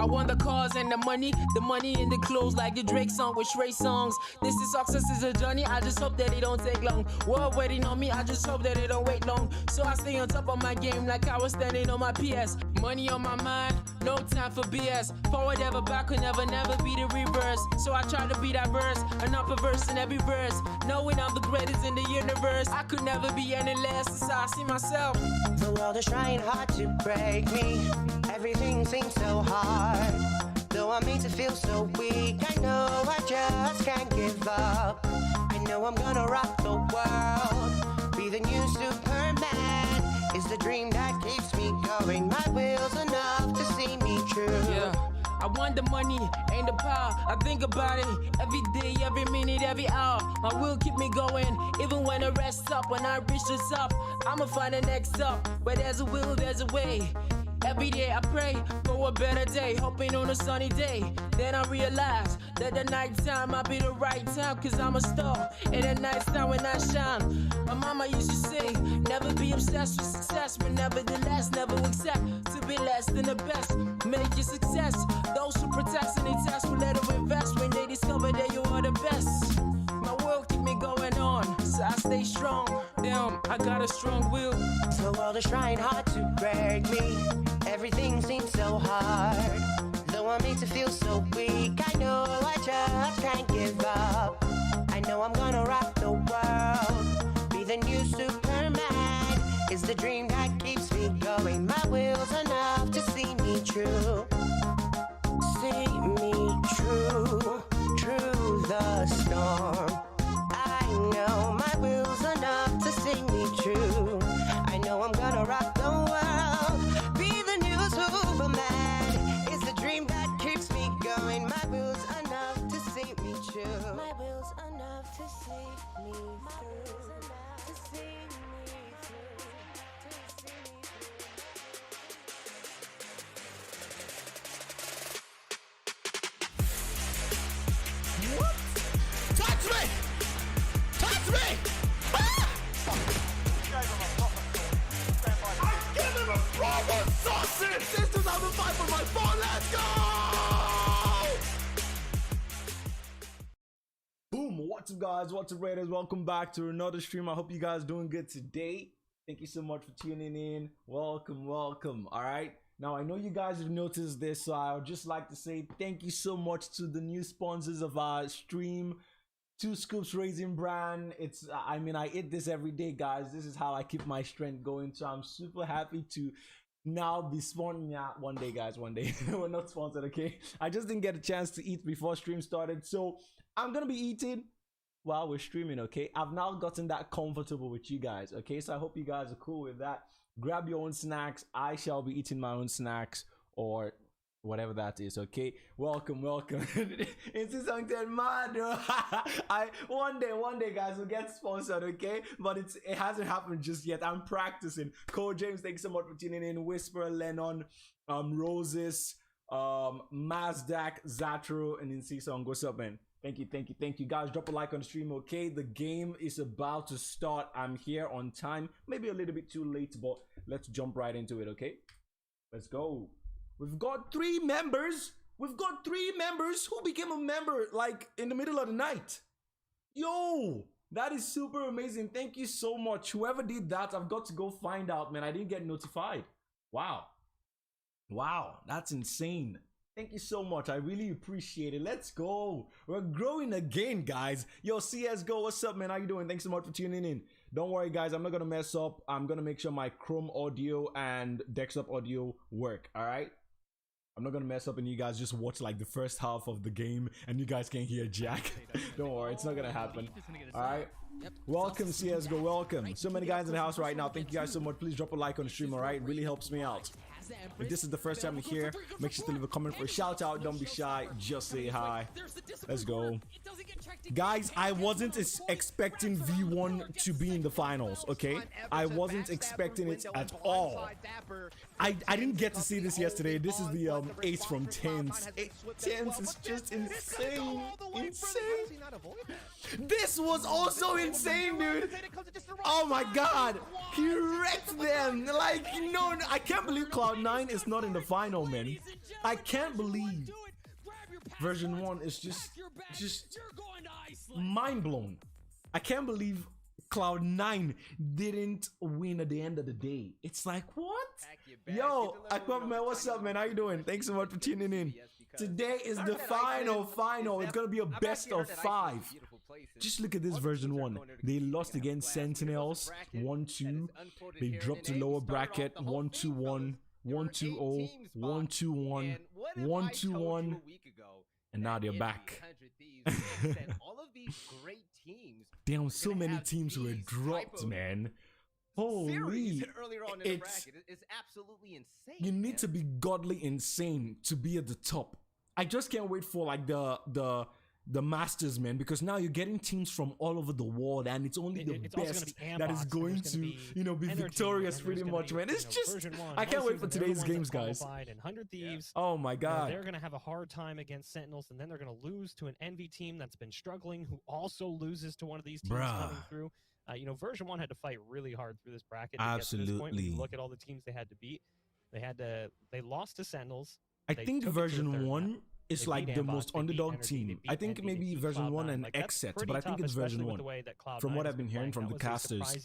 want the cars and the money and the clothes, like the Drake song with Trey songs. This is success is a journey, I just hope that it don't take long. World waiting on me, I just hope that it don't wait long. So I stay on top of my game like I was standing on my PS. Money on my mind, no time for BS. Forward ever, back could never be the reverse. So I try to be diverse, an upper verse in every verse. Knowing I'm the greatest in the universe, I could never be any less. That's how I see myself. The world is trying hard to break me. Everything seems so hard. Though I'm made to feel so weak, I know I just can't give up. I know I'm gonna rock the world. Be the new Superman is the dream that keeps me going. My will's enough to see me through. Yeah. I want the money and the power. I think about it every day, every minute, every hour. My will keep me going, even when the rest up. When I reach the top, I'ma find the next up. Where there's a will, there's a way. Every day I pray for a better day, hoping on a sunny day. Then I realize that the night time might be the right time, cause I'm a star, and at night time when I shine. My mama used to say, never be obsessed with success, but nevertheless, never accept to be less than the best. Make your success. Those who protest and they test will let them invest when they discover that you are the best. My world keep me going on, so I stay strong. Damn, I got a strong will. The world is trying hard to break me. Everything seems so hard. Though I'm made to feel so weak, I know I just can't give up. I know I'm gonna rock the world. Be the new Superman is the dream that keeps me going. My will's enough to see me through. See me through, through the storm. I know my will's enough to see me through. I know I'm gonna rock the world. Be the new Superman is the dream that keeps me going. My will's enough to see me through. My will's enough to see me through. To see me through. To see me through. What? Touch me! Touch me! Ah! I give him a proper sausage! This is how the fight for my phone. Let's go! Boom! What's up, guys? What's up, Raiders? Welcome back to another stream. I hope you guys doing good today. Thank you so much for tuning in. Welcome. All right. Now, I know you guys have noticed this, so I would just like to say thank you so much to the new sponsors of our stream, Two Scoops Raisin Brand. I mean, I eat this every day, guys. This is how I keep my strength going. So I'm super happy to now be sponsored. Yeah, one day, guys, one day. We're not sponsored, okay? I just didn't get a chance to eat before stream started. So I'm going to be eating while we're streaming, okay? I've now gotten that comfortable with you guys, okay? So I hope you guys are cool with that. Grab your own snacks. I shall be eating my own snacks or whatever that is, okay? Welcome. It's something mad. One day, guys, we'll get sponsored, okay? But it hasn't happened just yet. I'm practicing. Cole James, thanks so much for tuning in. Whisper, Lennon, Roses, Mazdak, Zatro, and Incy Song. What's up, man? Thank you, guys. Drop a like on the stream, okay? The game is about to start. I'm here on time, maybe a little bit too late, but let's jump right into it, okay? Let's go. We've got 3 members. Who became a member like in the middle of the night. Yo, that is super amazing. Thank you so much. Whoever did that, I've got to go find out, man. I didn't get notified. Wow, that's insane. Thank you so much. I really appreciate it. Let's go. We're growing again, guys. Yo, CSGO, what's up, man? How you doing? Thanks so much for tuning in. Don't worry, guys. I'm not going to mess up. I'm going to make sure my Chrome audio and desktop audio work, all right? I'm not going to mess up and you guys just watch like the first half of the game and you guys can't hear jack. Don't worry, it's not going to happen. All right? Welcome, CSGO. Welcome. So many guys in the house right now. Thank you guys so much. Please drop a like on the stream, all right? It really helps me out. If this is the first time you're here, make sure to leave a comment for a shout out. Don't be shy, just say hi. Let's go, guys. I wasn't expecting V1 to be in the finals, okay? I wasn't expecting it at all. I didn't get to see this yesterday. This is the ace from Tens. Tens is just insane. This was also insane, dude. Oh my god, he wrecked them. Like, no, I can't believe Cloud9 is not in the final, man. I can't believe version 1 is just mind blown. I can't believe Cloud9 didn't win at the end of the day. It's like, what? Yo, Aquab, man, what's up, man? How you doing? Thanks so much for tuning in. Today is the final. It's gonna be a best of 5. Just look at this version 1. They lost against Sentinels 1-2. They dropped to lower bracket 1-2-1, 1-2-0, 1-2-1, 1-2-1. And now they're back. All of these great teams. Damn, so many teams were dropped, man. Holy, it's absolutely insane. You need to be godly insane to be at the top. I just can't wait for like the Masters, man, because now you're getting teams from all over the world, and it's only the best that is going to, you know, be victorious pretty much, man. It's just, I can't wait for today's games, guys. And 100 Thieves, oh my god, they're gonna have a hard time against Sentinels, and then they're gonna lose to an Envy team that's been struggling, who also loses to one of these teams coming through. You know, version 1 had to fight really hard through this bracket to get to this point. When you look at all the teams they had to beat, they lost to Sentinels. I think version 1 is like the most underdog team. I think maybe version 1 and XSET, but I think it's version 1. From what I've been hearing from the casters,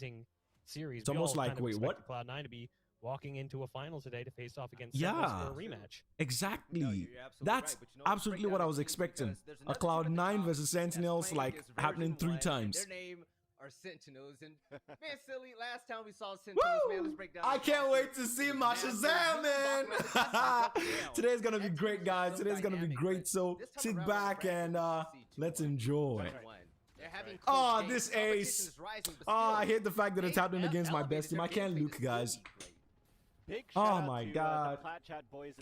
it's almost like, wait, what? Cloud9 to be walking into a final today to face off against Sentinels for a rematch. Exactly. That's absolutely what I was expecting. A Cloud9 versus Sentinels, like, happening 3 times. Are Sentinels, and man, silly, last time we saw Sentinels, man, let's break down. I can't wait to see my Shazam, man. Today's gonna be great, guys. Today's gonna be great, so sit back and let's enjoy. Oh, this ace. Oh, I hate the fact that it's happening against my best team. I can't Luke, guys. Oh my god.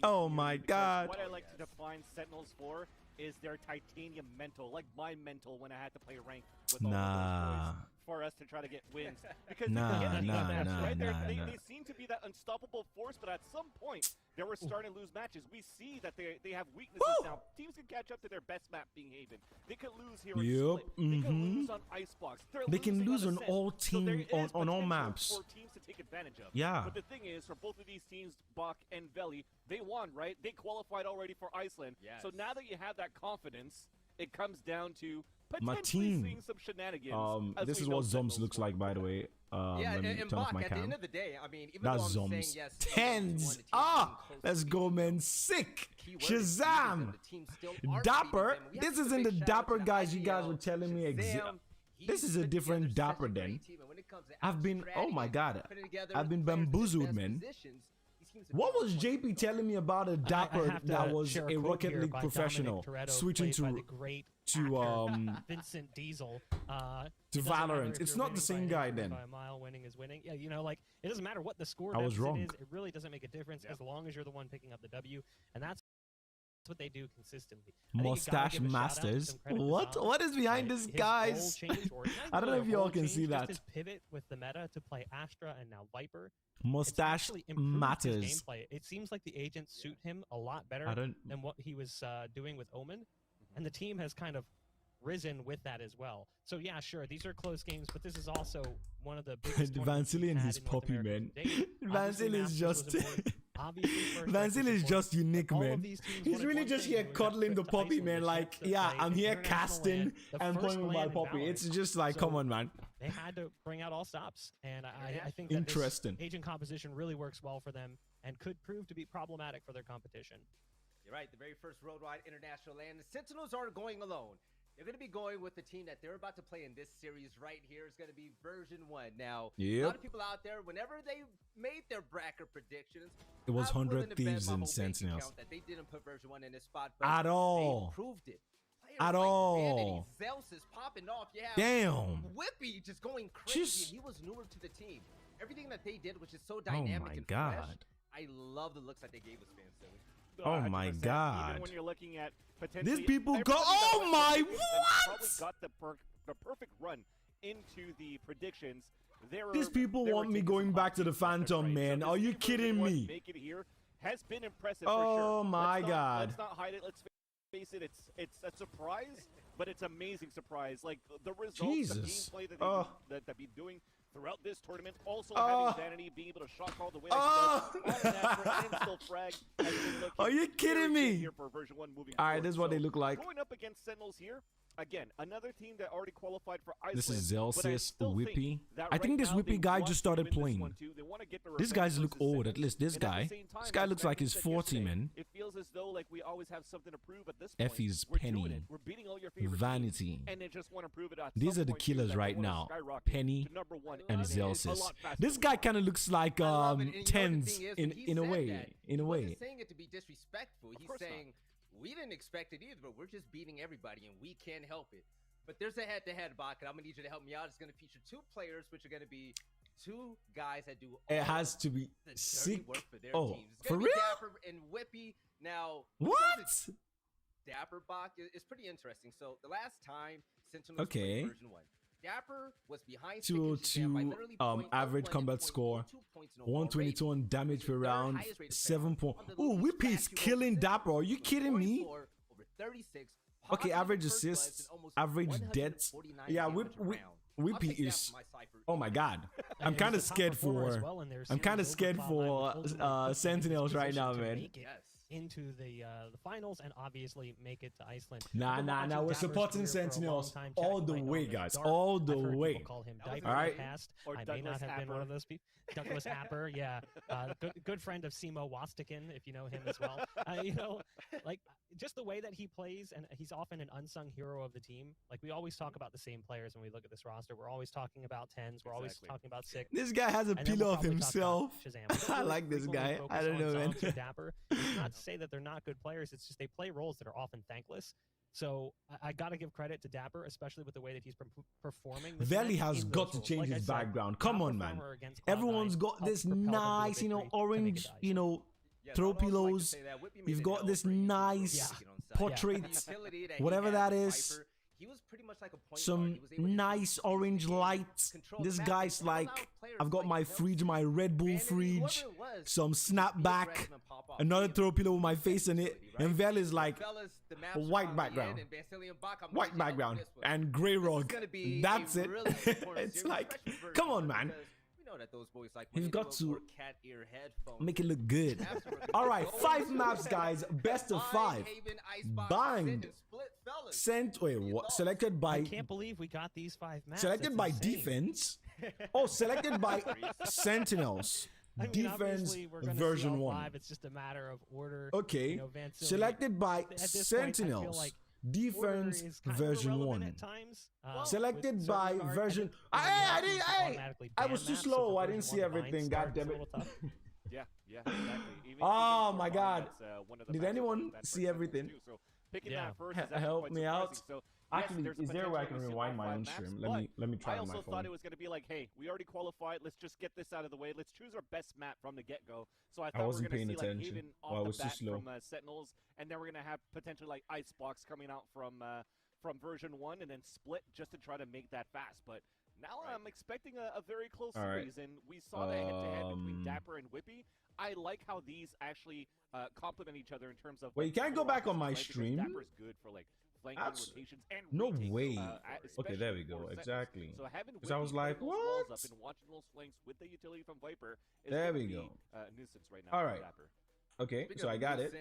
Oh my god. What I like to define Sentinels for is their titanium mental, like my mental when I had to play rank with all of those boys for us to try to get wins. Because they seem to be that unstoppable force, but at some point they were starting to lose matches. We see that they have weaknesses now. Teams can catch up to their best map being Haven. They could lose here in Split. They can lose on Icebox. They can lose on all teams, on all maps. For teams to take advantage of. Yeah. But the thing is, for both of these teams, Bach and Veli, they won, right? They qualified already for Iceland. Yes. So now that you have that confidence, it comes down to potentially seeing some shenanigans. This is what Zoms looks like, by the way. And Bach, at the end of the day, I mean, even that's though I'm Zoms. saying yes, Tens. Let's go, man. Sick. Shazam. Dapper. This isn't the Dapper guys you guys were telling me. This is a different Dapper then. I've been, oh my god, I've been bamboozled, man. What was JP telling me about a Dapper that was a Rocket League professional switching to Vincent Diesel to Valorant? It's not the same guy then. By a mile, winning is winning. Yeah, you know, like it doesn't matter what the score I was wrong. is. It really doesn't make a difference as long as you're the one picking up the W, and that's what they do consistently. Mustache Masters. What is behind this, guys? I don't know if y'all can see that. His pivot with the meta to play Astra and now Viper. Mustache matters. It seems like the agents suit him a lot better than what he was doing with Omen, and the team has kind of risen with that as well. So yeah, sure, these are close games, but this is also one of the biggest Vancili and his puppy, man. Vancili is just Vancili is just unique, man. He's really just here cuddling the puppy, man. Like, yeah, I'm here casting and playing with my puppy. It's just like, come on, man. They had to bring out all stops, and I think that interesting this agent composition really works well for them and could prove to be problematic for their competition. You're right. The very first Worldwide International LAN, the Sentinels aren't going alone. They're going to be going with the team that they're about to play in this series right here. Is going to be version 1. Now, a lot of people out there, whenever they made their bracket predictions, it was 100 Thieves and Sentinels. That they didn't put version 1 in this spot, but at all. They proved it. At all. Zeus is popping off. Yeah. Damn. Whippy just going crazy. He was newer to the team. Everything that they did was just so dynamic and fresh. I love the looks that they gave us, fans. Oh my god. Even when you're looking at these people go, oh my, what? Got the perfect run into the predictions. These people want me going back to the Phantom, man. Are you kidding me? Make it here has been impressive. Oh my god. Let's not hide it. Let's face it. It's a surprise, but it's amazing surprise. Like the results, the gameplay that they've been doing throughout this tournament. Also having Vanity, being able to shock all the way that he does. And still frag. Are you kidding me? Here for version 1 moving all right, forward. this is what they look like. Going up against Sentinels here. Again, another team that already qualified for Iceland. This is Zelsis, Whippy. I right think this now Whippy guy want just to started win this playing. one too. They want to get the These revenge guys look versus old, at Sentinels. least this And at guy. the same time, This guy looks like he's 40, man. It feels as though like we always have something to prove at this point. Effie's We're doing Penny, it. We're beating all your favorite Vanity. teams, and they just want to prove it at These some are the point too, killers that they right wanna now. skyrocket Penny to number 1 and it is a Zelsis. lot faster This than guy we kind of looks like I love it. And you know the Tens thing is, when he in a said way. that, In a he way. wasn't saying it to be disrespectful. He's course not. saying we didn't expect it either, but we're just beating everybody and we can't help it. But there's a head-to-head, Bach, and I'm gonna need you to help me out. It's gonna feature 2 players, which are gonna be 2 guys that do all It has to be the dirty sick. work for their Oh, teams. It's for gonna real? be Dapper and Whippy. Now, What? Dapper, Bach, is pretty interesting. So the last time Sentinels Okay. played version 1, Dapper was behind 202 average combat score, 122 on damage per round, 7 point. Oh, Whippy's killing Dapper. Are you kidding me? Over 36. Okay, average assists, average deaths. Yeah, Whippy is. Oh my God, I'm kind of scared for. I'm kind of scared for Sentinels right now, man. Into the finals and obviously make it to Iceland. Nah. We're supporting Sentinels all the way, guys. All the way. Call him All right. Past. I may not have been one of those people. Douglas Apper, yeah, good friend of Simo Wastikin, if you know him as well. You know, like just the way that he plays, and he's often an unsung hero of the team. Like we always talk about the same players when we look at this roster. We're always talking about 10s. We're always talking about 6. This guy has a pillow of himself. I like this guy. I don't know, man. Dapper. It's not to say that they're not good players. It's just they play roles that are often thankless. So I got to give credit to Dapper, especially with the way that he's performing. Valley has got to change his background. Come on, man. Everyone's got this nice, orange, throw pillows. You've got this nice portraits, whatever that is. He was pretty much like a point some nice orange lights. This guy's like, I've got my fridge, my Red Bull fridge, some snapback, another throw pillow with my face in it, and Vel is like a white background, and gray rug. That's it. It's like, come on, man. You've got to make it look good. All right, 5 maps, guys. Best of 5. Bind. Selected by. I can't believe we got these 5 maps. Selected by defense. Oh, selected by Sentinels. Defense version 1. It's just a matter of order. Okay. Selected by Sentinels. Defense version 1. Selected by version. I was too slow. I didn't see everything. God damn it. Yeah, exactly. Oh my God. Did anyone see everything? Help me out. Actually, is there a way I can rewind my own stream? Let me try on my phone. I also thought it was going to be like, hey, we already qualified. Let's just get this out of the way. Let's choose our best map from the get-go. So I thought we were going to see like Haven off the bat from Sentinels, and then we're going to have potentially like Icebox coming out from version 1, and then Split just to try to make that fast. But now I'm expecting a very close series, and we saw that head-to-head between Dapper and Whippy. I like how these actually complement each other in terms of. Wait, you can't go back on my stream. Dapper's good for like flanking rotations and no retakes, way. Okay, there we go. Exactly. So having because I was like, what? Up and watching those flanks with the utility from Viper is there we go. Nuisance right now. All right. Okay, so I got it.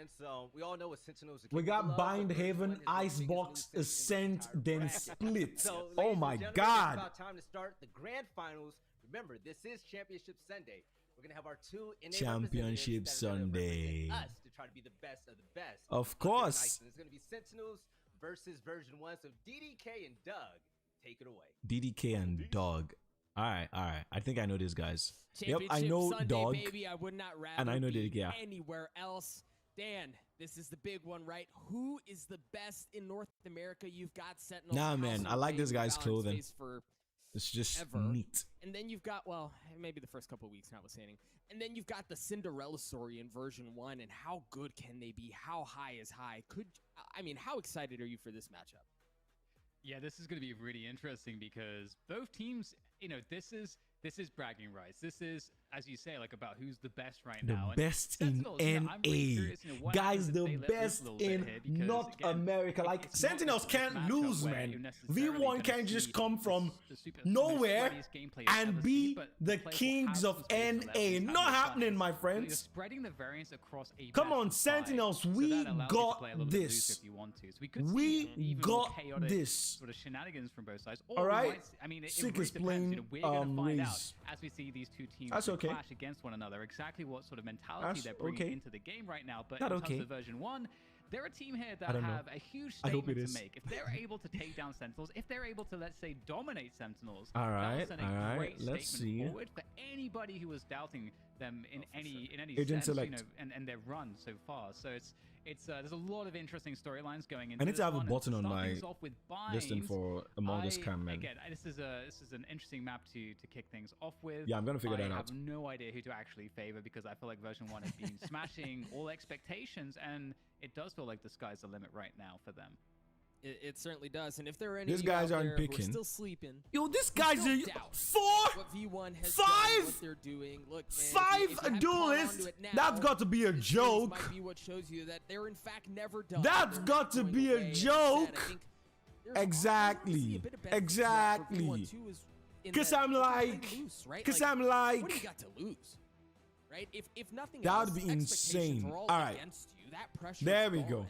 We all know what Sentinels. We got Bind, Haven, Icebox, Ascent, then Split. Oh my God! It's about time to start the grand finals. Remember, this is Championship Sunday. We're gonna have our 2 Championship Sunday. Us to try to be the best of the best. Of course. It's gonna be Sentinels versus version 1. So DDK and Doug, take it away. DDK and Dog. All right. I think I know these guys. Yep, I Championship know Sunday, Dog. baby. I would not rather and I know be DDK. anywhere else. Dan, this is the big one, right? Who is the best in North America? You've got Sentinels. Nah, man, I like this guy's clothing. For it's just ever. neat. And then you've got, well, maybe the first couple of weeks notwithstanding. And then you've got the Cinderella story in version 1, and how good can they be? How high is high? How excited are you for this matchup? Yeah, this is going to be really interesting because both teams, this is bragging rights. This is as you say, like about who's the best right the now. best in NA. Guys, the best in North America. Like, Sentinels can't lose, man. V1 can't just come from nowhere and be the kings of NA. Not happening, my friends. Spreading the variance across a come on, Sentinels, we got this. We got this. Sort of shenanigans from both sides. All right. I mean, Sick is playing we're going to find out Raze. as we see these two teams That's okay. clash against one another exactly what sort of mentality they're bringing into the game right now. But Not in okay. terms of version 1, they're a team here that I don't know. have a huge I hope statement it to is. make. If they're able to take down Sentinels, if they're able to, let's say, dominate Sentinels, All right, that'll send a all right. great Let's statement see. forward for anybody who was doubting them in any Agent sense, select. you know, and their run so far. So it's there's a lot of interesting storylines going into. I need to have a one. button on Starting my things off with destined Binds, for Among Us cam, man. Again, this is an interesting map to kick things off with. Yeah, I'm gonna figure that out. I have no idea who to actually favor because I feel like version 1 has been smashing all expectations, and it does feel like the sky's the limit right now for them. It certainly does, and if there are any These of you guys out aren't there who are picking. still sleeping, Yo, this guy's no a doubt 4, what V1 has done, 5, what they're doing. Look, man, 5 if you haven't caught on duelists. to it now, That's got to be a this joke. might be what shows you that they're in fact never done. That's They're got not to going be a away. As I said, joke. I think there's Exactly. honestly a bit of benefit to that for Exactly. V1 too, is in Cause that I'm they can play like, loose, right? cause Like, I'm what do you like, got to lose, right? If nothing That else, would be expectations insane. are all All right. against you. That pressure. There we go.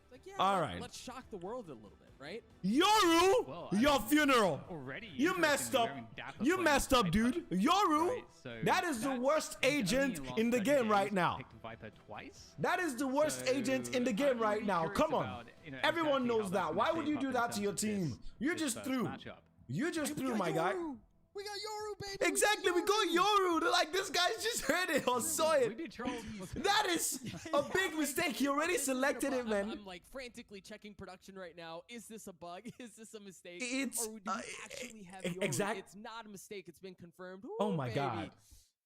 It's like, yeah, All right. let's shock the world a little bit, right? Yoru, Well, I your mean, funeral. Already, You messed up. wearing Dapper You playing messed up, Viper, dude. Yoru, right? So that is the that's- worst he's only agent lost in the 30 game games, right now. picked Viper twice. That is the worst So, agent in the I'm game really right now. curious Come on. about, you know, Everyone exactly knows how that. that's Why gonna would shape you do up that in to your terms of team? this- You this just first threw. matchup. You just We threw, got my guy. Yoru. We got Yoru, baby. Exactly, we got Yoru. They're like, this guy's just heard it or saw We it. do troll. That is a big mistake. He already selected it, man. I'm like frantically checking production right now. Is this a bug? Is this a mistake? It's, or do we actually have Yoru? exact- It's not a mistake. It's been confirmed. Ooh, Oh my baby. God.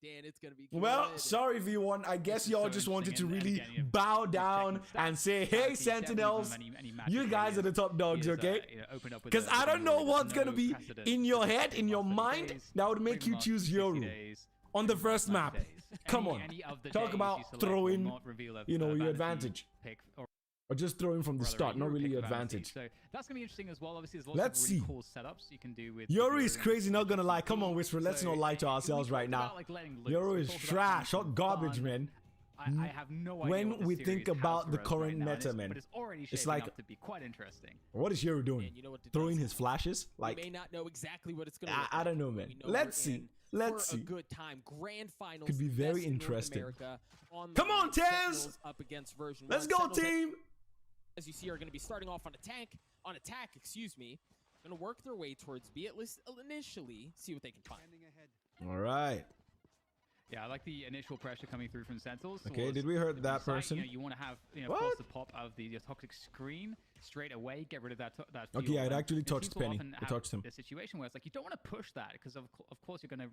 Dan, it's gonna be good. Well, sorry, V1. I guess is y'all so just wanted to interesting, and really again, you know, bow just down checking and stats, say, hey, definitely Sentinels, any you magic guys are the top dogs, okay? Because I don't know what's going to be in your head, in your mind, that would make you choose Yoru on the first map. Come on. Talk about throwing, you know, your advantage. Or just throwing from the start, not really your advantage. So that's gonna be interesting as well. Obviously, there's lots Let's of really see. cool setups you can do with Yoru is and crazy, not gonna lie. Come on, Whisper, let's So, not lie to we ourselves talked right now. about, like, letting loose. Yoru We is talked about trash, having hot garbage, fun. man. I have no idea When what this we series think has about for the us current right now, meta, and man, but it's already it's shaping like- up to be quite interesting. What is Yoru doing? And you know what it Throwing does? his flashes? We Like, may not know exactly what it's gonna. Look I like, don't know, but man. we know Let's we're see. in Let's for see. a good time. Grand finals. Could be very best in North interesting. America on the Come on, line. Tez! Sentinels up against version Let's 1. go, Sentinels, team! as you see, are going to be starting off on attack, excuse me. Going to work their way towards B, at least initially, see what they can find. All right. Yeah, I like the initial pressure coming through from Sentinels. Okay, towards did we hurt the that site. person? You know, you want to have, you know, of What? course, the pop of the toxic screen straight away, get rid of that. That Okay, fuel. yeah, it And, actually you know, touched teams will Penny. often It have touched him. The situation where it's like you don't want to push that because of course you're going to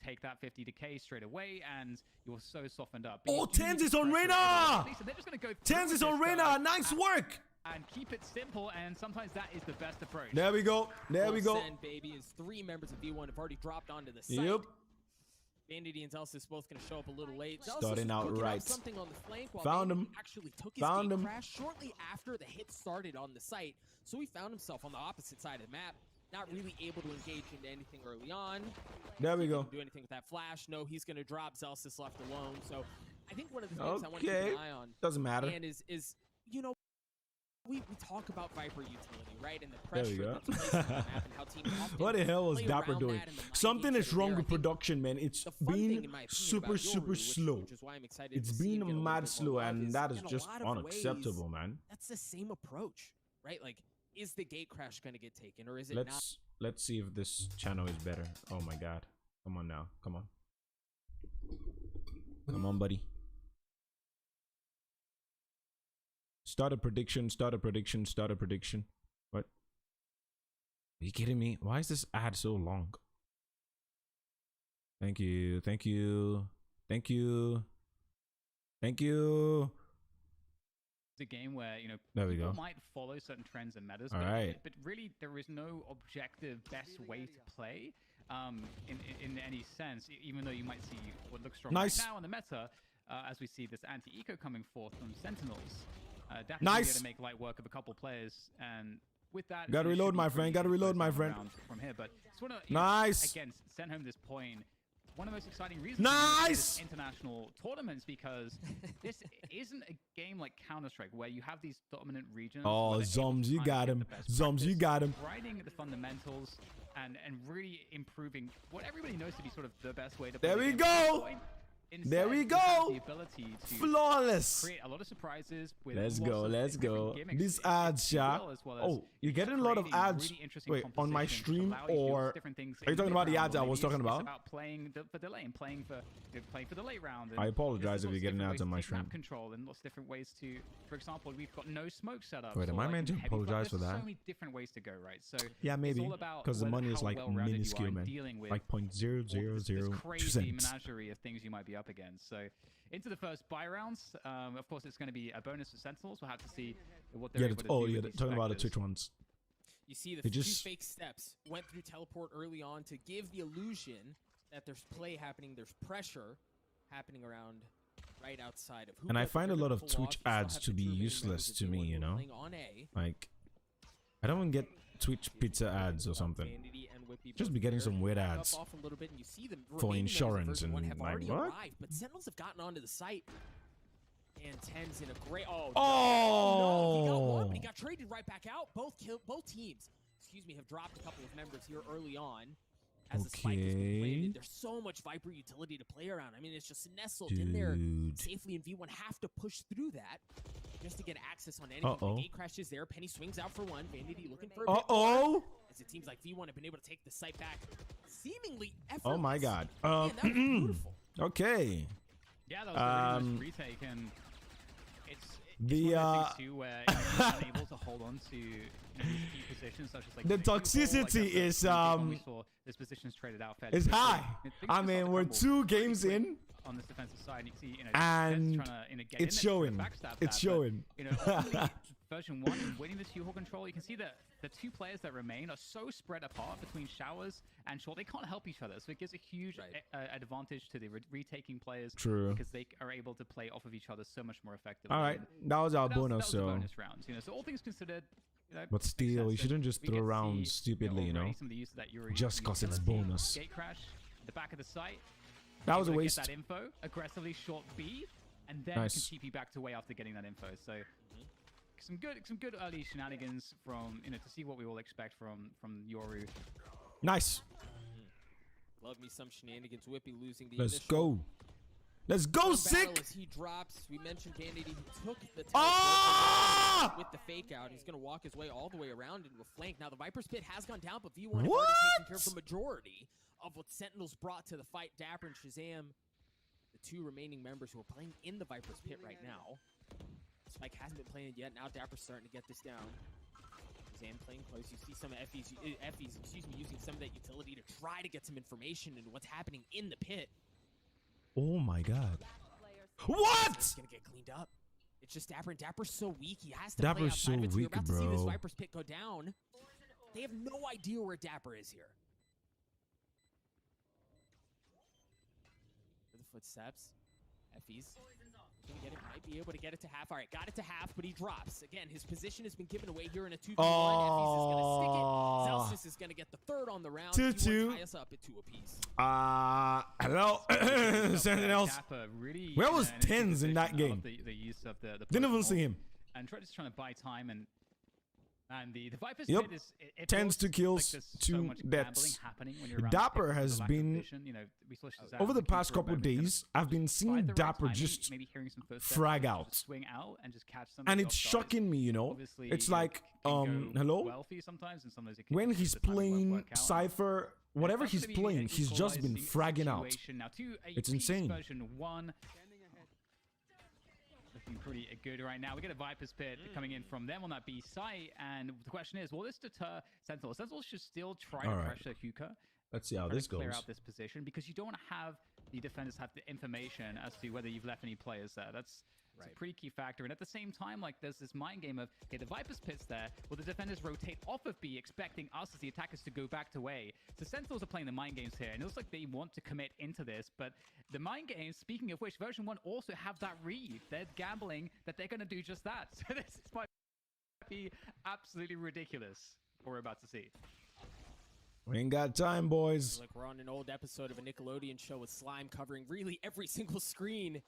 take that 50 decay straight away, and you're so softened up. But Oh, you do Tens need is to on pressure Reyna! everyone. So they're just going to go. Tens is on Reyna. Nice work. And keep it simple, and sometimes that is the best approach. There we go. There we Full go. send, baby, as 3 members of V1 have already dropped onto the site. Yep. Bandit and Zelsis both going to show up a little late. Zelsis Starting out cooking up right. something on the flank while Found Bandit him. actually took his Found gate him. crash shortly after the hit started on the site. So he found himself on the opposite side of the map, not really able to engage into anything early on. There we go. Couldn't do anything with that flash. No, he's going to drop. Zelsis left alone. So I think one of the things I want to keep Okay. an eye on, Doesn't matter. and is you know, we talk about Viper utility, right? And the There we pressure go. that's placed on the map and how teams often What the hell was play Dapper around doing? that and the mind Something games is that are wrong there. with I think production, man. It's the fun thing, been in my opinion, super, about super Yoru, slow. which is why I'm excited It's to see him been get a little mad bit slow, more love, and is that is in a just lot of unacceptable, ways, man. That's the same approach, right? Like, is the gate crash going to get taken, or is it not? Let's see if this channel is better. Oh my god. Come on now. Come on. Come on, buddy. Start a prediction, start a prediction, start a prediction. What? Are you kidding me? Why is this ad so long? Thank you, thank you, thank you, thank you. It's a game where, you know, There we people go. might follow certain trends and metas, All right. but really there is no objective best way to play. in any sense, even though you might see what looks strong Nice. right now in the meta, as we see this anti-eco coming forth from Sentinels. Definitely able to make light work of a couple players, and with that, gotta reload, my friend. Gotta reload, my friend. From here, but it's one of, nice. Again, send home this point. One of the most exciting reasons nice international tournaments, because this isn't a game like Counter-Strike where you have these dominant regions. Oh, Zoms, you got him. Zoms, you got him. Writing the fundamentals and really improving what everybody knows to be sort of the best way to play. There we go. Instead, there we go. The ability to flawless. Create a lot of surprises. With let's go. These ads, Sha. Well you're getting a lot of ads. Really wait, on my stream, or are you talking about the ads I was talking about? It's about playing for delay and playing for the late round. I apologize if you're getting ads on my stream. Map control and lots of different ways to. For example, we've got no smoke setup. Wait, am I meant to apologize for that? So many different ways to go, right? So yeah, maybe because the money is like minuscule, man. Like 0.0002 crazy menagerie of things you might be up against. So into the first buy rounds, of course it's going to be a bonus for Sentinels. We'll have to see what they're able to do. Yeah, talking about the Twitch ones. You see the two fake steps went through teleport early on to give the illusion that there's play happening, there's pressure happening around right outside of hoop. And I find a lot of Twitch ads to be useless to me, you know? Like, I don't even get Twitch pizza ads or something. Just be getting some weird ads for insurance and like what? But Sentinels have gotten onto the site, and 10's in a great. No, he got one, but he got traded right back out. Both teams, have dropped a couple of members here early on. As the spike has been planted, there's so much Viper utility to play around. I mean, it's just nestled in there safely, and V1 have to push through that just to get access on anything. The gate crashes there. Penny swings out for one. Vanity looking for a bit more, as it seems like V1 have been able to take the site back seemingly effortless. Oh my god. Man, that was beautiful. Okay. Yeah, that was a really nice retake, and it's the one of the things too where you're unable to hold on to these key positions, such as like the toxicity is we saw this position's traded out fairly it's quickly. high. I mean, we're 2 games in on this defensive side, and you see, and trying to, get it's showing. It's showing. But, Version 1 and winning this Q-Hole control, you can see that the 2 players that remain are so spread apart between Showers and Short, they can't help each other. So it gives a huge advantage to the retaking players. True. Because they are able to play off of each other so much more effectively. All right, that was our bonus. That was bonus rounds, so all things considered. But still, you shouldn't just throw around stupidly, you know. Just cause it's bonus. Gate crash, the back of the site. That was a waste. Get that info aggressively short B, and then can TP back to way after getting that info. So. Some good early shenanigans from to see what we all expect from Yoru. Nice. Love me some shenanigans. Whippy losing the Let's go. Let's go, sick. As he drops, we mentioned Vanity. He took the with the fake out. He's gonna walk his way all the way around into a flank. Now the Viper's pit has gone down, but V1 has already taken care of the majority of what Sentinels brought to the fight. Dapper and Shazam, the 2 remaining members who are playing in the Viper's pit right now. Spike hasn't been playing yet. Now Dapper's starting to get this down. Zan playing close. You see some Effie's using some of that utility to try to get some information into what's happening in the pit. Oh my god. What? It's gonna get cleaned up. It's just Dapper, and Dapper's so weak. He has to Dapper's play outside so of it. weak, We're about to see bro. this Viper's pit go down. They have no idea where Dapper is here. For the footsteps. Effie's gonna get it, might be able to get it to half. All right, got it to half, but he drops. Again, his position has been given away here in a 2v1. Effie's is gonna stick it. Zelsis is gonna get the 3rd on the round. 2-2. Tie us up at 2 apiece. Hello. Sentinels. Really, where was 10s in that game? The use of the didn't even see him. And just trying to buy time, and the Viper's pit is it 10s, 2 kills, like 2 deaths. When Dapper has been over the past couple of days. I've been seeing Dapper just frag out, swing out, and just catch them. and it's shocking me. It's like hello. When he's playing Cypher, whatever he's playing, he's just been fragging out. It's insane. Version 1. Looking pretty good right now. We get a Viper's pit coming in from them on that B site, and the question is, will this deter Sentinels? Sentinels should still try to pressure Huka. Let's see how this goes. Clear out this position, because you don't want to have the defenders have the information as to whether you've left any players there. That's It's a pretty key factor. And at the same time, like, there's this mind game of, okay, the Viper's pit's there. Well, the defenders rotate off of B, expecting us as the attackers to go back to A. So Sentinels are playing the mind games here, and it looks like they want to commit into this. But the mind games, speaking of which, version 1 also have that read. They're gambling that they're going to do just that. So this might be absolutely ridiculous what we're about to see. We ain't got time, boys. Look, we're on an old episode of a Nickelodeon show with Slime covering really every single screen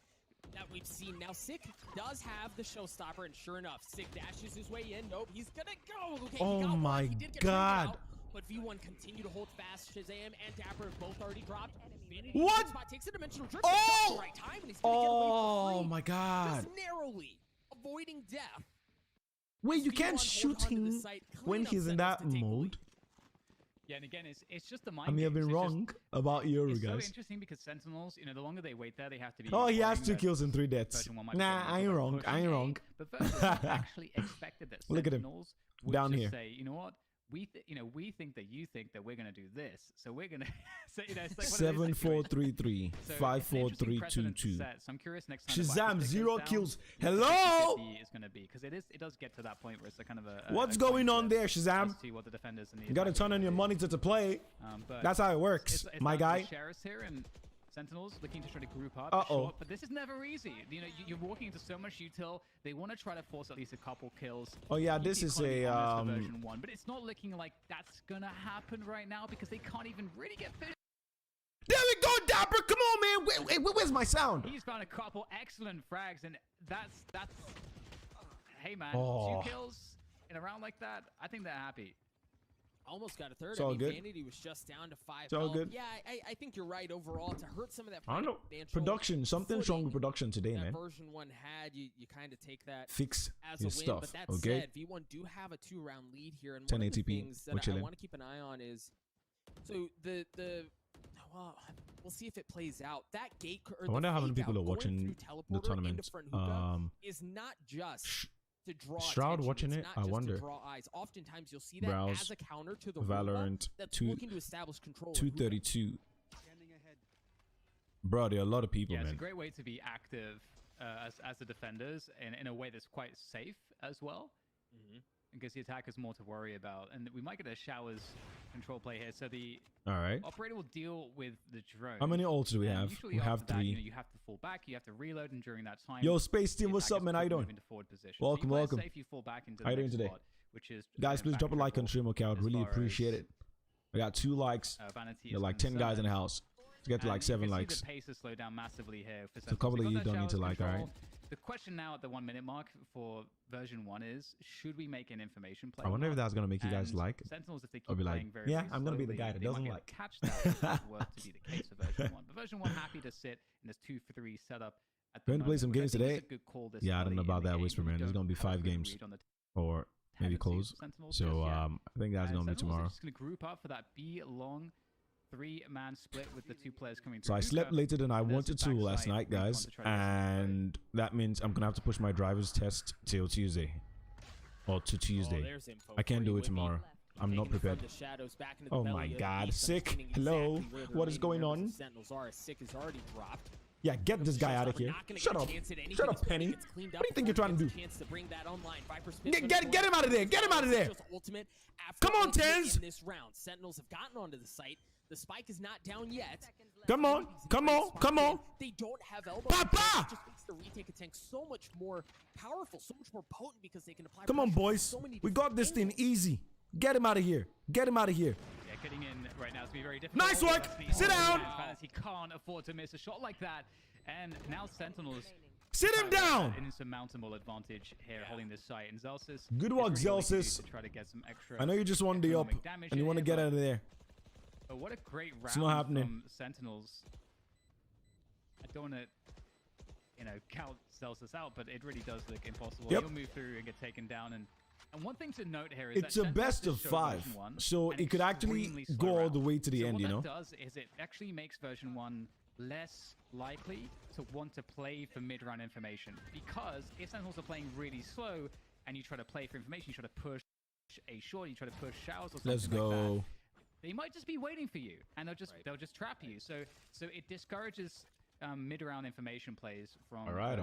that we've seen. Now, Sick does have the showstopper, and sure enough, Sick dashes his way in. Nope, he's gonna go. Okay, oh my God. Out, but V1 continue to hold fast. Shazam and Dapper have both already dropped. Vanity what? Spot takes a dimensional drift. Oh! Right time, and he's gonna get away for free, my God. just narrowly avoiding death. Wait, you can't shoot him when he's in that mode? Yeah, and again, it's just the mind. I mean, I've been games. wrong about Yoru, it's guys. so interesting because Sentinels, you know, the longer they wait there, they have to be. Oh, he has 2 kills and 3 deaths. Nah, I ain't wrong. I ain't wrong. But Version 1 actually expected this. Look at him down here. Say, you know what? We think that you think that we're gonna do this, so we're gonna. So, you know, it's like 7 4 3 3 5 4 3 2 2. So I'm curious next time. Shazam 0 kills. Hello. Is gonna be because it does get to that point where it's a kind of a. What's going on there, Shazam? See what the defenders and You got to turn on your monitor to play. That's how it works, it's my guy. Sheriffs here and Sentinels looking to try to group up. Uh-oh. But this is never easy. You know, you're walking into so much util. They want to try to force at least a couple kills. Oh yeah, this is a version 1, but it's not looking like that's gonna happen right now because they can't even really get finished. There we go, Dapper. Come on, man. Where's my sound? He's found a couple excellent frags, and that's. Hey man, 2 kills in a round like that. I think they're happy. Almost got a third. It's all good. Vanity was just down to 5. It's all good. Yeah, I think you're right overall. To hurt some of that. I don't know. Production. Something's wrong with production today, man. Version 1 had you kind of take that fix as your a win. stuff. But that Okay. said, V1 do have a 2-round lead here, and one of the 1080p. things that I want to keep an eye on is so well, we'll see if it plays out. That gate. Or I wonder how many fake people out are watching the tournament. Is not just to draw Shroud attention. watching It's it. not I just wonder. to draw eyes. Oftentimes you'll see that Browse, as a counter to the Valorant, that's looking to establish control. 232. Bro, there are a lot of people, Yeah, man. it's a great way to be active as the defenders in a way that's quite safe as well. Because the attackers more to worry about, and we might get a showers control play here. So the operator will deal with the drone. How many ults do we have? We have 3. You have to fall back, you have to reload, and during that time, Yo, Space Team, what's up, man? How you doing? Welcome, so welcome. Safe, you fall back into How you doing today? spot, which is Guys, please drop a like on stream, okay? I would really appreciate it. I got 2 likes. There are like 10 guys in the house. Let's get to like 7 likes. The pace has slowed down massively here. So a couple of you don't need to like, alright? The question now at the 1 minute mark for version 1 is, should we make an information play? I wonder if that's going to make you guys like. Sentinels, if they keep I'll be like, playing very, yeah, very I'm going to be the slowly, guy that they doesn't might like. catch that if that were to be the case for version 1. But version 1 happy to sit in this 2-for-3 setup. Going to play some games today? Good Yeah, I don't know about that, Whisper, man. There's going to be 5 games. Or maybe close. So I think that's going to be tomorrow. Just going to group up for that B long 3-man split with the 2 players coming through. So I slept later than I wanted to last night, guys, and that means I'm gonna have to push my driver's test till Tuesday, or to Tuesday. I can't do it tomorrow. I'm not prepared. Oh my God, Sick. Hello, what is going on? Yeah, get this guy out of here. Shut up. Shut up, Penny. What do you think you're trying to do? Get him out of there. Get him out of there. Come on, Tens. Sentinels have gotten onto the site. The spike is not down yet. Come on. Come on. Come on. They don't have elbow. Papa! It just makes the retake a tank so much more powerful, so much more potent because they can apply. Come on, boys. We got this thing easy. Get him out of here. Get him out of here. Yeah, getting in right now is going to be very difficult. Nice work. Sit down. He can't afford to miss a shot like that. And now Sentinels. Sit him down. An insurmountable advantage here, holding this site. And Zelsis. Good work, Zelsis. To try to get some extra. I know you just want the up, and you want to get out of there. But what a great round it's not happening. From Sentinels. I don't want to, count Zelsis out, but it really does look impossible. Yep. He'll move through and get taken down. And one thing to note here is it's a best of 5, so it could actually go all the way to the end, you know? What that does is it actually makes version 1 less likely to want to play for mid-round information, because if Sentinels are playing really slow and you try to play for information, you try to push a short, you try to push showers or something Let's go. like that, they might just be waiting for you, and they'll just trap you. So it discourages mid-round information plays from. All right.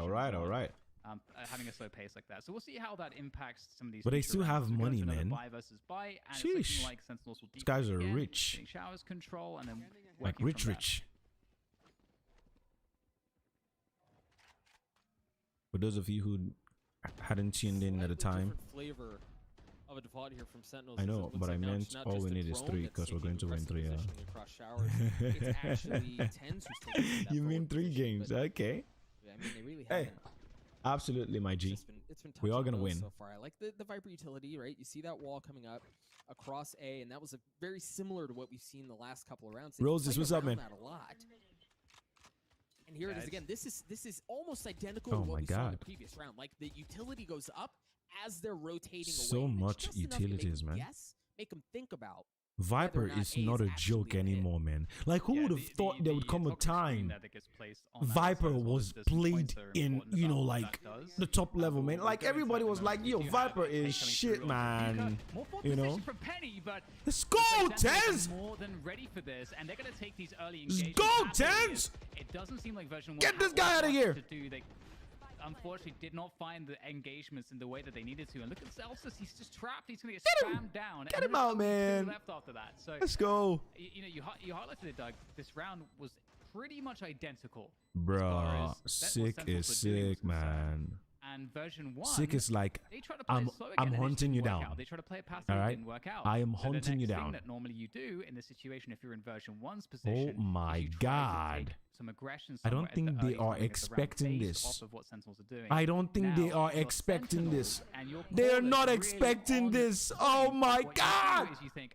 having a slow pace like that. So we'll see how that impacts some of these. But they still have money, man. Buy versus buy, and Sheesh. it's looking like Sentinels will These guys are again, rich. getting showers control, and then Like rich. For those of you who hadn't tuned in at the time, flavor of a default here from Sentinels. I know, but I meant all we need is 3 because we're going to win 3. It's actually Tens who's taking that You mean forward 3 position, games? but, Okay. yeah, I mean, they really Hey, haven't. absolutely, my G. It's been We are touch and gonna go win. so far. I like the Viper utility, right? You see that wall coming up across A, and that was very similar to what we've seen the last couple of rounds. They've Roses, played what's up, around man? that a lot. And here it is again. This is almost identical Oh to what my we saw in the God. previous round. Like the utility goes up as they're rotating away. So and it's much just enough to make utilities, them man. guess, make them think about. Viper whether or not is A not a actually joke a hit. anymore, man. Like, who would have thought there would come a toxic screen time that gets placed on that Viper side as well. was There's some played points that are in, important you know, about what like that does. the top level, man. We'll Like, go into everybody that was in a like, moment. yo, We do Viper have is Fega coming shit, through. man. More forward You know? position from Penny, but Let's go, the Sentinels Tens! are more than ready for this, and they're going to take these early Let's engagements. go, Happily, Tens! It doesn't seem like Version 1 Get this had guy outta much here! to do. They unfortunately did not find the engagements in the way that they needed to. And look at Celsius, he's just trapped. He's going to get spammed down. Get and him there's out, only 2 man. left after that. So Let's go. you know, you highlighted it, Doug. This round was pretty much identical. Bruh, as sick what is Sentinels were doing sick, was concerned. man. And Version 1, Sick is like, they try to play I'm it slow again, I'm and it hunting didn't you work down. out. They try to play it passive, All it right? didn't work out. I am So the hunting you next down. thing that normally you do in this situation, if you're in Version 1's Oh position, my is you try to God. take some aggression I don't somewhere at the think they early are timing of the round expecting based this. off of what Sentinels are doing. I don't think they Now, are your expecting Sentinels this. and your They are callers not really expecting on this. the Oh scene. my What you do God. is you think,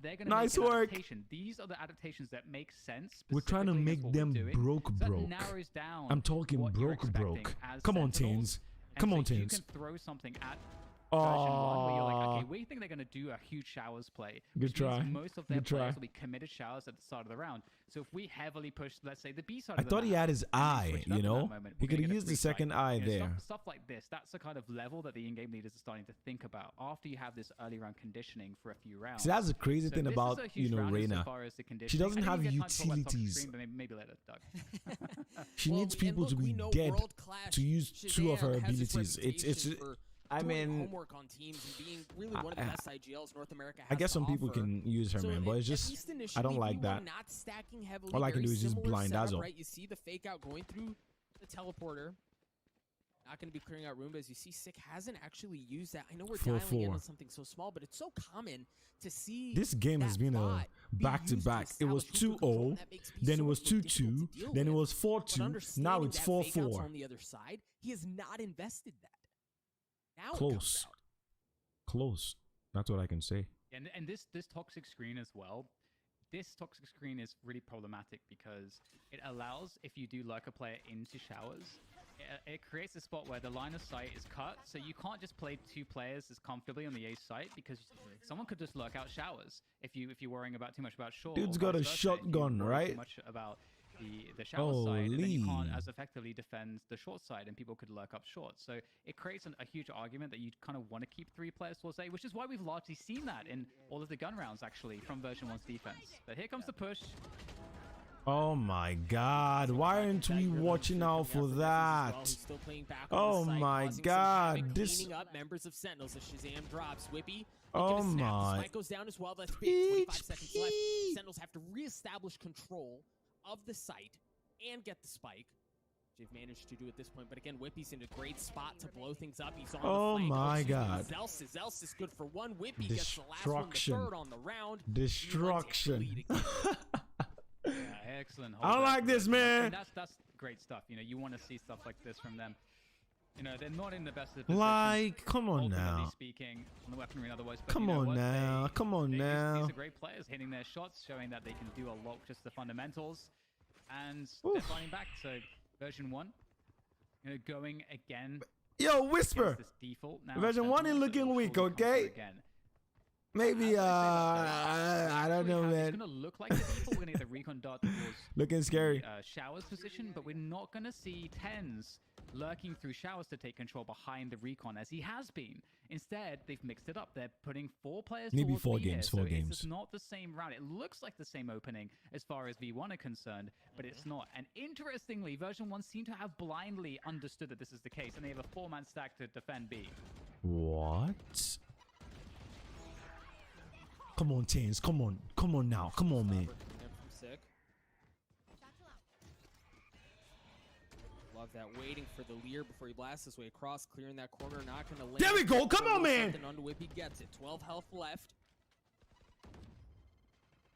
they're going to Nice make an work. adaptation. These are the adaptations that make sense. We're trying to specifically make against what them we're doing. broke. So that narrows down I'm talking what you're broke. expecting as Come on, Sentinels. teens. Come And on, so you teens. can throw something at Version 1 where you're like, okay, we think they're going to do a huge showers play. Good Which means try. most of their Good try. players will be committed showers at the start of the round. So if we heavily push, let's say, the B side I of the thought he map, had his and we eye, switch it you up in that know? moment, He we're could gonna have get a used the free fight. second eye You know, there. Stuff like this, that's the kind of level that the in-game leaders are starting to think about after you have this early round conditioning for a few rounds. See, that's the crazy So thing this is about, a huge you know, round Reyna. insofar as the She conditioning. doesn't I have think we get time to talk about toxic utilities. screen, but maybe later, Doug. She Well, needs and people look, to we be know dead World-class to use 2 of her Shazam has this abilities. It's reputation for I doing mean, homework on teams and being really one of the best IGLs North America has I guess to some people offer. can use her, So man, but it's at just least I initially, don't like V1 that. Not stacking heavily. All I can very do is just similar blind setup, dazzle. Right? You see the fake out going through the teleporter. Not going to be clearing out room, but as you see, Sick hasn't actually used that. I know we're dialing in 4-4. on something so small, but it's so common to see. This game has that been a bot be back-to-back. used It was establish hoop control, 2-0, and that makes P then so it was much more difficult 2-2, to deal then it with. was But 4-2, now understanding it's that fake outs 4-4. on the other side, he has not invested that. Now it Close. comes out. Close. That's what I can say. And this toxic screen as well, this toxic screen is really problematic because it allows, if you do lurker player into showers, it creates a spot where the line of sight is cut, so you can't just play 2 players as comfortably on the A site because someone could just lurk out showers if you're worrying about too much about short. Dude's or got a vice versa, if you shotgun, worry right? Too much about the shower side, and then you can't Holy. as effectively defend the short side, and people could lurk up short. So it creates a huge argument that you kind of want to keep 3 players towards A, which is why we've largely seen that in all of the gun rounds actually from Version 1's defense. But here comes the push. Oh my God! Why aren't we watching out for that? Oh my God! This. Cleaning up members of Sentinels as Shazam drops. Whippy. Oh The my. spike goes down as well. That's big. 25 seconds left. Peach. Sentinels have to reestablish control of the site and get the spike. They've managed to do at this point, but again, Whippy's in a great spot to blow things up. He's on Oh the flank. my Excuse me, God. Zelsis is good for 1. Whippy gets the last one, the Destruction. 3rd on the round. Destruction. Yeah, excellent. I don't like this, man. And that's great stuff. You know, you want to see stuff like this from them. You know, they're not in the best of positions. Like, come on ultimately now. speaking, on the weaponry and otherwise. But Come you know on what? now. Come on these now. are great players hitting their shots, showing that they can do a lot, just the fundamentals. And they're Oof. fighting back. So Version 1, you know, going again. Yo, Whisper. This default. Now Version 1 is Sentinels looking will weak, surely come through okay? Again. Maybe I don't know, man. It's gonna look like the default. We're gonna get the recon dart towards looking scary. Showers position, but we're not gonna see Tens lurking through Showers to take control behind the recon as he has been. Instead, they've mixed it up. They're putting 4 players. Maybe towards 4 B here, games. so 4 games. It's not the same round. It looks like the same opening as far as V1 are concerned, but it's not. And interestingly, version 1 seem to have blindly understood that this is the case, and they have a 4-man stack to defend B. What? Come on, Tens. Come on. Come on now. Come on, man. Sick. Love that. Waiting for the Lear before he blasts his way across, clearing that corner, not going to land. There we go. Come on, man. On Whippy gets it. 12 health left.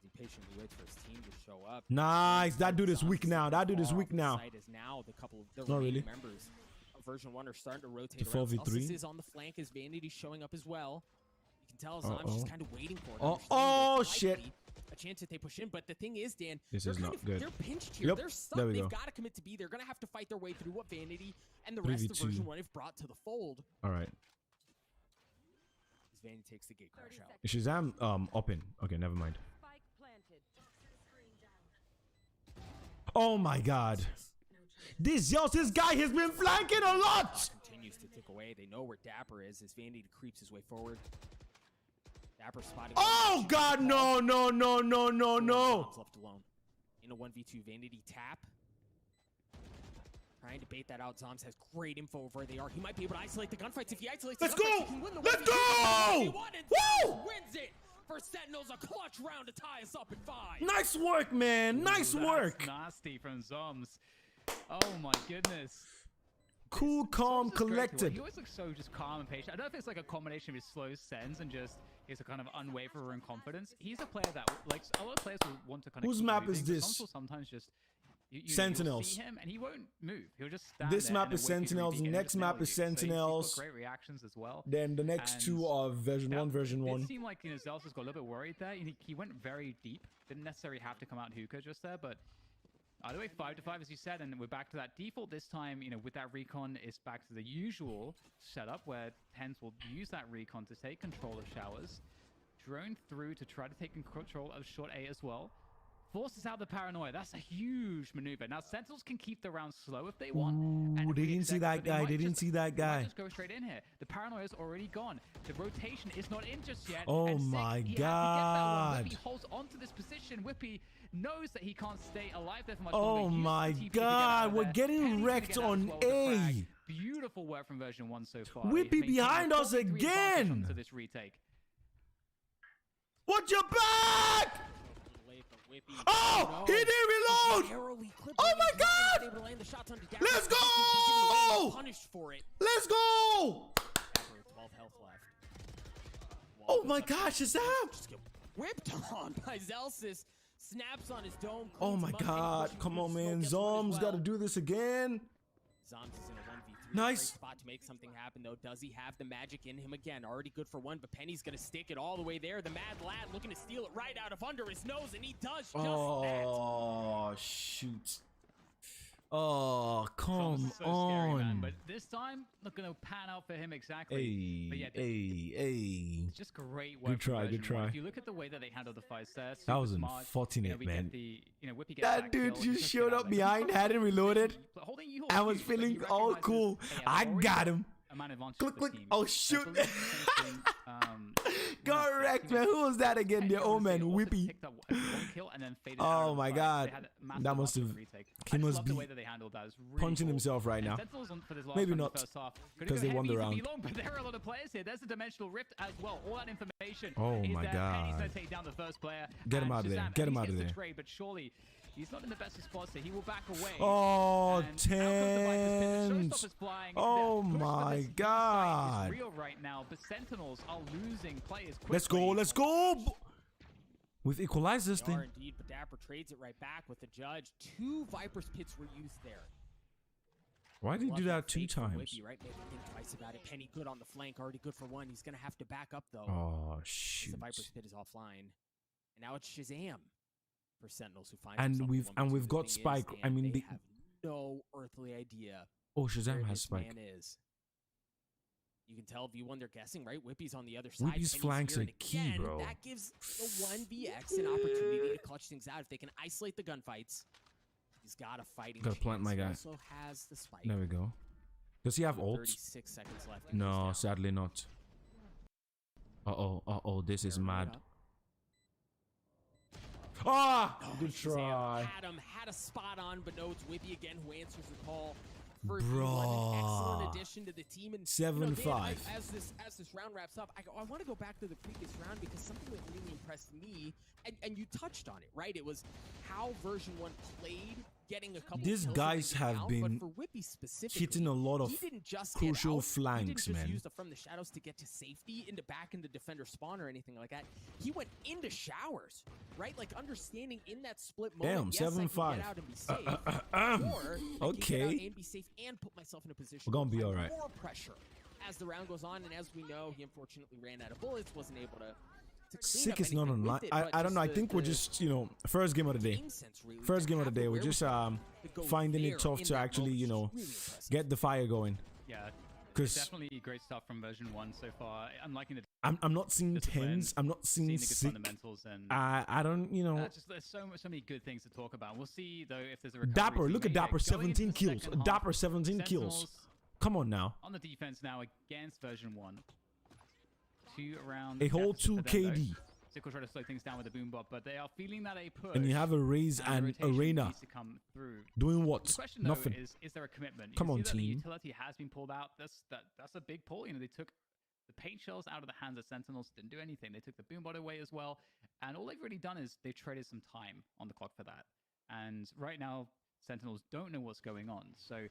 He patiently waits for his team to show up. Nice. That dude is weak now. That dude is weak now. Side is now the couple of the Not really. members of version 1 are starting to rotate To around. 4v3. Elsis is on the flank as Vanity showing up as well. You can tell Zom's just kind of waiting for it. Oh shit. A chance that they push in, but the thing is, Dan, This is not good. They're pinched here. Yep. They're stuck. There we They've go. got to commit to B. They're going to have to fight their way through what Vanity and the rest of 3v2. version 1 have brought to the fold. All right. As Vanity takes the gate crash out. Shazam up in. Okay, never mind. Oh my god. This guy has been flanking a lot. Continues to tick away. They know where Dapper is as Vanity creeps his way forward. Dapper spotting. Oh god, no. Zom's left alone. In a 1v2 Vanity tap. Trying to bait that out. Zoms has great info of where they are. He might be able to isolate the gunfights. If he isolates Let's the gunfights, go! he can win the Let's 1v2. go! Woo! Wins it for Sentinels. A clutch round to tie us up at 5. Nice work, man. Nice work. Nasty from Zoms. Oh my goodness. Cool, calm, Zoms is great to watch. collected. He always looks so just calm and patient. I don't know if it's like a combination of his slow sense and just his kind of unwavering confidence. He's a player that, like, a lot of players will want to kind of. Whose keep map moving, is but this? Zoms will sometimes just. You'll Sentinels. see him and he won't move. He'll just stand This there map and is wait for you to Sentinels. repeat and Next just nail map is you. So he's Sentinels. got great reactions as well. Then the next And 2 are version 1, version 1. It seemed like, you know, Zelsa's got a little bit worried there. He went very deep. Didn't necessarily have to come out hookah just there, but either way, 5-5 as you said, and we're back to that default this time. You know, with that recon, it's back to the usual setup where Tens will use that recon to take control of Showers, drone through to try to take control of short A as well. Forces out the paranoia. That's a huge maneuver. Now, Sentinels can keep the round slow if they want. Ooh, they didn't see that guy. They didn't see that They might guy. just go straight in here. The paranoia is already gone. The rotation is not in just yet. Oh and my he has to get that God. one. Whippy holds onto this position. Whippy knows that he can't stay alive there for much Oh longer. Uses my the TP to get out god, of we're there. getting Penny's gonna wrecked get out as on well with the A. frag. Beautiful work from version 1 so far. Whippy They've maintained behind a us 43 advantage again. onto this retake. Watch your back! Oh, he didn't reload! Oh my god! Let's go! Punished for it. Let's go! 12 health left. Oh my gosh, is that? Just get whipped on by Zelsis. Snaps on his dome. Oh cleans my him up, god, and he come on, pushes man. through smoke, gets one Zom's as gotta well. do this again. Zoms is in a 1v3. Nice. Great spot to make something happen, though. Does he have the magic in him again? Already good for 1, but Penny's gonna stick it all the way there. The Mad Lad looking to steal it right out of under his nose, and he does just that. Oh, shoot. Oh, come So scary, man. on. But this time, not going to pan out for him exactly. But yeah, Hey. it's just great work. Good try, from good version 1. try. If you look at the way that they handled the fights there, That was super smart. unfortunate, we man. Get the, Whippy gets That dude kill, just took showed it out up there. behind, hadn't reloaded. Holding you I was huge, but feeling you all recognize cool. this, hey, I I've already got him. a man advantage Click, for the click. team. Oh, I shoot. believe the same thing, Correct, man. Who was that again? The old man, Whippy. Picked up one kill and then faded Oh out of my the fight. God. They had a massive That must advantage have- for retake. he I just must love the be way that they handled that. It was really punching cool. himself right And now. Sentinels on for this last Maybe round in not, the first half. Could've 'cause go they won the heavy, round. could be long, but there are a lot of players here. There's a dimensional rift as well. All that information. Oh is my there. God. Penny's gonna take down the first player. Get him and out of there. Shazam Get him at out least of gets the there. trade, but surely he's not in the best of spots, so he will back away. Oh, And out comes the Viper's pin. The Tens. showstopper's flying. Oh The push for my this fight God. is real right now, but Sentinels are losing players quickly. Let's go, let's go. We've equalized this They thing. are indeed, but Dapper trades it right back with the judge. 2 Viper's pits were used there. Why did he Love do that 2 fake from times? Whippy, right? Maybe think twice about it. Penny good on the flank, already good for 1. He's gonna have to back up though. Oh, As shoot. the Viper's pit is offline, and now it's Shazam for Sentinels who find. And himself in we've- 1v2. and we've The got thing is, Spike. Dan, I mean, they the- have no earthly idea Oh, where Shazam has this Spike. man is. You can tell V1 they're guessing, right? Whippy's on the other side. Whippy's flanks are key, bro. That gives the 1vX an opportunity to clutch things out. If they can isolate the gunfights, he's got a fighting chance. Gotta plant my guy. He also has the spike. There we go. Does he have ult? 36 seconds left. No, sadly not. Uh-oh, this is mad. Ah! Good try. Had a spot on, but no, it's Whippy again who answers the call. For Bro. an excellent addition to the team. And 7-5. As this round wraps up, I want to go back to the previous round because something that really impressed me, and you touched on it, right? It was how Version 1 played, getting a couple. These guys have been hitting a lot of crucial flanks, he didn't just man. use the from the shadows to get to safety, back into defender spawn or anything like that. He went into showers, right? Like understanding in that split moment. Damn, 7-5. Get out and be safe, or I can get out and be safe and put myself in a position. We're gonna be all right. More pressure as the round goes on, and as we know, he unfortunately ran out of bullets, wasn't able to. Sick is not online. I don't know. I think we're just, first game of the day. First game of the day. We're just finding it tough to actually, get the fire going. Yeah, because definitely great stuff from Version 1 so far. I'm liking the. I'm not seeing tens. I'm not seeing the good sick. fundamentals and I don't, just there's so many good things to talk about. We'll see though if there's a Dapper. Look at Dapper, 17 kills. Dapper, 17 kills. Come on now. On the defense now against Version 1. 2 rounds. A whole 2 KD. Sick will try to slow things down with the boombot, but they are feeling that a push. And you have a Raze and Arena doing what? The question, nothing. Though, is there a commitment? Come on, team. team. The utility has been pulled out. That's a big pull. They took the paint shells out of the hands of Sentinels. Didn't do anything. They took the boombot away as well. And all they've really done is they've traded some time on the clock for that. And right now, Sentinels don't know what's going on. So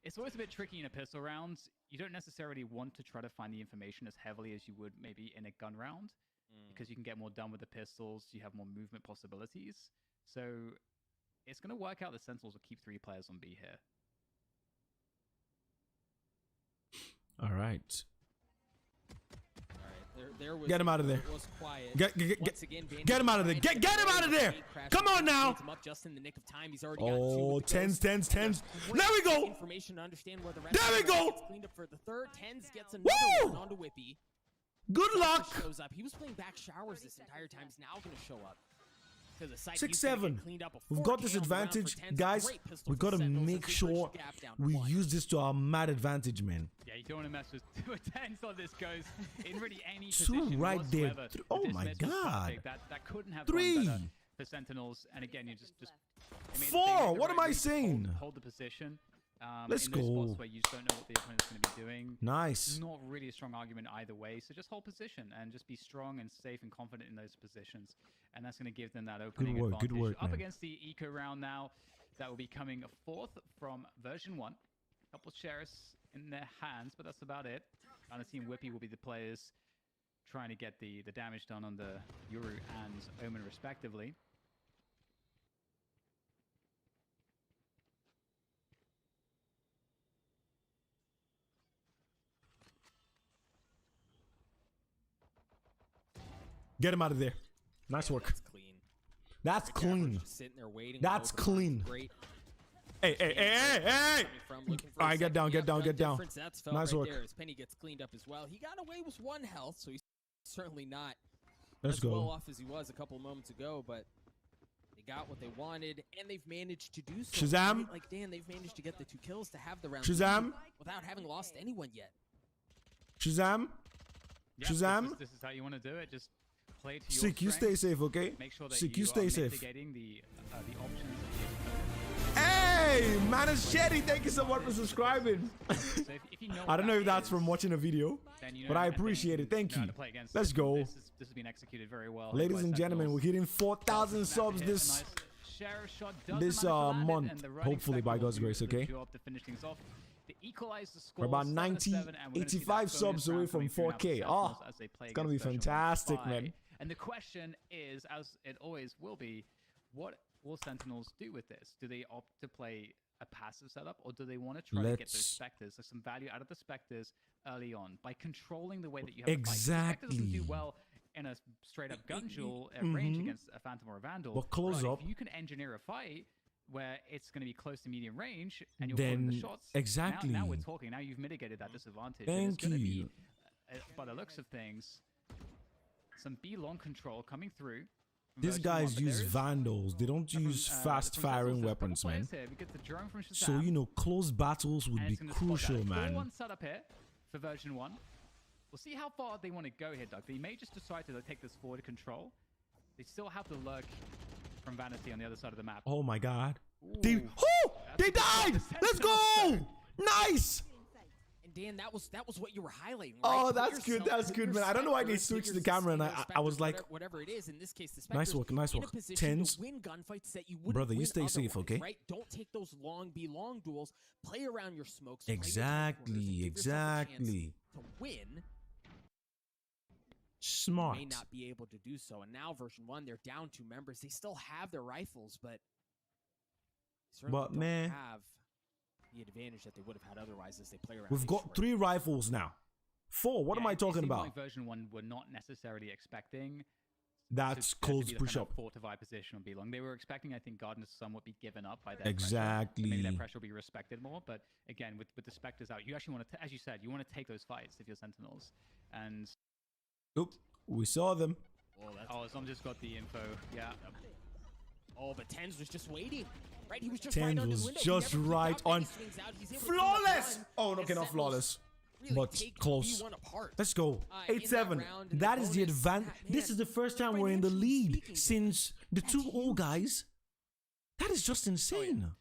it's always a bit tricky in a pistol round. You don't necessarily want to try to find the information as heavily as you would maybe in a gun round, because you can get more done with the pistols. You have more movement possibilities. So it's going to work out that Sentinels will keep 3 players on B here. All right. Get him out of there. Get him out of there. Get him out of there. Come on now. Oh, tens. There we go. Information to understand where the rest there we go. Cleaned up for the third. Tens gets another one onto Whippy. Good luck. Shows up. He was playing back showers this entire time. He's now going to show up. 6-7. We've got this advantage, guys. We got to make sure we use this to our mad advantage, man. Yeah, you don't want to mess with 10s on this goes in really any 2 position right there. Oh my god. That couldn't have 3 gone better for Sentinels. And again, you just 4. What am I saying? Hold the position. Let's in go. those spots where you just don't know what the opponent's going to be doing. Nice. Not really a strong argument either way. So just hold position and just be strong and safe and confident in those positions. And that's going to give them that opening advantage. Good work, Up man. against the eco round now. That will be coming 4th from Version 1. A couple of sheriffs in their hands, but that's about it. And the team Whippy will be the players trying to get the damage done on the Yoru and Omen respectively. Get him out of there. Nice work. That's clean. That's clean. Hey. All right, get down. Nice work. Penny gets cleaned up as well. He got away with 1 health, so he's certainly not as well off as he was a couple moments ago, but they got what they wanted, and they've managed to do so. Shazam! Right? Like Dan, they've managed to get the 2 kills to have the round Shazam! Without having lost anyone yet. Shazam! Yep, Shazam! This is how you want to do it. Just play to your Sick, you stay safe, okay? Make sure that Sick, you stay safe. Mitigating the options. Hey, Manachete, thank you so much for subscribing. So if you know I don't know if that's from watching a video, but I appreciate it. Thank you. Let's go. This has been executed very well. Ladies and gentlemen, we're hitting 4,000 subs this month, hopefully by God's grace, okay? We're about 85 subs away from 4K. Oh, it's gonna be fantastic, man. And the question is, as it always will be, what will Sentinels do with this? Do they opt to play a passive setup, or do they want to try to get those Spectres, so some value out of the Spectres early on by controlling the way that you have exactly the Spectres will do well in a straight up gun duel at range against a Phantom or a Vandal. But close up. If you can engineer a fight where it's going to be close to medium range and you're calling the shots. Exactly. Now we're talking. Now you've mitigated that disadvantage. Thank and it's you. Be, by the looks of things, some B-long control coming through. These guys use Vandals. They don't use fast-firing weapons, man. So, you know, close battles would be crucial, man. 4-1 setup here for version 1. We'll see how far they want to go here, Doug. They may just decide to take this forward control. They still have the lurk from Vanity on the other side of the map. Oh my god. They died! Let's go! Nice! And Dan, that was what you were highlighting, right? Oh, that's good. That's good, man. I don't know why they switched the camera, and I was like, whatever it is. In this case, the nice work, nice work. Tens, win gunfights that you wouldn't brother, you stay win safe, okay? Right? Don't take those long duels. Play around your smokes. Exactly. To win. Smart. May not be able to do so, and now version 1, they're down 2 members. They still have their rifles, but man, have the advantage that they would have had otherwise as they play around. We've got 3 rifles now. 4. What am I talking about? Like version 1 were not necessarily expecting. That's close push up. Fortified position on B-long. They were expecting, I think, Garden to somewhat be given up by their exactly. Pressure. Maybe their pressure will be respected more. But again, with the Spectres out, you actually want to, as you said, you want to take those fights if you're Sentinels. And oop, we saw them. Oh, Zom just got the info. Yeah. Oh, but Tens was just waiting. Right, he was just Tens right on was the window. just right on. Flawless! Oh, no, okay, not flawless. Really but close. Let's go. 8-7. That is the advantage. This is the first time we're in the lead since the 2-0 guys. That is just insane. Oh,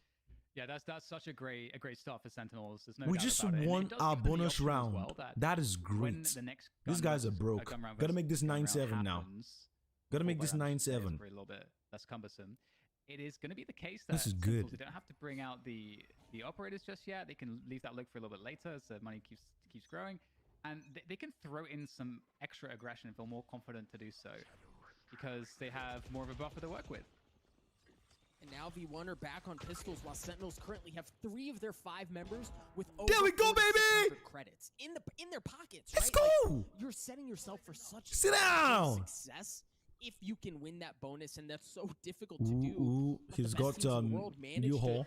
yeah, that's such a great start for Sentinels. There's no we doubt just about won our bonus round. Well, that is great. These guys are broke. Gotta make this 9-7 now. Gotta make this 9-7. A little bit less cumbersome. It is going to be the case that this is good. They don't have to bring out the operators just yet. They can leave that look for a little bit later as the money keeps growing, and they can throw in some extra aggression and feel more confident to do so because they have more of a buffer to work with. And now V1 are back on pistols, while Sentinels currently have 3 of their 5 members with over there we go, baby! Credits in their pockets. Let's right? go! Like, you're setting yourself for such sit down success if you can win that bonus, and that's so difficult to do. Ooh, he's got U-Haul.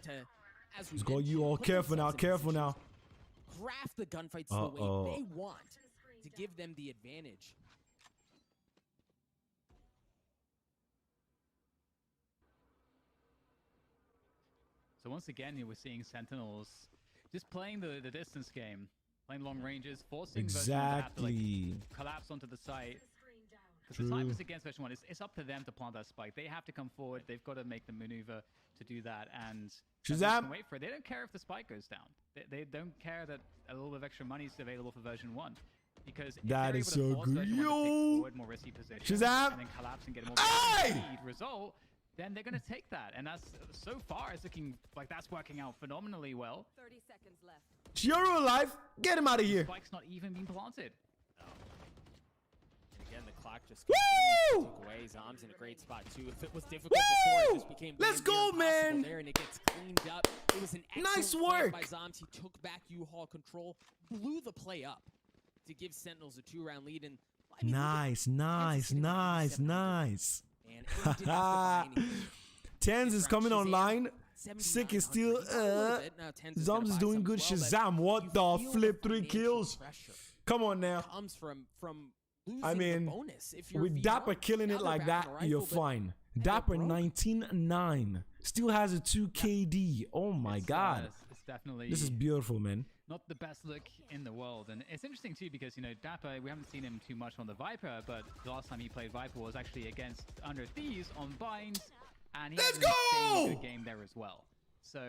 He's got U-Haul. Careful now, careful now. Craft the gunfights the way they want to give them the advantage. So once again, we're seeing Sentinels just playing the distance game, playing long ranges, forcing Version 1 to have to, like, collapse onto the site. Because the time is against Version 1. It's up to them to plant that spike. They have to come forward. They've got to make the maneuver to do that. And Shazam! Wait for it. They don't care if the spike goes down. They don't care that a little bit of extra money is available for Version 1. Because if that is so good. Yo! More risky position, Shazam! And then collapse and get a more result, then they're going to take that. And that's, so far, it's looking like that's working out phenomenally well. 30 seconds left. You're alive. Get him out of here. The spike's not even been planted. Again, the clock just continues to tick away. Zom's in a great spot too. If it was difficult before, it just became let's go, man. There, and it gets cleaned up. It was an nice excellent work play by Zoms. He took back U-Haul control, blew the play up to give Sentinels a 2-round lead. And I mean, nice. And Tens is coming online. Sick is still Zoms is doing good. Shazam, what the flip, 3 kills. Come on now. Comes from I mean, with Dapper killing it like that, you're fine. Dapper 19-9 still has a 2 KD. Oh my god. It's definitely, this is beautiful, man. Not the best look in the world. And it's interesting too because, you know, Dapper, we haven't seen him too much on the Viper, but the last time he played Viper was actually against Under Thieves on Binds, and he had a good game there as well. So,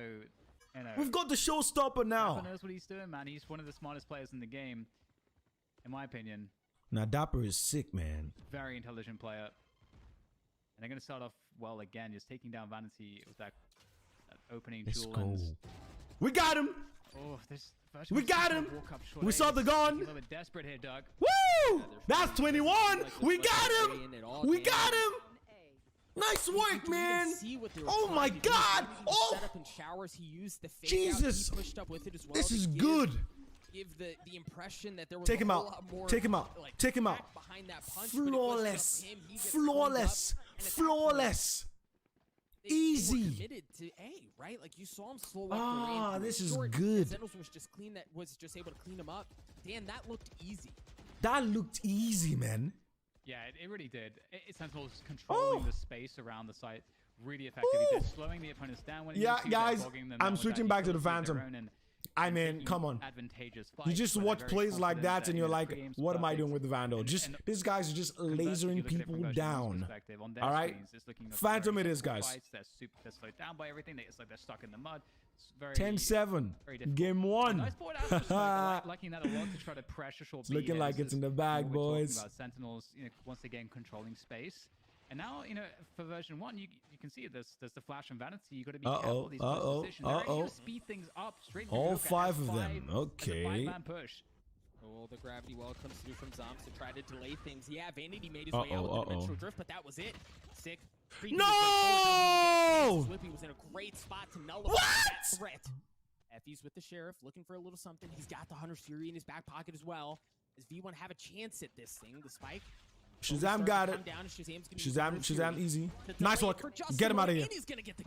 you know, we've got the showstopper now. Dapper knows what he's doing, man. He's one of the smartest players in the game, in my opinion. Now Dapper is sick, man. Very intelligent player. And they're going to start off well again, just taking down Vanity with that opening Let's tool. Go. We got him! Oh, we got him! We saw the gun! A little bit desperate here, Doug. Woo! That's 21! We got him! We got him! Nice work, man! Oh my god! Oh! Jesus! This is good! Give the impression that there was take him out. Take him out. Take him out. Flawless. Flawless. Flawless. Easy. Committed to A, right? Like you saw him slow up the lane. This is good. Sentinels was just able to clean him up. Dan, that looked easy. That looked easy, man. Yeah, it really did. Sentinels controlling the space around the site really effectively. They're slowing the opponents down. When Guys, I'm switching back to the Phantom. I mean, come on. You just watch plays like that and you're like, what am I doing with the Vandal? These guys are just lasering people down. All right? Phantom it is, guys. They're slowed down by everything. It's like they're stuck in the mud. 10-7. Game 1. Nice forward out. Liking that a lot to try to pressure short. It's looking like it's in the bag, boys. About Sentinels, once again controlling space. And now, for version 1, you can see there's the flash and vanity. You got to be careful. These positions. They're actually speed things up straight. All 5 of them. Okay. 5-man push. Oh, the gravity well comes through from Zombs to try to delay things. Yeah, Vanity made his way out with the dimensional drift, but that was it. Sick. No! Whippy was in a great spot to nullify that threat. Effie's with the Sheriff, looking for a little something. He's got the Hunter's Fury in his back pocket as well. Does V1 have a chance at this thing? The spike. Shazam got it. Shazam easy. Nice work. Get him out of here.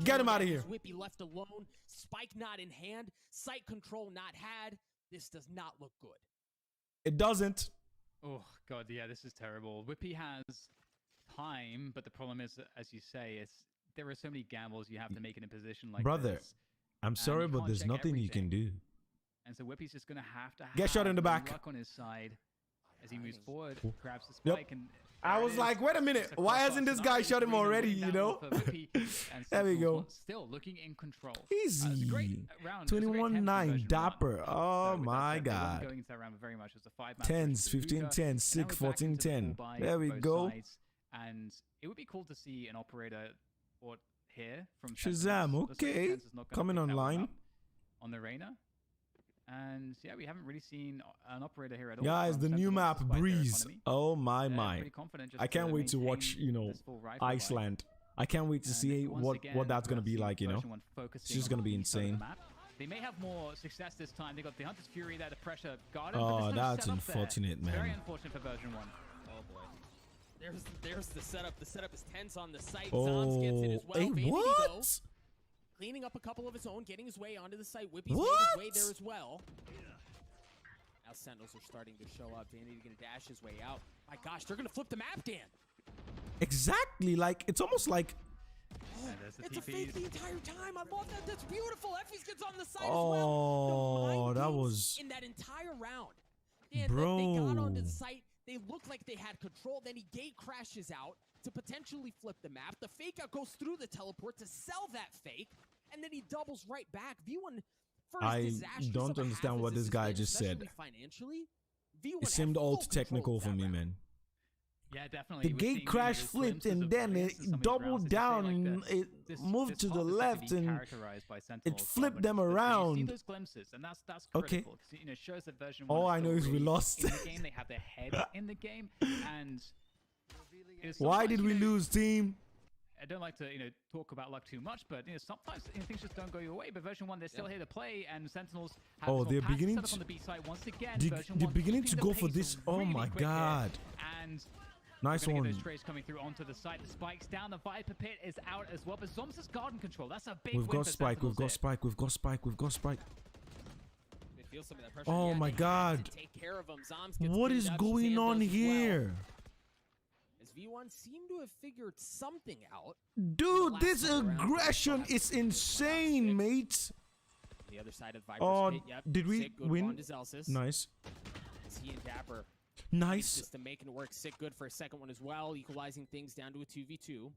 Get him out of here. Whippy left alone. Spike not in hand. Sight control not had. This does not look good. It doesn't. Oh, God, yeah, this is terrible. Whippy has time, but the problem is, as you say, there are so many gambles you have to make in a position like this. I'm sorry, but there's nothing you can do. And so Whippy's just going to have get shot in the back. Luck on his side as he moves forward, grabs the spike, and I was like, wait a minute, why hasn't this guy shot him already, There we go. Still looking in control. Easy. 21-9, Dapper. Oh my God. Going into that round very much. It was a 5-man 10s, 15-10, 6, 14-10. There we go. And it would be cool to see an operator here from Shazam. Okay, coming online on the Reyna. And yeah, we haven't really seen an operator here at all. Guys, the new map, Breeze. Oh my. I can't wait to watch, Iceland. I can't wait to see what that's going to be like, It's just going to be insane. They may have more success this time. They got the Hunter's Fury there to pressure guard. Oh, that's unfortunate, man. Very unfortunate for version 1. Oh boy. There's the setup. The setup is tense on the site. Zombs gets it as well. Hey, Vanity, what? though, cleaning up a couple of his own, getting his way onto the site. Whippy's made his way there as well. Now Sentinels are starting to show up. Vanity gonna dash his way out. My gosh, they're gonna flip the map, Dan. Exactly. Like, it's almost like... It's a fake the entire time. I love that. That's beautiful. Effie's gets on the site as well. That was... in that entire round. Dan, bro. They got onto the site. They looked like they had control. Then he gate crashes out to potentially flip the map. The Fega goes through the teleport to sell that fake, and then he doubles right back. V1 I don't understand what this guy just said. Financially, V1 it seemed all too technical for me, man. Yeah, definitely. The gate crash flipped and then it doubled down. It moved to the left and it flipped them around. You see those glimpses, and that's critical. Okay. It shows that version 1 all I know is we lost. In the game, they have their head in the game, and why did we lose, team? I don't like to talk about luck too much, but sometimes things just don't go your way. But version 1, they're still here to play, and Sentinels have they're beginning to on the B side once again. They're beginning to go for this. Oh my God. And nice one. Those trays coming through onto the site. The spikes down. The Viper Pit is out as well. But Zombs has garden control. That's a big win. We've got Spike. We've got Spike. We've got Spike. We've got Spike. They feel some of that pressure. Oh my God. Take care of him. Zombs gets what is going on here? As V1 seem to have figured something out. Dude, this aggression is insane, mate. The other side of Viper's pit. Yep. Did we win? Nice. As he and Dapper. Nice. System making it work. Sick good for a second one as well, equalizing things down to a 2v2.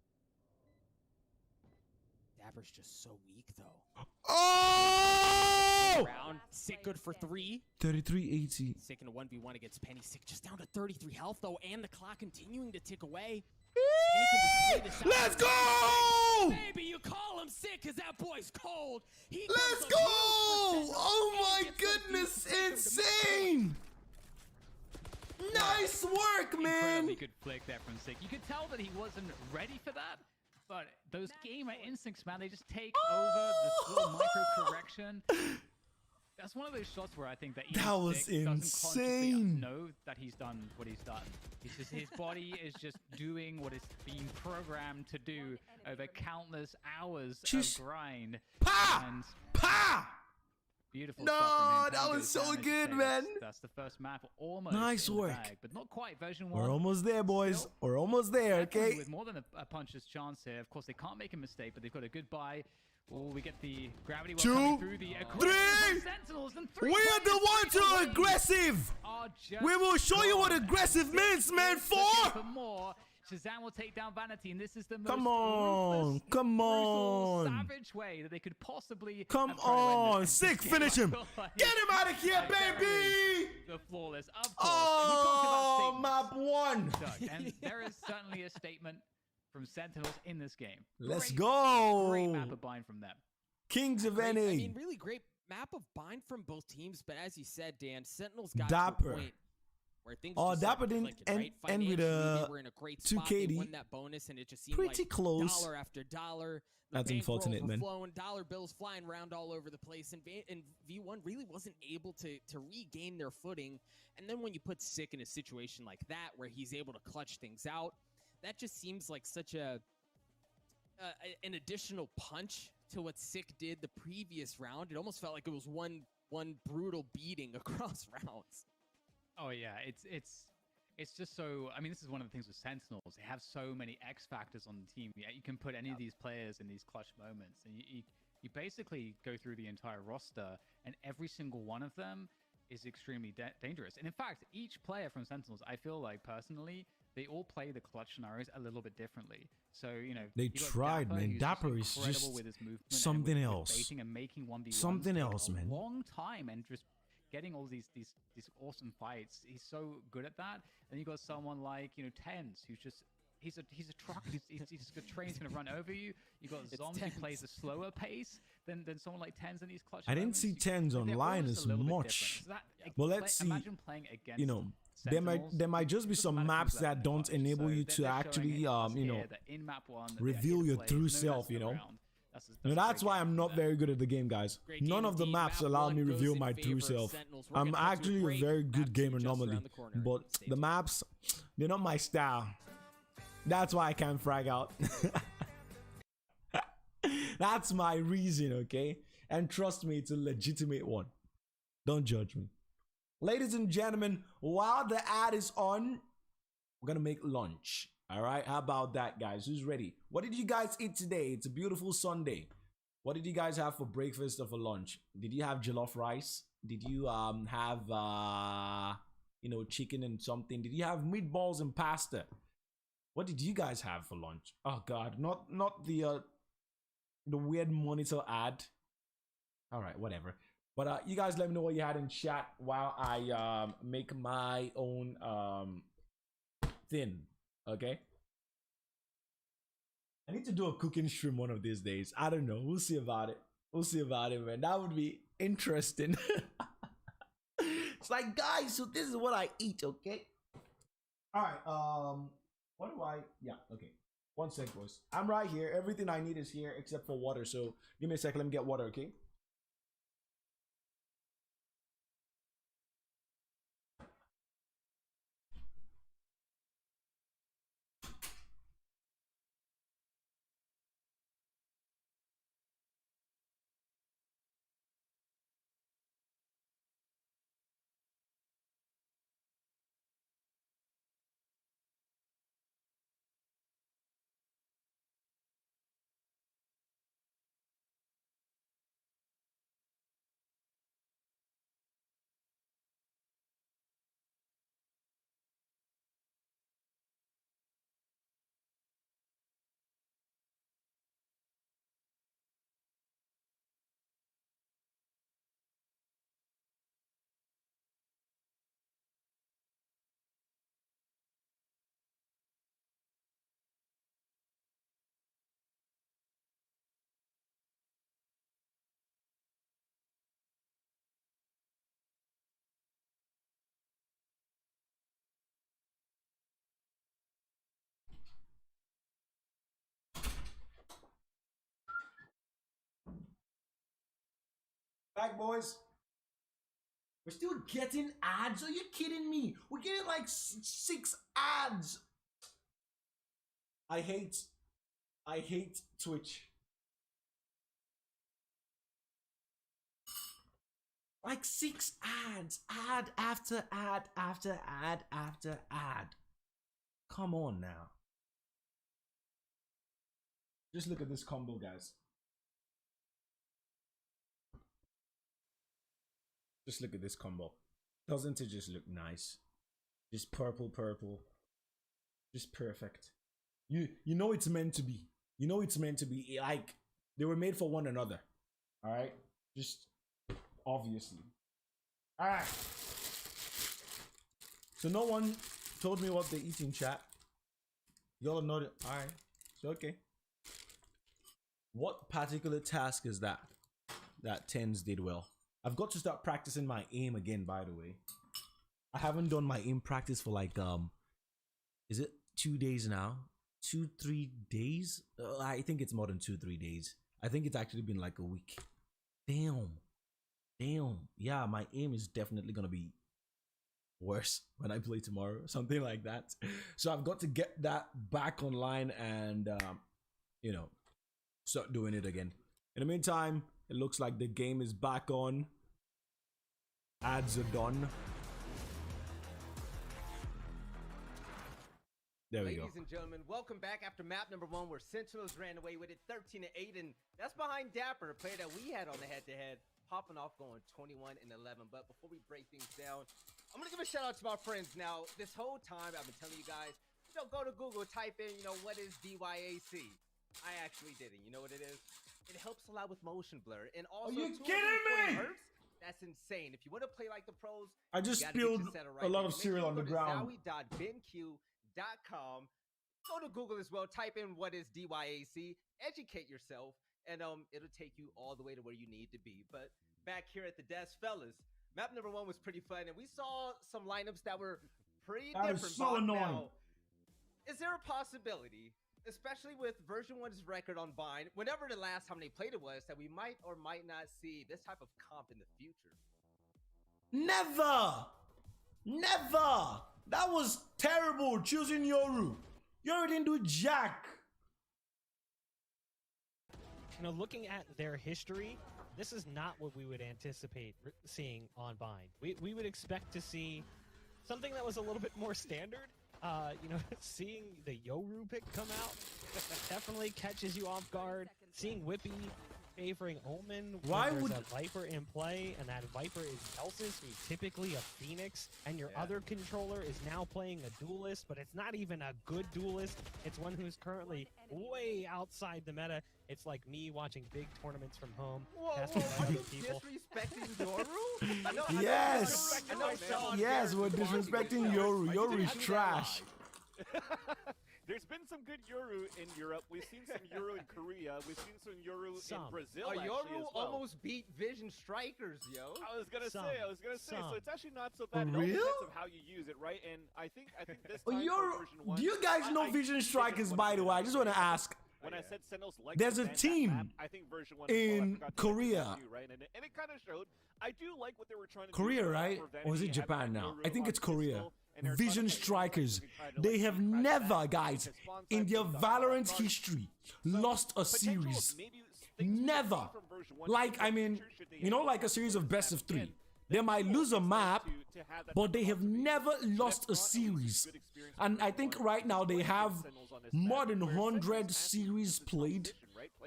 Dapper's just so weak though. Oh! Sick good for 3. 33-80. Sick in a 1v1 against Penny. Sick just down to 33 health though, and the clock continuing to tick away. Let's go! Baby, you call him Sick because that boy's cold. Let's go! Oh my goodness, insane! Nice work, man! Incredibly good flick there from Sick. You could tell that he wasn't ready for that, but those gamer instincts, man, they just take over this little micro correction. That's one of those shots where I think that that was insane. Know that he's done what he's done. It's just his body is just doing what it's being programmed to do over countless hours of grind. And beautiful stuff from him. That was so good, man. That's the first map, almost nice work, bag, but not quite. Version 1. We're almost there, boys. We're almost there, okay? With more than a puncher's chance here. Of course, they can't make a mistake, but they've got a good buy. Oh, we get the gravity well coming through the Sentinels, and we are the ones who are aggressive. We will show you what aggressive means, man. For more. Shazam will take down Vanity, and this is the most savage way that they could possibly. Sick, finish him. Get him out of here, baby. The flawless, of course. Oh, map 1. And there is certainly a statement from Sentinels in this game. Let's go. Great map of bind from them. Kings of NA. I mean, really great map of bind from both teams, but as you said, Dan, Sentinels got to a point where things Dapper didn't end with a 2K. They won that bonus, and it just seemed pretty like close. Dollar after dollar. That's unfortunate, man. Flowing, dollar bills flying around all over the place, and V1 really wasn't able to regain their footing. And then when you put Sick in a situation like that, where he's able to clutch things out, that just seems like such an additional punch to what Sick did the previous round. It almost felt like it was one brutal beating across rounds. Oh yeah, it's just so. I mean, this is one of the things with Sentinels. They have so many X factors on the team. Yeah, you can put any of these players in these clutch moments, and you basically go through the entire roster, and every single one of them is extremely dangerous. And in fact, each player from Sentinels, I feel like personally, they all play the clutch scenarios a little bit differently. So, they tried, Dapper, man. Dapper is just with his movement something and else. And making 1v1 something else, man. A long time and just getting all these awesome fights. He's so good at that. And you got someone like, Tens, who's just he's a truck. He's a train's gonna run over you. You got Zombs who plays a slower pace than someone like Tens in these clutch. I didn't see Tens online as much. So well, let's see. Imagine playing against there might just be some maps that don't enable you to actually reveal your true self. That's why I'm not very good at the game, guys. None of the maps allow me to reveal my true self. I'm actually a very good gamer normally, but the maps, they're not my style. That's why I can't frag out. That's my reason, okay? And trust me, it's a legitimate one. Don't judge me. Ladies and gentlemen, while the ad is on, we're gonna make lunch. All right, how about that, guys? Who's ready? What did you guys eat today? It's a beautiful Sunday. What did you guys have for breakfast or for lunch? Did you have jollof rice? Did you have chicken and something? Did you have meatballs and pasta? What did you guys have for lunch? Oh God, not the weird monitor ad. All right, whatever. But you guys let me know what you had in chat while I make my own thing. Okay? I need to do a cooking stream one of these days. I don't know. We'll see about it. We'll see about it, man. That would be interesting. It's like, guys, so this is what I eat, okay? All right. What do I? Yeah, okay. One sec, boys. I'm right here. Everything I need is here except for water. So give me a second. Let me get water, okay? Back, boys. We're still getting ads. Are you kidding me? We're getting like 6 ads. I hate Twitch. Like 6 ads. Ad after ad after ad after ad. Come on now. Just look at this combo, guys. Just look at this combo. Doesn't it just look nice? Just purple. Just perfect. You know it's meant to be. You know it's meant to be. Like, they were made for one another. Alright? Just obviously. Alright. So no one told me what they eat in chat. Y'all know it. Alright. So okay. What particular task is that Tens did well? I've got to start practicing my aim again, by the way. I haven't done my aim practice for like is it 2 days now? 2-3 days? I think it's more than 2-3 days. I think it's actually been like a week. Damn. Yeah, my aim is definitely gonna be worse when I play tomorrow, something like that. So I've got to get that back online and you know, start doing it again. In the meantime, it looks like the game is back on. Ads are done. There we go. Ladies and gentlemen, welcome back after map number 1 where Sentinels ran away with it 13-8, and that's behind Dapper, a player that we had on the head-to-head, popping off going 21-11. But before we break things down, I'm gonna give a shout out to my friends. Now, this whole time I've been telling you guys, you know, go to Google, type in, you know, what is DYAC? I actually did it. You know what it is? It helps a lot with motion blur, and also, are you kidding me? Hertz, that's insane. If you want to play like the pros, I just spilled a lot of cereal on the ground. Zowie.benq.com. Go to Google as well. Type in what is DYAC. Educate yourself, and it'll take you all the way to where you need to be. But back here at the desk, fellas, map number 1 was pretty fun, and we saw some lineups that were pretty different. That is so annoying. Now, is there a possibility, especially with version 1's record on Bind, whenever the last time they played it was, that we might or might not see this type of comp in the future? Never! That was terrible, choosing Yoru. Yoru didn't do jack. You know, looking at their history, this is not what we would anticipate seeing on Bind. We would expect to see something that was a little bit more standard. You know, seeing the Yoru pick come out definitely catches you off guard. Seeing Whippy favoring Omen when there's a Viper in play, and that Viper is Elsis, who's typically a Phoenix, and your other controller is now playing a duelist, but it's not even a good duelist. It's one who's currently way outside the meta. It's like me watching big tournaments from home. Whoa, are you disrespecting Yoru? Yes, we're disrespecting Yoru. Yoru's trash. There's been some good Yoru in Europe. We've seen some Yoru in Korea. We've seen some Yoru in Brazil. Yoru as well. almost beat Vision Strikers, yo. I was gonna say. So it's actually not so bad. It all depends on how you use it, right? And I think this time version 1. Do you guys know Vision Strikers, by the way? I just want to ask. When I said Sentinels like there's a team map, I think version 1 in Korea, right? And it kind of showed. I do like what they were trying to Korea, do. right? Or is it Japan now? I think it's Korea. Vision Strikers. They have never, guys, in their Valorant history, lost a series. Never. Like, I mean, you know, like a series of best of 3. They might lose a map, but they have never lost a series. And I think right now they have more than 100 series played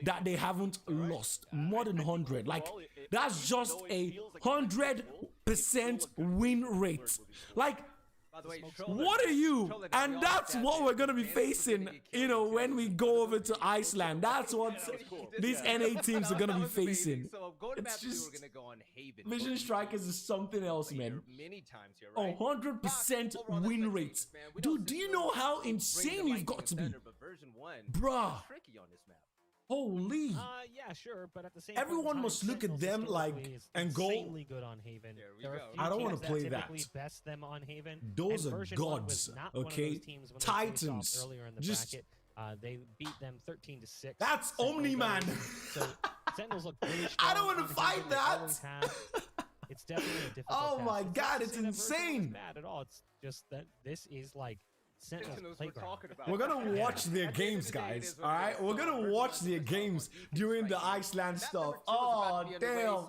that they haven't lost. More than 100. Like, that's just a 100% win rate. Like, what are you? And that's what we're going to be facing, you know, when we go over to Iceland. That's what these NA teams are going to be facing. It's just, Vision Strikers is something else, man. 100% win rate. Dude, do you know how insane you've got to be? Bruh. Holy. Yeah, sure, but at the same everyone time, must look at them like and go. Insanely good on Haven. I don't want to play that. Best them on Haven. Those are gods, okay? Titans. Earlier in the just bracket, they beat them 13-6. That's Omni Man. So Sentinels look really strong. I don't want to fight that. It's definitely a difficult Oh task. my It's God, not to it's say that Version insane. was bad at all. It's just that this is like Sentinels playground. We're gonna watch their games, guys. All right, we're gonna watch their games during the Iceland stuff. Oh damn,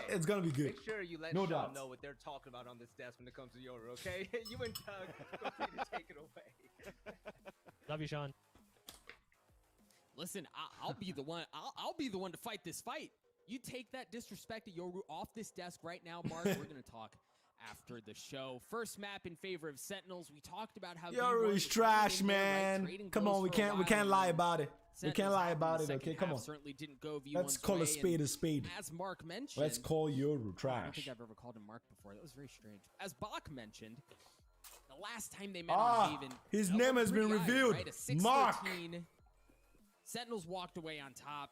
it's gonna be good. Make sure you let No Sean doubt. know what they're talking about on this desk when it comes to Yoru, okay? You and Doug, feel free to take it away. Love you, Sean. Listen, I'll be the one. I'll be the one to fight this fight. You take that disrespect to Yoru off this desk right now, Mark. We're gonna talk after the show. First map in favor of Sentinels. We talked about how Yoru is trash, man. Come on, we can't lie about it. We can't lie about it, okay? Come on. Certainly didn't go V1's Let's call way, a spade a spade. As Mark mentioned, Let's call Yoru I don't trash. think I've ever called him Mark before. That was very strange. As Bach mentioned, the last time they met on Haven, his that name was has been pretty revealed. right? A 6-13. Mark. Sentinels walked away on top.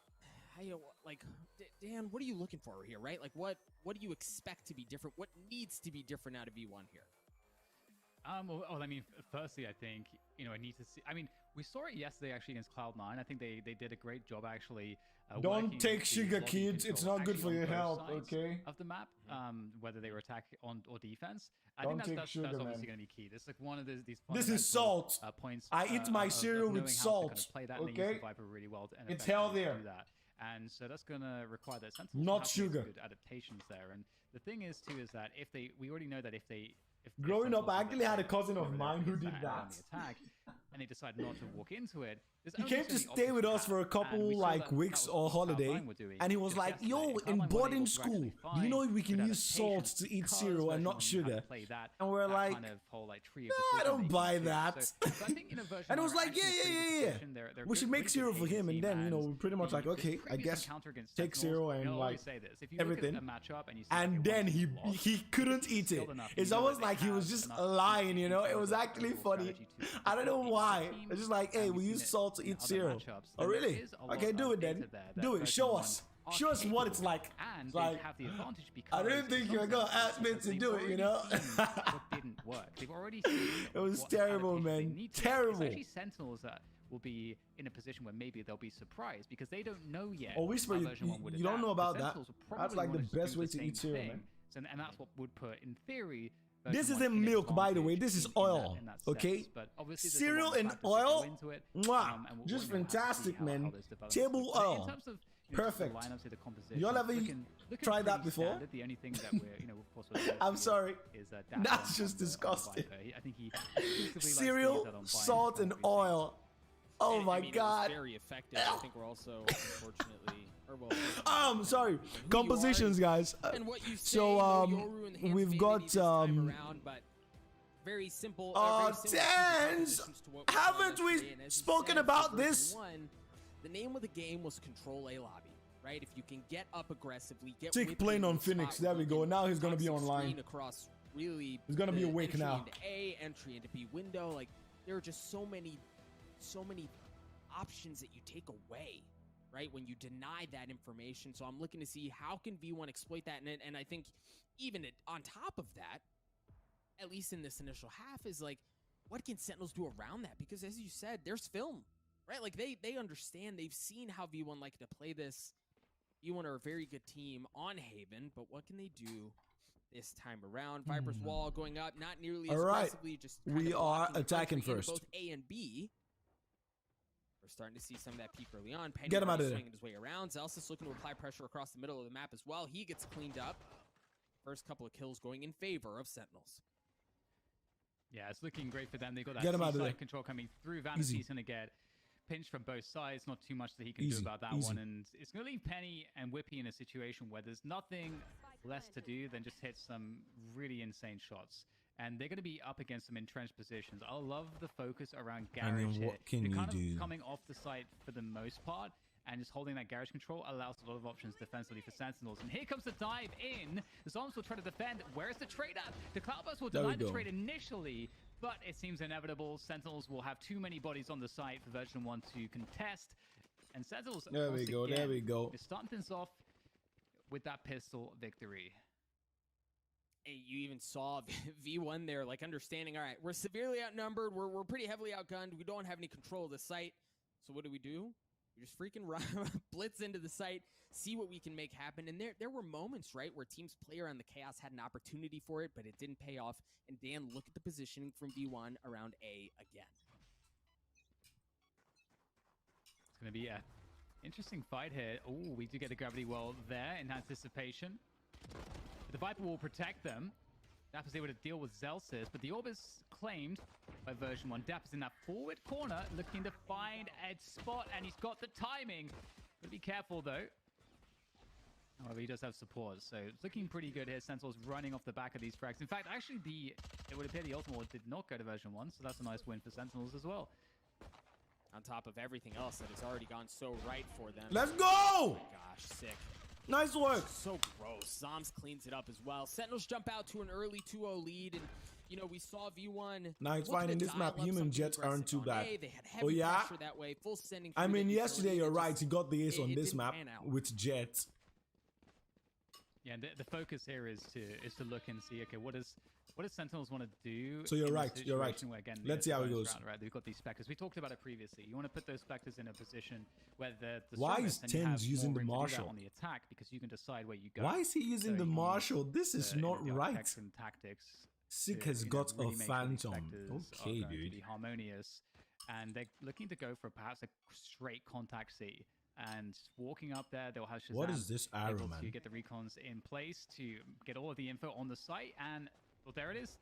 Like, Dan, what are you looking for here, right? Like, what do you expect to be different? What needs to be different out of V1 here? Well, I mean, firstly, I think, I need to see. I mean, we saw it yesterday actually against Cloud9. I think they did a great job actually. Don't take sugar, kids. It's not good for your health, okay? Of the map, whether they were attack on or defense. I Don't think take sugar, that's obviously man. going to be key. This is like one of these. This is salt. Points. I eat my cereal of with knowing how to salt, kind of play that and okay? use Viper really well. And It's effectively healthier. do that. And so that's going to require that Sentinels Not have these sugar. good adaptations there. And the thing is too is that we already know that if Growing up, Sentinels I do actually that, had a cousin of over there mine who against did that that. enemy attack, and they decide not to walk into it. He came to stay with us for a couple like weeks or holiday, and he was like, "Yo, in boarding school, do you know we can use salt to eat cereal and not sugar?" And we're like, "No, I don't buy that." And it was like, "Yeah. We should make cereal for him." And then we're pretty much like, "Okay, I guess take cereal and like everything." And then he couldn't eat it. It's almost like he was just lying, It was actually funny. I don't know why. It's just like, "Hey, we use salt to eat cereal." Oh, really? Okay, do it then. Do it. Show us. Show us what it's like. And Like, have the advantage because I didn't think you were gonna ask me to do it, what didn't work. They've already seen It was what terrible, adaptations man. they need to make. Terrible. It's actually Sentinels that will be in a position where maybe they'll be surprised because they don't know yet. Oh, Whisper, how you version 1 would don't adapt. know The about that. Sentinels will That's probably like the want us best do way the to eat same cereal, thing. man. And that's what would put, in theory, This version 1 isn't in milk, by the way. advantage This is in that- oil, in that okay? sense. But obviously there's a Cereal lot of and factors that go oil, into it, mwah, and we'll just have to see fantastic, how man. those develop. Table But in oil, terms of, perfect. the lineups, the composition, Y'all ever looking tried that pretty before? standard. The only thing that we're, of course, we're I'm sorry. is that That's just disgusting. I think he exclusively likes to use Cereal, that on salt, buying and oil. Oh And, my I mean, God. It was very effective. I think we're also, unfortunately, or well. Sorry. who you Compositions, are guys. and what you say, So, Yoru and the hands we've of got, vanity this time around, but very simple. Very similar Tens, compositions to what we saw haven't we yesterday. And as you spoken said, about for this? version 1, the name of the game was control a lobby, right? If you can get up aggressively, get Tick with playing the on spot Phoenix. where There we you go. can Now he's gonna be constant online. screen across really He's gonna be the awake entry now. into A, entry into B window. Like there are just so many options that you take away, right? When you deny that information. So I'm looking to see how can V1 exploit that, and I think even on top of that, at least in this initial half, is like, what can Sentinels do around that? Because as you said, there's film, right? Like they understand, they've seen how V1 like to play this. V1 are a very good team on Haven, but what can they do this time around? Viper's wall going up, not nearly as aggressively, just kind we of are blocking the attacking entry into first. both A and B. We're starting to see some of that peak early on. Penny Get him out of there. swinging his way around. Zelsis looking to apply pressure across the middle of the map as well. He gets cleaned up. First couple of kills going in favor of Sentinels. Yeah, it's looking great for them. They got that Get him out of C-side there. control coming through. Easy. Vanity's going to get pinched from both sides. Not too much that he can do about that one. And it's going to leave Penny and Whippy in a situation where there's nothing less to do than just hit some really insane shots. And they're going to be up against some entrenched positions. I love the focus around garage. I mean, what can They're you kind do? of coming off the site for the most part. And just holding that garage control allows a lot of options defensively for Sentinels. And here comes the dive in. The Zombies will try to defend. Where's the trade up? The Cloudburst will deny the trade initially, but it seems inevitable. Sentinels will have too many bodies on the site for version 1 to contest. And Sentinels, There we go. There we go. They're starting things off with that pistol victory. Hey, you even saw V1 there, like understanding, all right, we're severely outnumbered. We're pretty heavily outgunned. We don't have any control of the site. So what do? We just freaking blitz into the site, see what we can make happen. And there were moments, right, where teams play around the chaos had an opportunity for it, but it didn't pay off. And Dan, look at the positioning from V1 around A again. It's going to be a interesting fight here. Oh, we do get the gravity well there in anticipation. The Viper will protect them. Dapper's able to deal with Zelsis, but the orb is claimed by Version1. Dapper's in that forward corner, looking to find a spot, and he's got the timing. But be careful, though. However, he does have support, so it's looking pretty good here. Sentinels running off the back of these frags. In fact, actually, it would appear the ultimate did not go to Version1, so that's a nice win for Sentinels as well. On top of everything else that has already gone so right for them. Let's go! Oh my gosh, sick. Nice work. So gross. Zoms cleans it up as well. Sentinels jump out to an early 2-0 lead, and you know we saw V1. Now it's fine in this map. Human jets aren't too bad. They had heavy pressure that way. Full sending. I mean, yesterday you're right. He got the ace on this map with jets. Yeah, and the focus here is to look and see. Okay, what does Sentinels want to do? So you're right. You're right. Where, again, let's see how it goes. Round, right? They've got these specters. We talked about it previously. You want to put those specters in a position where the why is Tens using the Marshal on the attack, because you can decide where you go. Why is he using the Marshal? This is not right. Tactics. Sick has got a phantom. Okay, dude. To be harmonious, and they're looking to go for perhaps a straight contact C. And walking up there, they'll have Shazam. What is this arrow, man? To get the recons in place to get all of the info on the site, and well, there it is.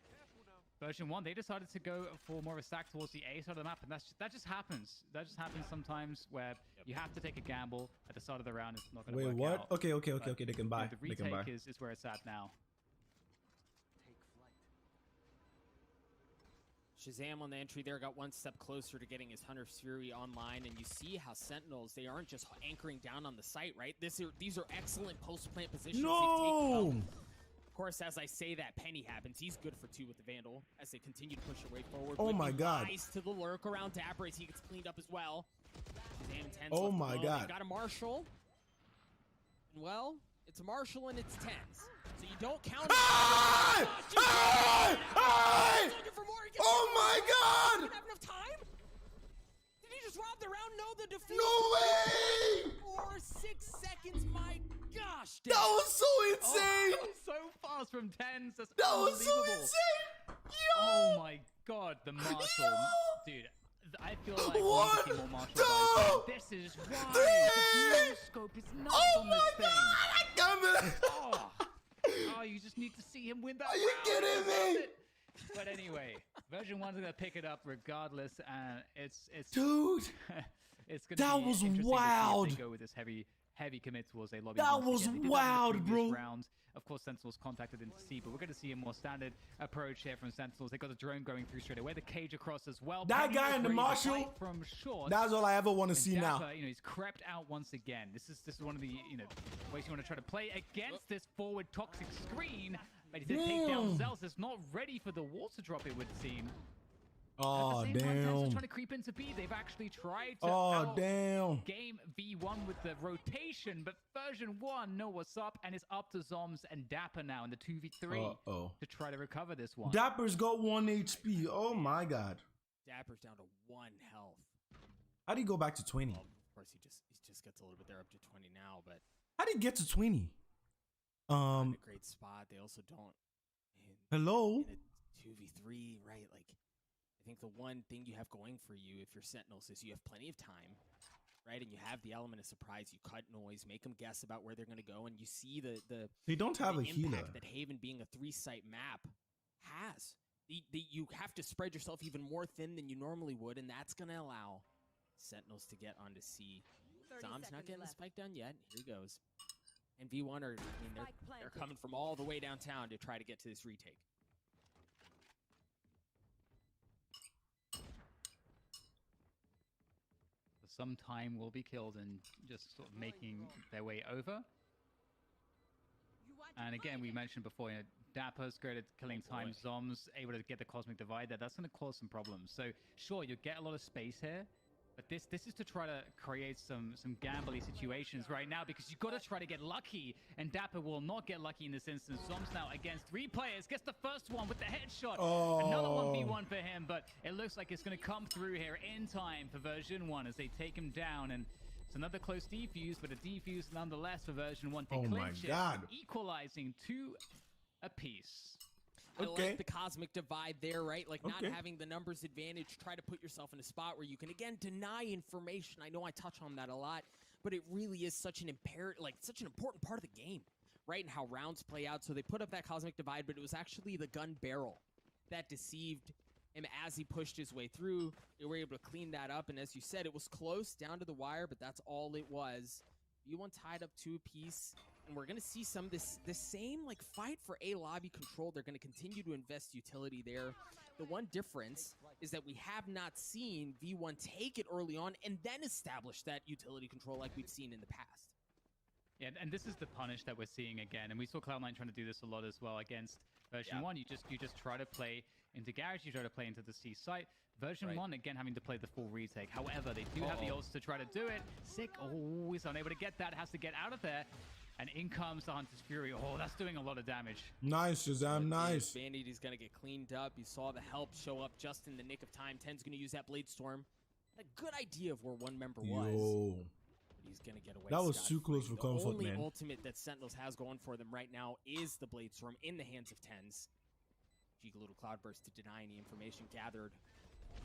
Version1, they decided to go for more of a stack towards the A side of the map, and that just happens. That just happens sometimes where you have to take a gamble at the start of the round. It's not going to work out. Okay. They can buy. The retake is where it's at now. Shazam on the entry there got one step closer to getting his Hunter's Fury online, and you see how Sentinels, they aren't just anchoring down on the site, right? These are excellent post-plant positions. No! Of course, as I say that, Penny happens. He's good for 2 with the Vandal as they continue to push their way forward. Oh my god. Nice to the lurk around Dapper as he gets cleaned up as well. Shazam and 10s oh my god. Got a Marshal. And well, it's a Marshal and it's 10s. So you don't count it. Oh my god! Didn't have enough time? Did he just rob the round? No, the defeat. No way! 4 6 seconds. My gosh. That was so insane! Oh, so fast from 10s. That's that was so insane! Yo! Oh my god, the Marshal. Dude, I feel like what? we need more Marshal. This is why. The scope is nuts on this thing. I can't believe Oh, you just need to see him win that. Are you kidding me? But anyway, Version1's gonna pick it up regardless, and it's dude. It's gonna that be was interesting wild. To see if they go with this heavy commit towards a lobby. That was wild, bro. Round. Of course, Sentinels contacted into C, but we're going to see a more standard approach here from Sentinels. They got the drone going through straight away, the cage across as well. That guy in the Marshal from short. That's all I ever want to see Dapper, now. You know, he's crept out once again. This is one of the ways you want to try to play against this forward toxic screen. But he did take down Zelsis, not ready for the wall to drop, it would seem. Oh, at the same time, damn. trying to creep into B. They've actually tried to game V1 with the rotation, but Version1 know what's up, and it's up to Zoms and Dapper now in the 2v3 to try to recover this one. Dapper's got 1 HP. Oh my god. Dapper's down to 1 health. How did he go back to 20? Well, of course, he just gets a little bit there, up to 20 now, but how did he get to 20? in a great spot. They also don't. Hello? In a 2v3, right? Like, I think the one thing you have going for you if you're Sentinels is you have plenty of time, right? And you have the element of surprise. You cut noise, make them guess about where they're going to go, and you see the they don't have a healer impact that Haven being a 3-site map has. You have to spread yourself even more thin than you normally would, and that's going to allow Sentinels to get onto C. Zom's not getting the spike down yet. Here he goes. And V1 are, I mean, they're coming from all the way downtown to try to get to this retake. Some time will be killed and just sort of making their way over. And again, we mentioned before, Dapper's great at killing time. Zoms able to get the Cosmic Divide there. That's going to cause some problems. So sure, you get a lot of space here, but this is to try to create some gambly situations right now, because you've got to try to get lucky, and Dapper will not get lucky in this instance. Zoms now against 3 players, gets the first one with the headshot. Another 1v1 for him, but it looks like it's going to come through here in time for Version1 as they take him down. And So another close defuse, but a defuse nonetheless for version 1 to Oh my clinch God. it, equalizing 2 apiece. I like the cosmic divide there, right? Like not having the numbers advantage, try to put yourself in a spot where you can again deny information. I know I touch on that a lot, but it really is such an such an important part of the game, right? And how rounds play out. So they put up that cosmic divide, but it was actually the gun barrel that deceived him as he pushed his way through. They were able to clean that up, and as you said, it was close down to the wire, but that's all it was. V1 tied up 2 apiece. And we're going to see some of the same like fight for A lobby control. They're going to continue to invest utility there. The one difference is that we have not seen V1 take it early on and then establish that utility control like we've seen in the past. Yeah, and this is the punish that we're seeing again. And we saw Cloud9 trying to do this a lot as well against version 1. You just try to play into garage, you try to play into the C site. Version 1, again, having to play the full retake. However, they do have the ults to try to do it. Sick, he's unable to get that, has to get out of there. And in comes the Hunter's Fury. Oh, that's doing a lot of damage. Nice, Shazam, nice. Vanity's going to get cleaned up. You saw the help show up just in the nick of time. Ten's going to use that Blade Storm. A good idea of where one member was. He's going to get away. That was too close for comfort, man. The only ultimate that Sentinels has going for them right now is the Blade Storm in the hands of Tens. Giga Little Cloudburst to deny any information gathered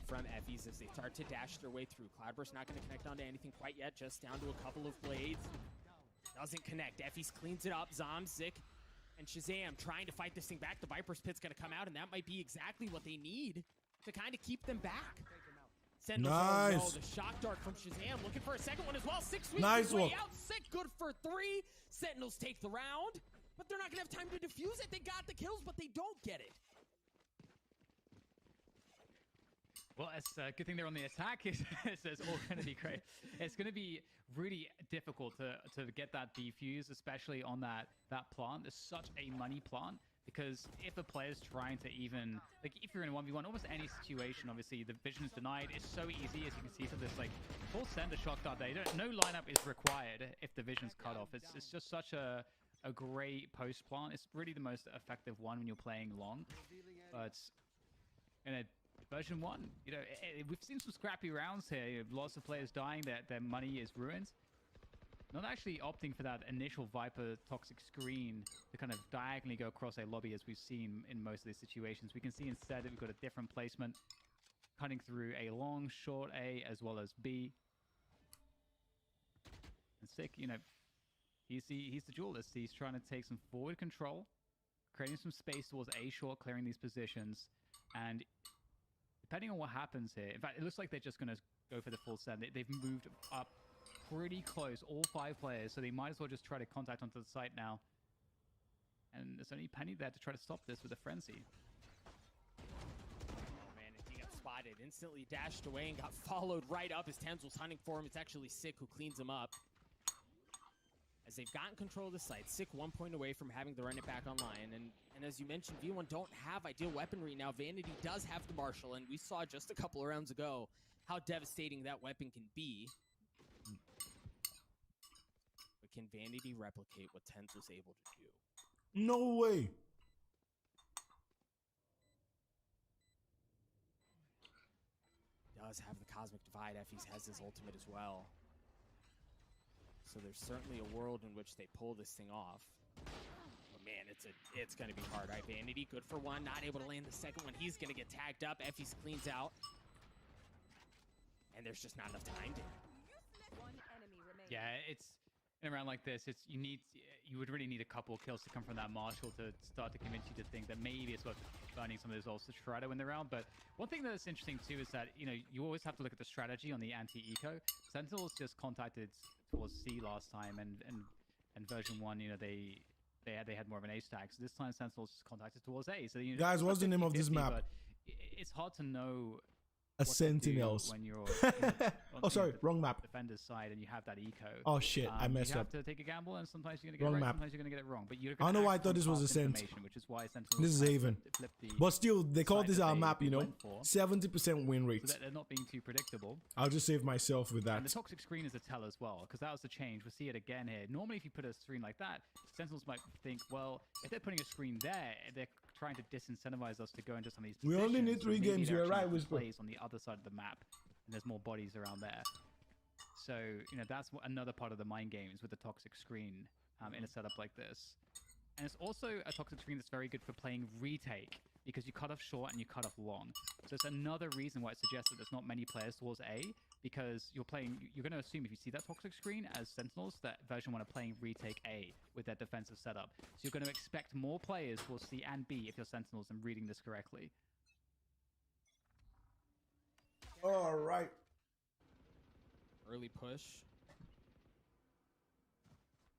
from Effies as they start to dash their way through. Cloudburst not going to connect onto anything quite yet, just down to a couple of blades. Doesn't connect. Effies cleans it up. Zomzik and Shazam trying to fight this thing back. The Viper's Pit's going to come out, and that might be exactly what they need to kind of keep them back. Sentinels, nice. The shock dart from Shazam, looking for a second one as well. 6 sweeps nice way out. Sick, good for 3. Sentinels take the round, but they're not going to have time to defuse it. They got the kills, but they don't get it. Well, it's a good thing they're on the attack. It's all going to be great. It's going to be really difficult to get that defuse, especially on that plant. It's such a money plant because if a player's trying to even, like if you're in a 1v1, almost any situation, obviously the vision's denied. It's so easy, as you can see, so there's like full send a shock dart there. No lineup is required if the vision's cut off. It's just such a great post plant. It's really the most effective one when you're playing long. But in a version 1, you know, we've seen some scrappy rounds here. You know, lots of players dying, their money is ruined. Not actually opting for that initial Viper toxic screen to kind of diagonally go across a lobby as we've seen in most of these situations. We can see instead that we've got a different placement cutting through a long, short A as well as B. And Sick, you know, he's the duelist. He's trying to take some forward control, creating some space towards A short, clearing these positions, and depending on what happens here, in fact, it looks like they're just going to go for the full send. They've moved up pretty close, all 5 players, so they might as well just try to contact onto the site now. And there's only Penny there to try to stop this with a frenzy. Oh man, he got spotted, instantly dashed away and got followed right up as Thames was hunting for him. It's actually Sick who cleans him up. As they've gotten control of the site, Sick 1 point away from having to run it back online. And as you mentioned, V1 don't have ideal weaponry now. Vanity does have the Marshall, and we saw just a couple of rounds ago how devastating that weapon can be. But can Vanity replicate what Tens was able to do? No way. Does have the Cosmic Divide. Effies has his ultimate as well. So there's certainly a world in which they pull this thing off. But man, it's going to be hard. All right, Vanity, good for 1. Not able to land the second one. He's going to get tagged up. Effies cleans out. And there's just not enough time to... Yeah, it's in a round like this, you would really need a couple of kills to come from that Marshall to start to convince you to think that maybe it's worth burning some of those ults to try to win the round. But one thing that's interesting too is that, you know, you always have to look at the strategy on the anti-eco. Sentinels just contacted towards C last time, and version 1, you know, they had more of an A stack. So this time Sentinels just contacted towards A. So you know, guys, what's the name of this map? It's hard to know. Sentinels. When you're oh, sorry, wrong map. Defender's side, and you have that eco. Oh shit, I messed up. You have to take a gamble, and sometimes you're gonna get it right, map. sometimes you're gonna get it wrong. But you're I don't know why I thought this was a Sent. Which is why Sentinels this is Haven. But still, they call this our map, you know. 70% win rate. So they're not being too predictable. I'll just save myself with that. And the toxic screen is a tell as well, because that was the change. We'll see it again here. Normally, if you put a screen like that, Sentinels might think, well, if they're putting a screen there, they're trying to disincentivize us to go into some of these positions. We only need 3 games. You're right, Whisper. Plays on the other side of the map, and there's more bodies around there. So, you know, that's another part of the mind games with the toxic screen in a setup like this. And it's also a toxic screen that's very good for playing retake, because you cut off short and you cut off long. So it's another reason why it suggests that there's not many players towards A, because you're going to assume if you see that toxic screen as Sentinels, that version 1 are playing retake A with their defensive setup. So you're going to expect more players towards C and B if you're Sentinels and reading this correctly. All right. Early push.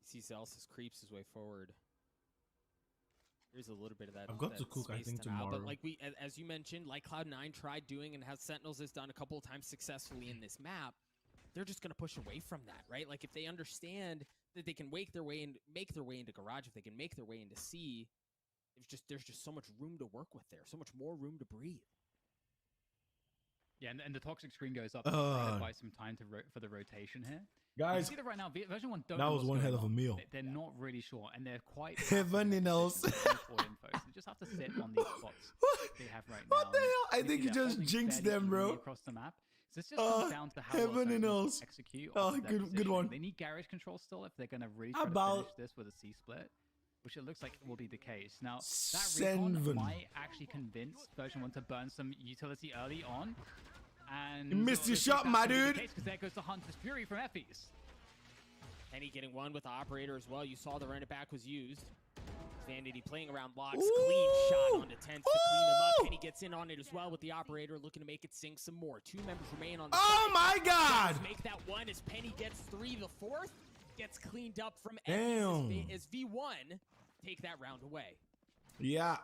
He sees Elsis creeps his way forward. There's a little bit of that. I've got to cook, I think, tomorrow. But like as you mentioned, like Cloud9 tried doing and has Sentinels has done a couple of times successfully in this map, they're just going to push away from that, right? Like if they understand that they can make their way into garage, if they can make their way into C, there's just so much room to work with there, so much more room to breathe. Yeah, and the toxic screen goes up to buy some time for the rotation here. Guys, you see that right now, version 1 don't that know was one hell of a meal. They're not really sure, and they're quite Sentinels. So they just have to sit on these spots they have right now. What the hell? I think you just jinxed them, bro. Across the map. So it's just comes down to how well execute. Good one. They need garage control still if they're going to really try to finish this with a C split, which it looks like will be the case. Now, that recon might actually convince version 1 to burn some utility early on. And you missed your shot, my dude. Because there goes the Hunter's Fury from Effie's. Penny getting one with the operator as well. You saw the run it back was used. Vanity playing around locks. Clean shot onto Tense to clean him up. Penny gets in on it as well with the operator, looking to make it sink some more. 2 members remain on the Oh my God! Make that one as Penny gets 3. The 4th gets cleaned up from Damn. as V1 take that round away. Yeah.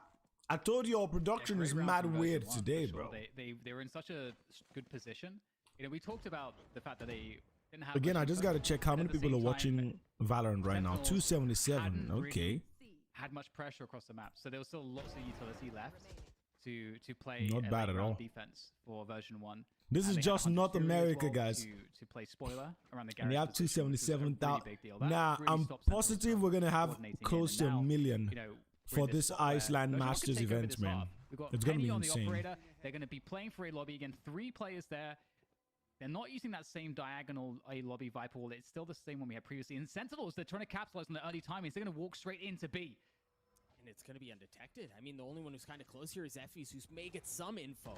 I told you all production is mad weird today, bro. They were in such a good position. You know, we talked about the fact that they didn't have. Again, I just got to check how many people are watching Valorant right now. 277. Okay. Had much pressure across the map, so there was still lots of utility left to play. Not bad at all. Defense for version 1. This is just North America, guys. To play spoiler around the garage. And they have 277,000. Nah, I'm positive we're gonna have close to 1 million. For this Iceland Masters event, man. It's going to be insane. They're going to be playing for a lobby. Again, 3 players there. They're not using that same diagonal A lobby Viper wall. It's still the same one we had previously. And Sentinels, they're trying to capitalize on the early timings. They're going to walk straight into B. And it's going to be undetected. I mean, the only one who's kind of close here is Effie's, who's may get some info.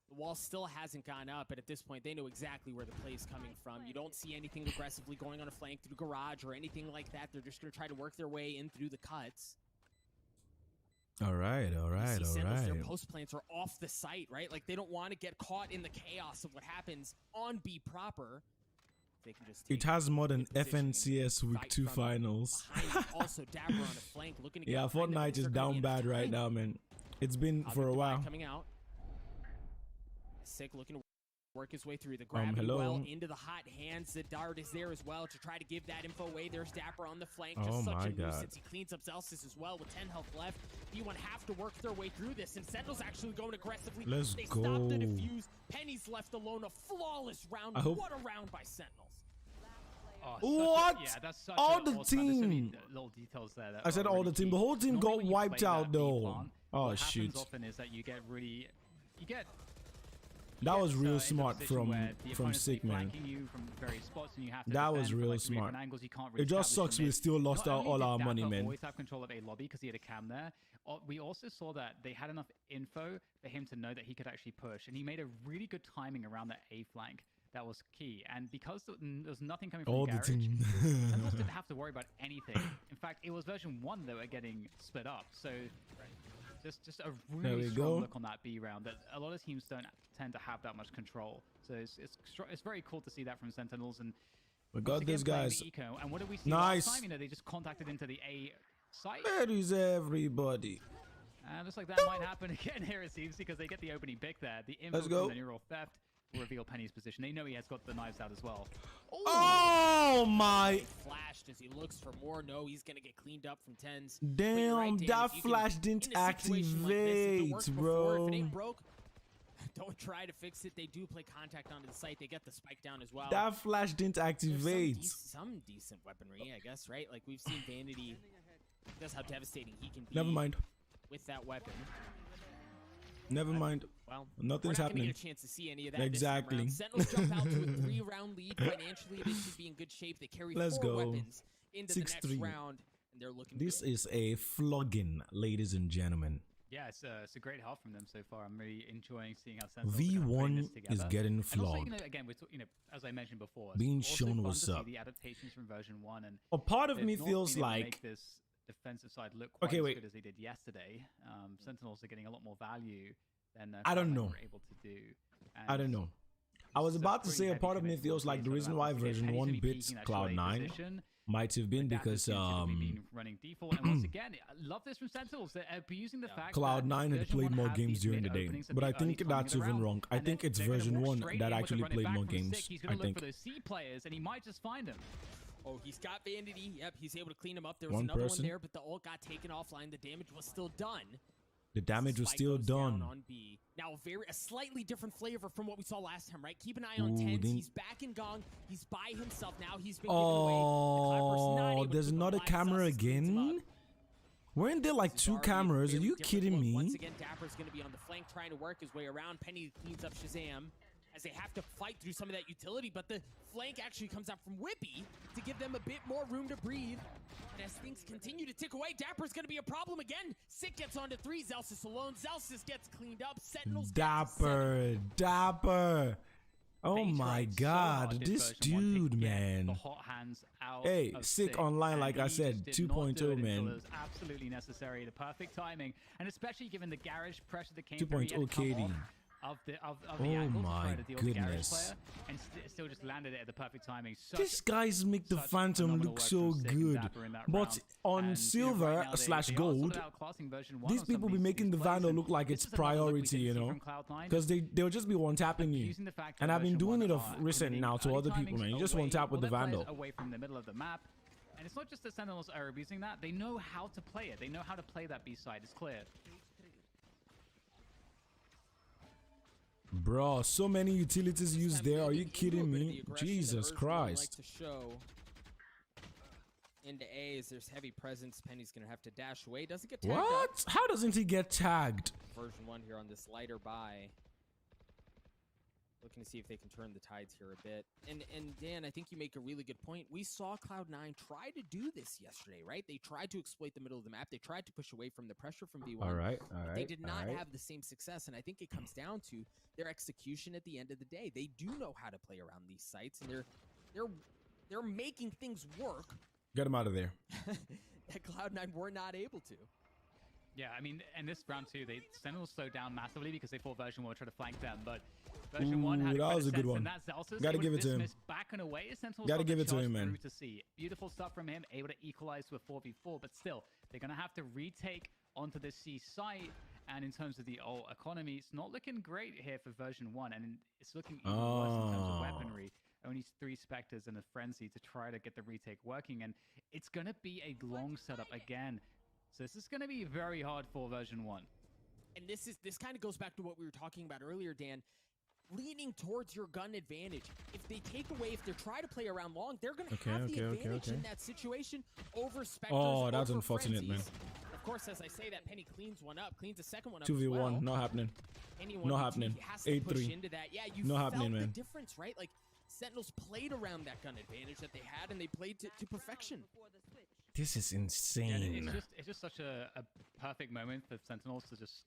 The wall still hasn't gone up, but at this point, they know exactly where the play is coming from. You don't see anything aggressively going on a flank through garage or anything like that. They're just going to try to work their way in through the cuts. All right. Their post plants are off the site, right? Like, they don't want to get caught in the chaos of what happens on B proper. They can just it has more than FNCS Week 2 finals. Also, Dapper on a flank looking to get yeah, Fortnite is down bad right now, man. It's been for a while. Coming out. Sick looking to work his way through the gravity well into the hot hands. The dart is there as well to try to give that info away. There's Dapper on the flank. Just such a nuisance. He cleans up Zelsis as well with 10 health left. V1 have to work their way through this, and Sentinels actually going aggressively. They stop the defuse. Penny's left alone. A flawless round. What a round by Sentinels. What? That's such all the team. Little details there. I said all the team. The whole team got wiped out though. Oh shoot. What happens often is that you get that was real smart from Sick, man. That was real smart. It just sucks we still lost all our money, man. Always have control of A lobby because he had a cam there. We also saw that they had enough info for him to know that he could actually push, and he made a really good timing around that A flank. That was key, and because there's nothing coming from all garage, the team. Sentinels didn't have to worry about anything. In fact, it was version 1 that were getting split up. So just a really strong look on that B round that a lot of teams don't tend to have that much control. So it's very cool to see that from Sentinels. And we got this, guys. Eco, and what did we see nice. last time? They just contacted into the A site. Where is everybody? And looks like that might happen again here, it seems, because they get the opening pick there. The info from the neural theft will reveal Penny's position. They know he has got the knives out as well. Oh my! Flashed as he looks for more. No, he's gonna get cleaned up from 10s. Damn, right, that flash didn't activate, like this, bro. If it ain't broke, don't try to fix it. They do play contact onto the site. They get the spike down as well. That flash didn't activate. Some decent weaponry, I guess, right? Like we've seen Vanity. That's how devastating he can be. Never mind. With that weapon. Never mind. Well, nothing's we're not happening. Gonna get a chance to see any of that Exactly. Sentinels jump out to a 3-round lead. Financially, they should be in good shape. They carry 4 weapons into the next round, and they're looking This good. is a flogging, ladies and gentlemen. Yeah, it's a great half from them so far. I'm really enjoying seeing how Sentinels V1 is getting flogged. And also, again, as I mentioned before, being it's shown also what's fun to up. see the adaptations from version 1, and A part of me they've not feels been able to like make this defensive side look quite as good as they did yesterday. Sentinels are getting a lot more value than I don't know. were able to do. I don't know. I was about to say a part of me feels like the reason why version 1 beats Cloud9 might have been because running default. And once again, I love this from Sentinels. They're using the fact Cloud9 had played more games during the day, but I think that's even wrong. I think it's version 1 that actually played more games. He's I going to look think for those C players, and he might just find them. Oh, he's got Vanity. Yep, he's able to clean him up. There was One another person. one there, but the ult got taken offline. The damage was still done. the damage was Spike still goes down done. on B. Now, a slightly different flavor from what we saw last time, right? Keep an eye on Ooh, Tens. then- He's back in Gong. He's by himself now. He's been given away. The Clipper's not Oh, able to there's keep him another alive. camera Zelsis cleans him again? up. Weren't there like This is 2 already a cameras? Are very you different kidding look. me? Once again, Dapper's going to be on the flank trying to work his way around. Penny cleans up Shazam as they have to fight through some of that utility, but the flank actually comes out from Whippy to give them a bit more room to breathe. And as things continue to tick away, Dapper's going to be a problem again. Sick gets onto 3, Zelsis alone. Zelsis gets cleaned up. Sentinels Dapper. Oh my god, this dude, man. Hey, sick online, like I said, 2.0, man. It was absolutely necessary, the perfect timing, and especially given the garage pressure that came through. 2.0 KD. Of the Oh angle to my try to deal with the garage goodness. player, and still just landed it at the perfect timing. These guys make the Phantom look so good, but on silver / gold, these people be making the Vandal look like it's priority, you know, because they'll just be one-tapping you. And I've been doing it of recent now to other people, man. You just one-tap with the Vandal. Away from the middle of the map. And it's not just the Sentinels are abusing that, they know how to play it. They know how to play that B-side, it's clear. Bro, so many utilities used there. Are you kidding me? Jesus Christ. Like to show into A as there's heavy presence. Penny's gonna have to dash away. Doesn't get tagged up. What? How doesn't he get tagged? Version 1 here on this lighter buy. Looking to see if they can turn the tides here a bit. And Dan, I think you make a really good point. We saw Cloud9 try to do this yesterday, right? They tried to exploit the middle of the map. They tried to push away from the pressure from V1. All right. They did not have the same success, and I think it comes down to their execution at the end of the day. They do know how to play around these sites, and they're making things work. Get him out of there. That Cloud9 were not able to. Yeah, I mean, in this round 2, they Sentinels slowed down massively because they thought version 1 would try to flank them, but version 1 had that was a good sense, one. and that's Zelsis. Gotta give it to him. Back and away, Sentinels Gotta got give the it to shots him, man. through to see. Beautiful stuff from him, able to equalize to a 4v4, but still, they're going to have to retake onto the C site, and in terms of the ult economy, it's not looking great here for version 1, and it's looking even worse in terms of weaponry. Only 3 Spectres and a Frenzy to try to get the retake working, and it's going to be a long setup again. So this is going to be very hard for version 1. And this kind of goes back to what we were talking about earlier, Dan. Leaning towards your gun advantage. If they take away, if they try to play around long, they're going to have the advantage in that situation over Spectres. Oh, that's over unfortunate, Frenzies. man. Of course, as I say that, Penny cleans one up, cleans a second one up 2v1, as well. not happening. Anyone No who happening. has to push 8-3. into that. Yeah, you No felt happening, the man. difference, right? Like, Sentinels played around that gun advantage that they had, and they played to perfection. This is Yeah, insane. it's just such a perfect moment for Sentinels to just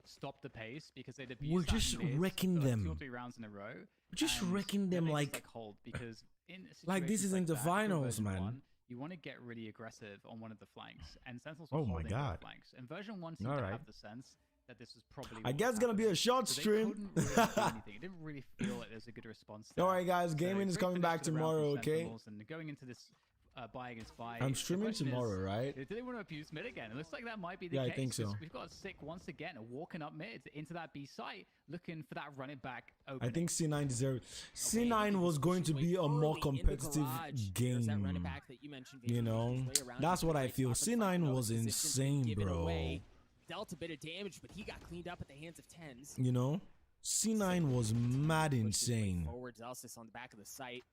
stop the pace because they'd abused We're that just mid wrecking for like them. 2 or 3 rounds in a row. We're just and wrecking that them makes like- us, hold because in like this situations isn't the that, if you're finals, version man. 1, you want to get really aggressive on one of the flanks, and Sentinels Oh were my holding God. the flanks. And version 1 seemed All to right. have the sense that this was probably I what guess was it's gonna be a happening. short So they stream. couldn't really do anything. It didn't really feel like there's a good response there. Alright guys, So gaming is great coming finish back to the round from tomorrow, okay? Sentinels, and going into this buy against buy. I'm the streaming question is, tomorrow, right? do they want to abuse mid again? It looks like that might be the Yeah, I case. think so. 'Cause we've got Sick once again walking up mid into that B site, looking for that running back opening. I think C9 deserved. C9 was going to be a more competitive game. You know, that's what I feel. C9 was insane, bro. Dealt a bit of damage, but he got cleaned up at the hands of Tens. You know, C9 was mad insane. Forward Zelsis on the back of the site.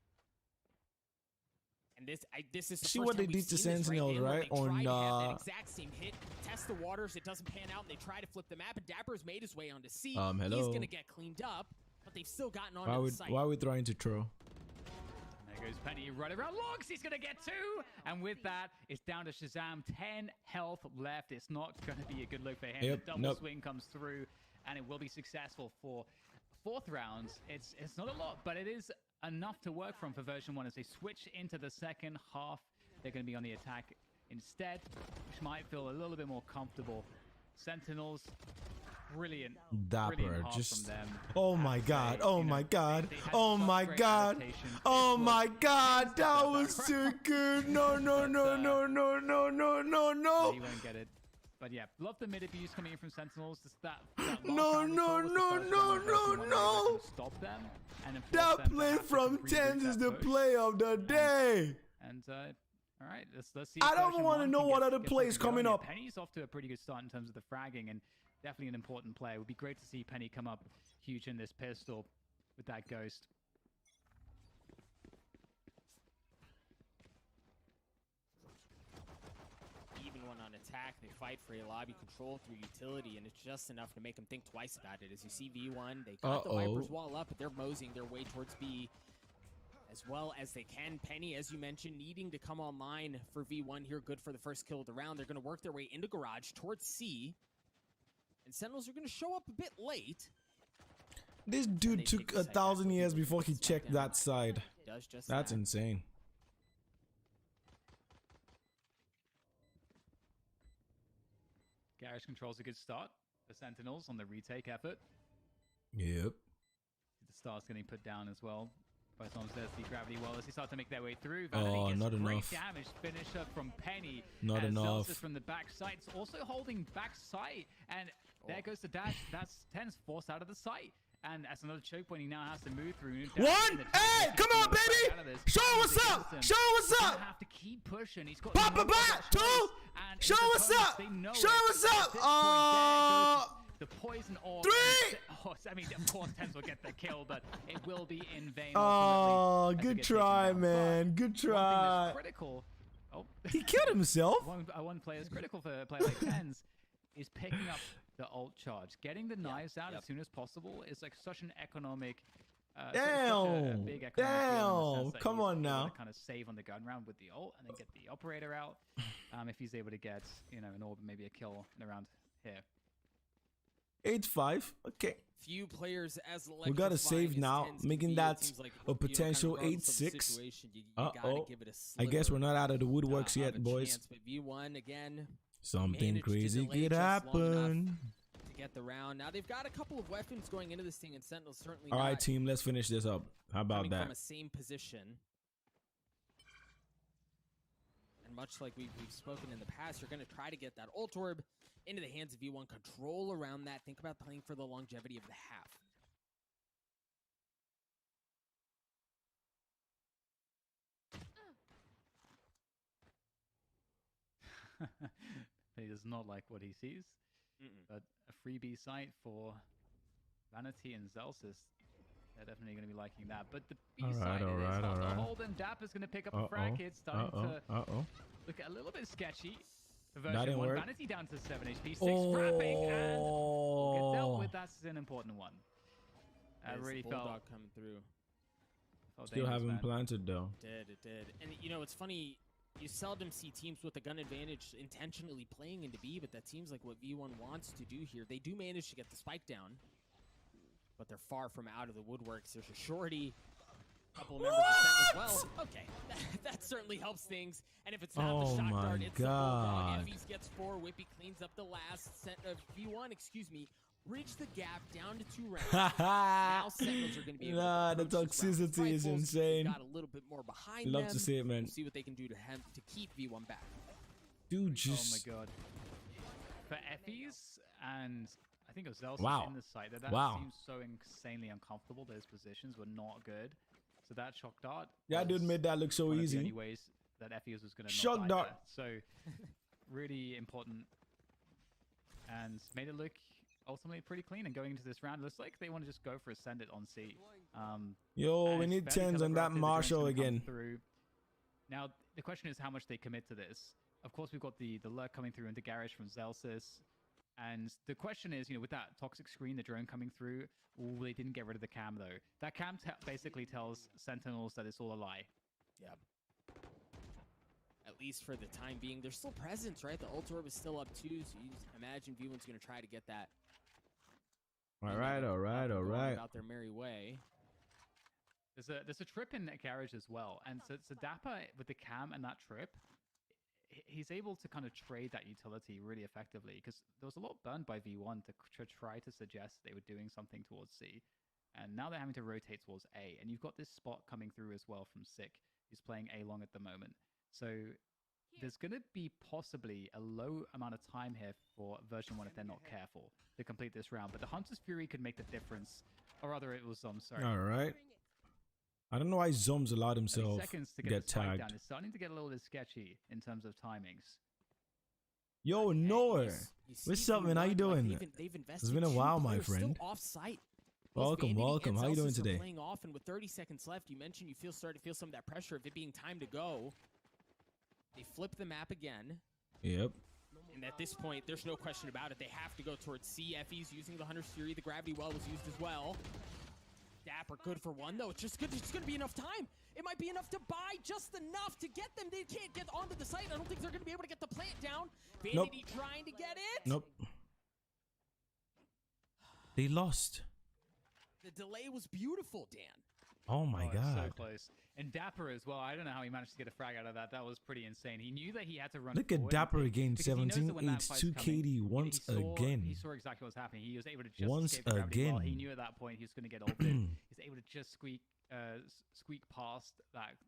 And this is the see first what they time did we've to seen this, Sentinels, right? They try On to have that exact same hit, test the waters, it doesn't pan out, and they try to flip the map. And Dapper's made his way onto C. hello. He's gonna get cleaned up, but they've still gotten onto the site. Why are we trying to throw? There goes Penny right around logs. He's going to get 2. And with that, it's down to Shazam. 10 health left. It's not going to be a good look for him. Yep, The double swing comes through, and it will be successful for 4th rounds. It's not a lot, but it is enough to work from for version 1 as they switch into the second half. They're going to be on the attack instead, which might feel a little bit more comfortable. Sentinels, brilliant. Dapper, just from them. oh my god, oh my god, oh my god, oh my god, that was so good. No, no, no, no, no, no, no, no, no. He won't get it. But yeah, love the mid abuse coming in from Sentinels. Just that no, no, no, no, no, no. Stop them. And that play from Tens is the play of the day. And all right, let's see. I don't want to know what other plays coming up. Penny's off to a pretty good start in terms of the fragging, and definitely an important play. It would be great to see Penny come up huge in this pistol with that ghost. Even when on attack, they fight for a lobby control through utility, and it's just enough to make them think twice about it. As you see V1, they got the Viper's wall up, but they're moseying their way towards B as well as they can. Penny, as you mentioned, needing to come online for V1 here. Good for the first kill of the round. They're going to work their way into garage towards C. And Sentinels are going to show up a bit late. This dude took 1,000 years before he checked that side. That's insane. Garage controls a good start. The Sentinels on the retake effort. Yep. The star's getting put down as well. Both arms there's the gravity well as they start to make their way through. Oh, not great enough. Damage finisher from Penny. Not enough. From the back side. It's also holding back sight. And there goes the dash. That's Ten's forced out of the sight. And that's another choke point he now has to move through. One! Hey! Come on, baby! Show what's up! Show what's up! Have to keep pushing. He's got Papa back! 2! Show what's up! Show what's up! The poison orb. 3! Oh, I mean, of course, Tens will get the kill, but it will be in vain. Oh, good try, man. Good try. Critical. Oh, he killed himself. One player is critical for a player like Tens is picking up the ult charge. Getting the knives out as soon as possible is like such an economic. Damn. Big economic Damn. Come on now. Kind of save on the gun round with the ult and then get the operator out. If he's able to get, an orb, maybe a kill in around here. 8-5. Okay. Few players as we gotta save now, making that like, a potential 8-6. I guess we're not out of the woodworks yet, boys. But V1 again. Something crazy could happen. To get the round. Now they've got a couple of weapons going into this thing, and Sentinels certainly. All right, team, let's finish this up. How about that? From a same position. And much like we've spoken in the past, you're going to try to get that ult orb into the hands of V1. Control around that. Think about playing for the longevity of the half. He does not like what he sees. But a freebie site for Vanity and Zelsis. They're definitely going to be liking that. But the B side is hard to hold, and Dapper's going to pick up a frag hit, starting to look a little bit sketchy. Version 1, Vanity down to 7 HP, 6 frapping, and get dealt with. That's an important one. I really felt coming through. Still haven't planted though. It did. And it's funny. You seldom see teams with a gun advantage intentionally playing into B, but that seems like what V1 wants to do here. They do manage to get the spike down, but they're far from out of the woodworks. There's a shorty. Couple of members of Sentinel as well. Okay, that certainly helps things. And if it's not the shock dart, it's the bulldog. Envies gets 4. Whippy cleans up the last V1. Bridge the gap down to 2 rounds. Now Sentinels are going to be able to the toxicity is insane. Got a little bit more behind Love them. to see it, man. We'll see what they can do to keep V1 back. Dude, just... Oh my god. For Effies and I think it was Zelsis in the site. That seems so insanely uncomfortable. Those positions were not good. So that shock dart. Yeah, dude made that look so easy. The only ways that Effies was going to shock dart. So really important and made it look ultimately pretty clean. And going into this round, looks like they want to just go for a send it on C. Yo, we need 10s on that Marshall again. Now, the question is how much they commit to this. Of course, we've got the lurk coming through into Garage from Zelsis. And the question is, with that toxic screen, the drone coming through, they didn't get rid of the cam, though. That cam basically tells Sentinels that it's all a lie. Yeah. At least for the time being. There's still presence, right? The ult orb is still up, too, so you just imagine V1's going to try to get that. All right. About their merry way. There's a trip in that Garage as well. And so Dapper, with the cam and that trip, he's able to kind of trade that utility really effectively, because there was a lot burned by V1 to try to suggest they were doing something towards C. And now they're having to rotate towards A. And you've got this spot coming through as well from Sick. He's playing A long at the moment. So there's going to be possibly a low amount of time here for version 1 if they're not careful to complete this round. But the Hunter's Fury could make the difference. Or rather, it was sorry. All right. I don't know why Zoms allowed himself to get tagged. It's starting to get a little bit sketchy in terms of timings. Yo, Noah. What's up, man? How you doing? It's been a while, my friend. Welcome. How you doing today? Playing off, and with 30 seconds left, you mentioned you started to feel some of that pressure of it being time to go. They flip the map again. Yep. And at this point, there's no question about it. They have to go towards C. Effie's using the Hunter's Fury. The Gravity Well was used as well. Dapper good for one, though. It's just good. It's going to be enough time. It might be enough to buy just enough to get them. They can't get onto the site. I don't think they're going to be able to get the plant down. Vanity trying to get it. Nope. They lost. The delay was beautiful, Dan. Oh my God. So close. And Dapper as well. I don't know how he managed to get a frag out of that. That was pretty insane. He knew that he had to run. Look at Dapper again. 17-8, 2 KD once again. He saw exactly what was happening. He was able to just escape the gravity well. He knew at that point he was going to get ulted. He's able to just squeak past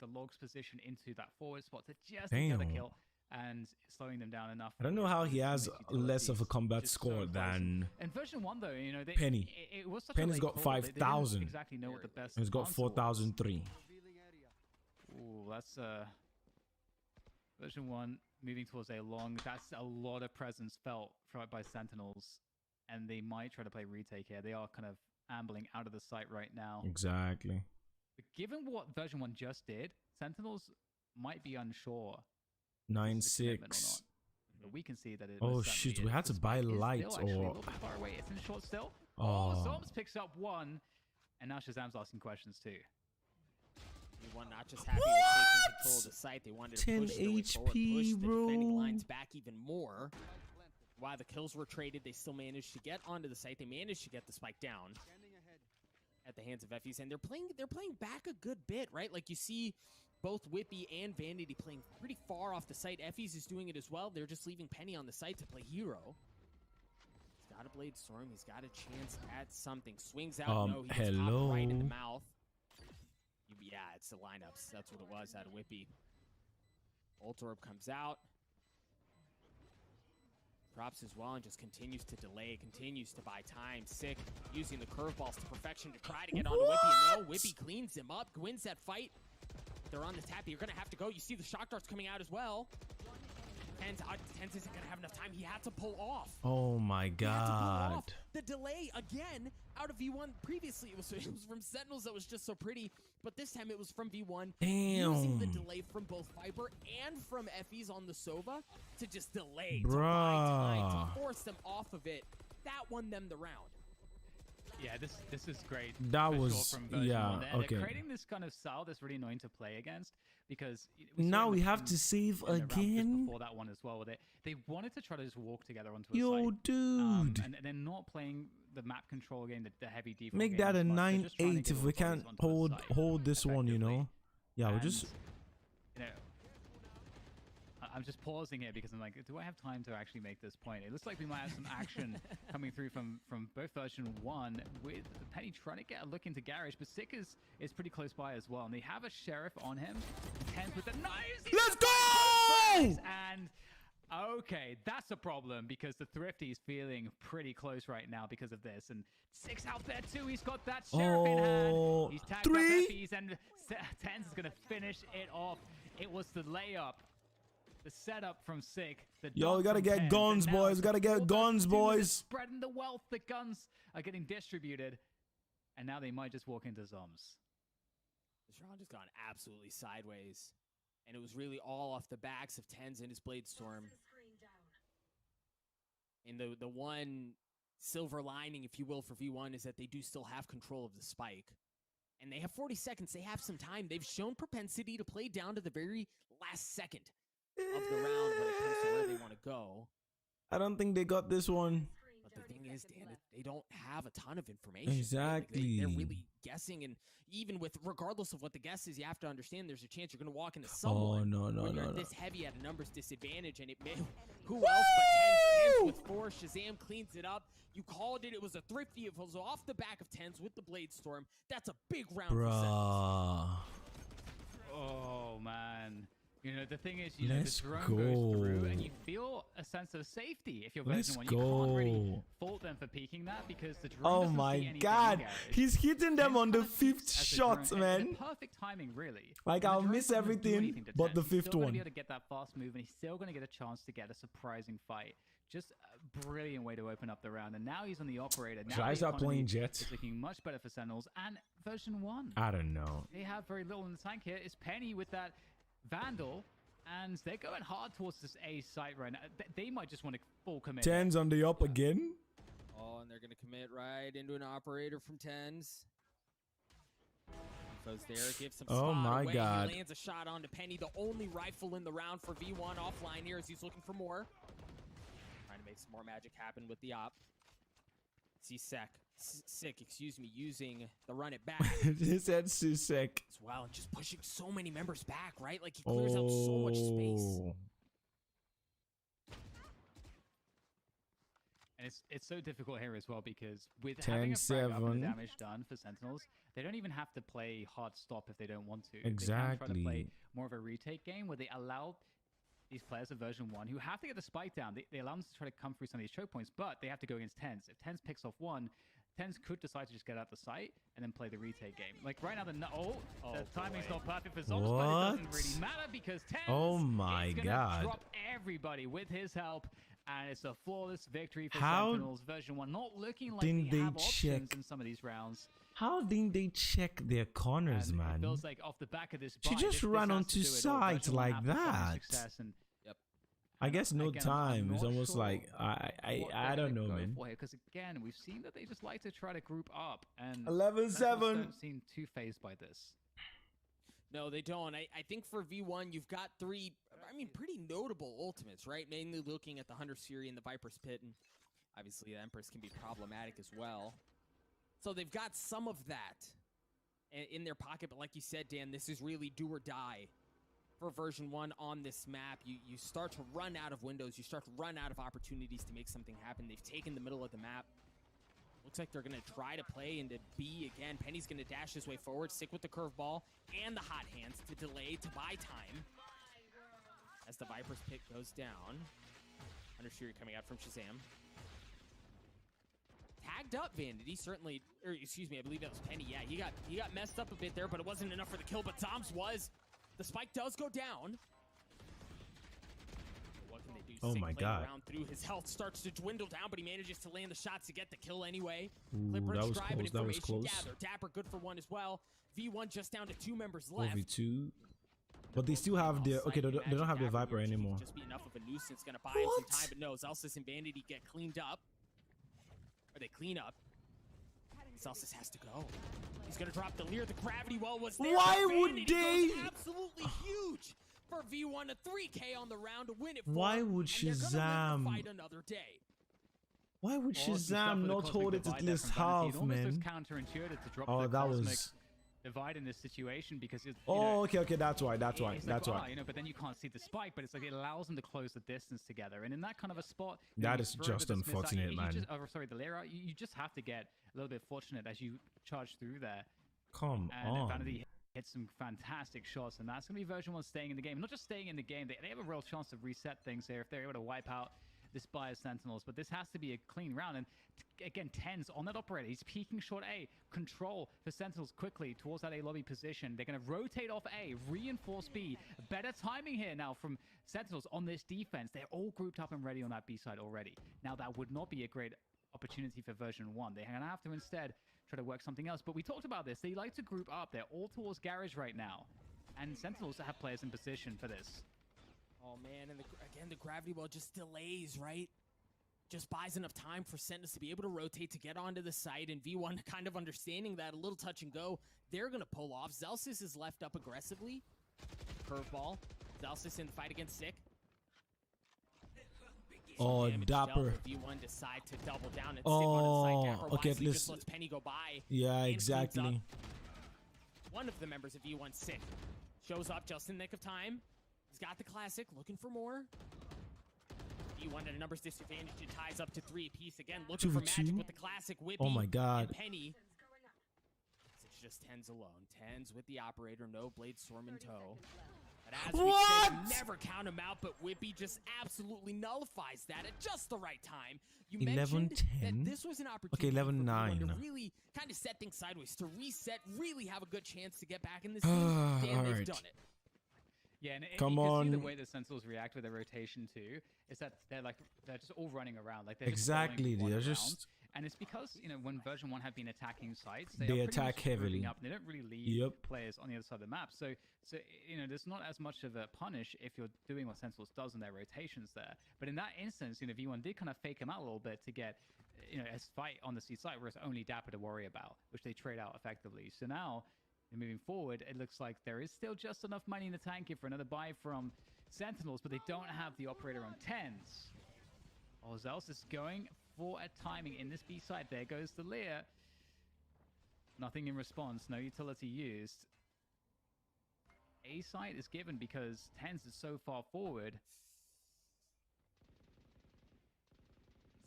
the log's position into that forward spot to just get the kill and slowing them down enough. I don't know how he has less of a combat score than and version 1 though. Penny. It was such Penny's got 5,000. Exactly know what the best. He's got 4,003. Ooh, that's version 1 moving towards A long. That's a lot of presence felt by Sentinels, and they might try to play retake here. They are kind of ambling out of the site right now. Exactly. But given what version 1 just did, Sentinels might be unsure. 9-6. But we can see that it. Oh shit! We had to buy lights or. A little bit far away. It's in short still. Zoms picks up one, and now Shazam's asking questions too. V1 not just happy with taking control of the site. They wanted to 10 push HP, forward, push bro. the defending lines back even more. While the kills were traded, they still managed to get onto the site. They managed to get the spike down at the hands of Effie's, and they're playing back a good bit, right? Like you see both Whippy and Vanity playing pretty far off the site. Effie's is doing it as well. They're just leaving Penny on the site to play hero. He's got a Blade Storm. He's got a chance at something. Swings out. No, he gets popped right in the mouth. Yeah, it's the lineups. That's what it was out of Whippy. Ult Orb comes out. Drops as well and just continues to delay, continues to buy time. Sick, using the curveballs to perfection to try to get onto Whippy. No, Whippy cleans him up, wins that fight. They're on the tap. You're going to have to go. You see the shock darts coming out as well. Tens isn't going to have enough time. He had to pull off. Oh my God. The delay again out of V1. Previously, it was from Sentinels that was just so pretty. But this time it was from V1. Damn. Using the delay from both Viper and from Effie's on the Sova to just delay, to buy time, to force them off of it. That won them the round. Yeah, this is great. That was They're creating this kind of style that's really annoying to play against because now we have to save again. Before that one as well, where they wanted to try to just walk together onto a site. Yo, dude, and they're not playing the map control game, the heavy default. Make that a 9-8 if we can't hold this one, you know. Yeah, we're just. I'm just pausing here because I'm like, do I have time to actually make this point? It looks like we might have some action coming through from both version 1 with Penny trying to get a look into Garage, but Sick is pretty close by as well. And they have a Sheriff on him. 10 with the knives. Let's go! And okay, that's a problem because the Thrifty's feeling pretty close right now because of this. And 6 out there too. He's got that Sheriff in hand. He's tagged up Effie's and Tens is going to finish it off. It was the layup. The setup from Sick. Yo, we gotta get guns, boys. We gotta get guns, boys. Spreading the wealth. The guns are getting distributed. And now they might just walk into Zoms. This round has gone absolutely sideways. And it was really all off the backs of Tens and his Blade Storm. And the one silver lining, if you will, for V1 is that they do still have control of the spike. And they have 40 seconds. They have some time. They've shown propensity to play down to the very last second of the round when it comes to where they want to go. I don't think they got this one. But the thing is, Dan, they don't have a ton of information. Exactly. Like they're really guessing, and even with, regardless of what the guess is, you have to understand there's a chance you're going to walk into someone when you're this heavy at a numbers disadvantage, and it may, who else but Tens with 4. Shazam cleans it up. You called it. It was a thrifty. It was off the back of Tens with the Blade Storm. That's a big round for Sentinels. Oh, man. You know, the thing is, you know, the drone goes through and you feel a sense of safety if you're Version 1. You can't really fault them for peeking that because the drone doesn't see anything God. He's hitting them on the 5th shot, man. Perfect timing, really. Like, I'll miss everything but the 5th one. He's still going to be able to get that fast move and he's still going to get a chance to get a surprising fight. Just a brilliant way to open up the round. And now he's on the operator. Now Should I start playing Jet? It's looking much better for Sentinels and Version 1. I don't know. They have very little in the tank here. It's Penny with that Vandal, and they're going hard towards this A site right now. They might just want to full commit. Tens on the up again. Oh, and they're going to commit right into an operator from Tens. Info's there, gives some spot my away. God. He lands a shot onto Penny, the only rifle in the round for V1 offline here as he's looking for more. Trying to make some more magic happen with the op. See Sick, using the run it back. He said Susek. As well, and just pushing so many members back, right? Like he clears out so much space. And it's so difficult here as well because with having a frag up and the damage done for Sentinels, they don't even have to play hard stop if they don't want to. Exactly. They can try to play more of a retake game where they allow these players of Version 1 who have to get the spike down. They allow them to try to come through some of these choke points, but they have to go against Tens. If Tens picks off one, Tens could decide to just get out the site and then play the retake game. Like right now, the timing's not perfect for Zombs, but it doesn't really matter because Tens is gonna drop everybody with his help, and it's a flawless victory for Sentinels. Version 1 not looking like they have options in some of these rounds. How didn't they check their corners, man? It feels like off the back of this she just ran onto sides like that. I guess no time. It's almost like I don't know, man. Because again, we've seen that they just like to try to group up, and 11-7 don't seem too phased by this. No, they don't. I think for V1, you've got 3, pretty notable ultimates, right? Mainly looking at the Hunter's Fury and the Viper's Pit, and obviously the Empress can be problematic as well. So they've got some of that in their pocket, but like you said, Dan, this is really do or die for Version 1 on this map. You start to run out of windows. You start to run out of opportunities to make something happen. They've taken the middle of the map. Looks like they're going to try to play into B again. Penny's going to dash his way forward, stick with the curveball and the hot hands to delay, to buy time. As the Viper's Pit goes down. Hunter's Fury coming out from Shazam. Tagged up Vanity, certainly, or excuse me, I believe that was Penny. Yeah, he got messed up a bit there, but it wasn't enough for the kill, but Zombs was. The spike does go down. What can they do? Oh my God. Around through. His health starts to dwindle down, but he manages to land the shots to get the kill anyway. Ooh, that was close. That was close. Gather. Dapper good for 1 as well. V1 just down to 2 members left. V2. But they still have their... Okay, they don't have their Viper anymore. Just be enough of a nuisance. Going to buy him some time, but no. Zelsis and Vanity get cleaned up. Or they clean up. Zelsis has to go. He's going to drop the Leer. The gravity well was there. Why would they? Absolutely huge for V1. A 3K on the round to win it for Why him, would Shazam fight another day? Why would Shazam not hold it at least half, man? Counterintuitive to drop that was divide in this situation because it's okay, that's why. That's why. But then you can't see the spike, but it's like it allows them to close the distance together, and in that kind of a spot, that is just unfortunate, man. The Lyra, you just have to get a little bit fortunate as you charge through there. Come on. Vanity hits some fantastic shots, and that's going to be Version 1 staying in the game. Not just staying in the game, they have a real chance to reset things here if they're able to wipe out this bias Sentinels, but this has to be a clean round. And again, Tens on that operator. He's peeking short A. Control for Sentinels quickly towards that A lobby position. They're going to rotate off A, reinforce B. Better timing here now from Sentinels on this defense. They're all grouped up and ready on that B side already. Now, that would not be a great opportunity for Version 1. They're going to have to instead try to work something else. But we talked about this. They like to group up. They're all towards Garage right now. And Sentinels have players in position for this. Oh man, and again, the gravity well just delays, right? Just buys enough time for Sentinels to be able to rotate to get onto the site, and V1 kind of understanding that, a little touch and go, they're gonna pull off. Zelsis is left up aggressively. Curveball. Zelsis in the fight against Sick. Oh, Dapper. V1 decide to double down and stick oh, on the site. Dapper okay, just lets Penny go by. Yeah, exactly. One of the members of V1, Sick, shows up just in the nick of time. He's got the classic, looking for more. V1 at a numbers disadvantage. It ties up to 3 apiece again. Looking for magic with the classic Whippy. Oh my god. And Penny. It's just Tens alone. Tens with the operator, no Blade Storm in tow. But as we said, never count him out, but Whippy just absolutely nullifies that at just the right time. You mentioned that this was an opportunity for V1 to really kind of set things sideways, to reset, really have a good chance to get back in this game. Damn, they've done it. Yeah, and Come you on. can see the way the Sentinels react with their rotation too, is that they're just all running around. Like they're exactly, they're just. And it's because, you know, when version 1 have been attacking sites, they attack heavily. Up, and they don't really leave players on the other side of the map. So you know, there's not as much of a punish if you're doing what Sentinels does in their rotations there. But in that instance, you know, V1 did kind of fake him out a little bit to get, you know, a fight on the C site where it's only Dapper to worry about, which they trade out effectively. So now, moving forward, it looks like there is still just enough money in the tank here for another buy from Sentinels, but they don't have the operator on 10s. Oh, Zels is going for a timing in this B side. There goes the Lear. Nothing in response, no utility used. A side is given because 10s is so far forward.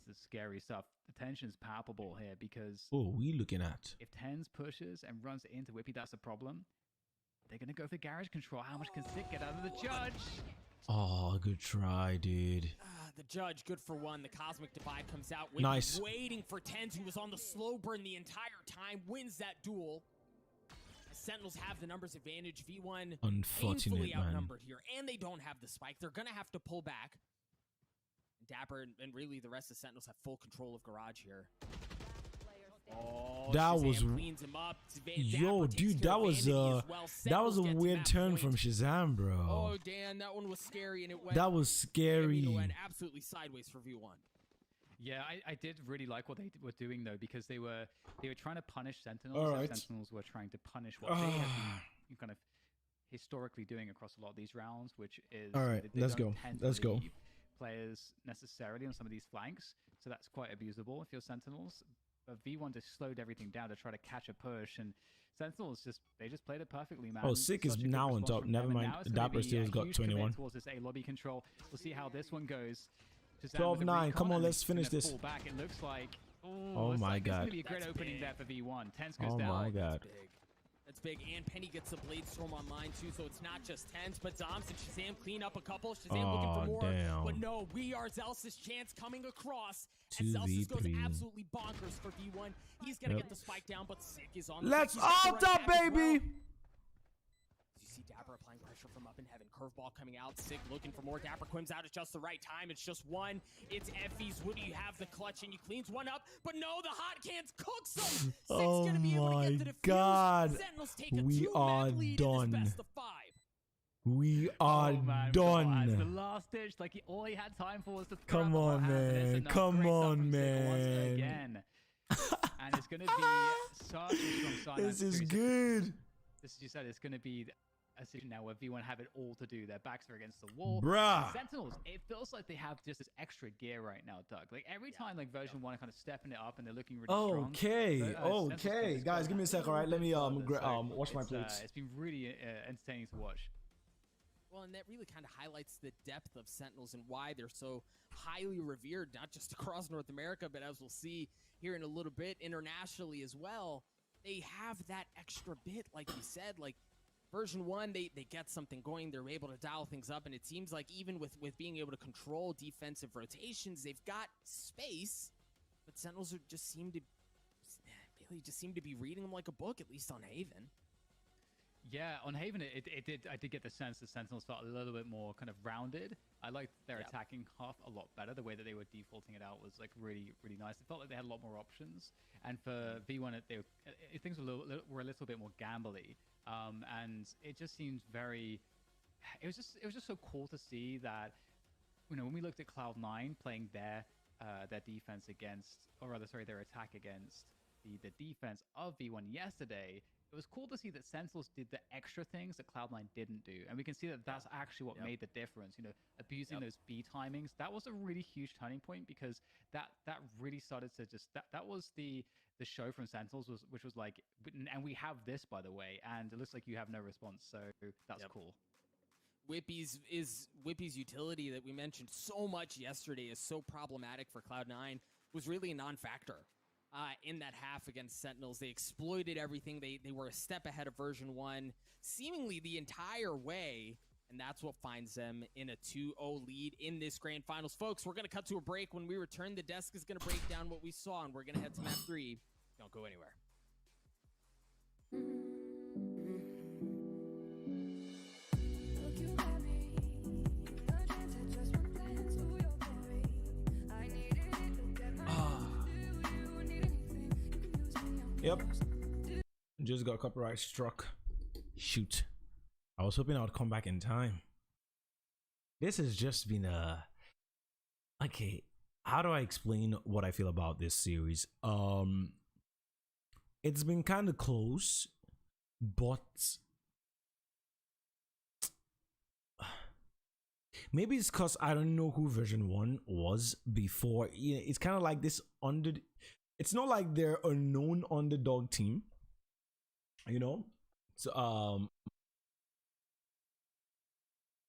This is scary stuff. The tension's palpable here because... Oh, we looking at? If 10s pushes and runs into Whippy, that's a problem. They're going to go for garage control. How much can Sick get out of the Judge? Oh, good try, dude. The Judge, good for one. The Cosmic Divide comes out. Whippy nice. Waiting for Tens, who was on the slow burn the entire time, wins that duel. The Sentinels have the numbers advantage. V1 painfully outnumbered here, and they don't have the spike. They're going to have to pull back. Dapper and really the rest of the Sentinels have full control of Garage here. Oh, that Shazam was cleans him up. yo, dude, that was a weird turn from Shazam, bro. Oh, Dan, that one was scary, and it went. That was scary. It went absolutely sideways for V1. Yeah, I did really like what they were doing though, because they were trying to punish Sentinels. And Sentinels were trying to punish what they have been kind of historically doing across a lot of these rounds, which is all right. Let's go. Let's go. Players necessarily on some of these flanks, so that's quite abusable if you're Sentinels. But V1 just slowed everything down to try to catch a push, and Sentinels just played it perfectly, man. Oh, Sick is now on top. Never mind. Dapper still's got 21. Towards this A lobby control. We'll see how this one goes. 12-9. Come on, let's finish this. Pull back. It looks like. Oh my god. It's gonna be a great opening there for V1. 10s goes down. Oh my god. That's big, and Penny gets the Blade Storm online too, so it's not just 10s, but Zoms and Shazam clean up a couple. Shazam looking for more, but no, we are Zelsis' chance coming across, and Zelsis goes absolutely bonkers for V1. He's gonna get the spike down, but Sick is on the let's ult up, baby! You see Dapper applying pressure from up in heaven. Curveball coming out. Sick looking for more. Dapper quims out at just the right time. It's just one. It's Effie's. Would you have the clutch and you cleans one up? But no, the hot cans cooks them. Sick's gonna be able to get the defuse. God. Sentinels take a We are done. Best of 5. We are done. The last ditch, like all he had time for was to come on, man. Come on, man. Again. And it's gonna be such a strong sign. This is good. This, as you said, it's going to be a situation now where V1 have it all to do. Their backs are against the wall. Bruh. Sentinels, it feels like they have just this extra gear right now, Doug. Like every time, like version 1 are kind of stepping it up and they're looking really strong. Okay. Guys, give me a sec. All right, let me watch my plates. It's been really entertaining to watch. Well, and that really kind of highlights the depth of Sentinels and why they're so highly revered, not just across North America, but as we'll see here in a little bit, internationally as well. They have that extra bit, like you said, like version 1, they get something going, they're able to dial things up, and it seems like even with being able to control defensive rotations, they've got space, but Sentinels just seem to be reading them like a book, at least on Haven. Yeah, on Haven, I did get the sense the Sentinels felt a little bit more kind of rounded. I liked their attacking half a lot better. The way that they were defaulting it out was like really, really nice. It felt like they had a lot more options. And for V1, things were a little bit more gambly. And it just seems very. It was just so cool to see that, you know, when we looked at Cloud9 playing their defense against, or rather, sorry, their attack against the defense of V1 yesterday. It was cool to see that Sentinels did the extra things that Cloud9 didn't do. And we can see that that's actually what made the difference. You know, abusing those B timings. That was a really huge turning point because that really started to just, that was the show from Sentinels, which was like, and we have this, by the way, and it looks like you have no response. So that's cool. Whippy's utility that we mentioned so much yesterday is so problematic for Cloud9 was really a non-factor. In that half against Sentinels, they exploited everything. They were a step ahead of version 1, seemingly the entire way, and that's what finds them in a 2-0 lead in this grand finals. Folks, we're going to cut to a break. When we return, the desk is going to break down what we saw, and we're going to head to map 3. Don't go anywhere. Yep. Just got copyright struck. Shoot. I was hoping I would come back in time. This has just been a... Okay, how do I explain what I feel about this series? It's been kind of close, but... Maybe it's because I don't know who version 1 was before. Yeah, it's kind of like this under... It's not like they're a known underdog team, you know. So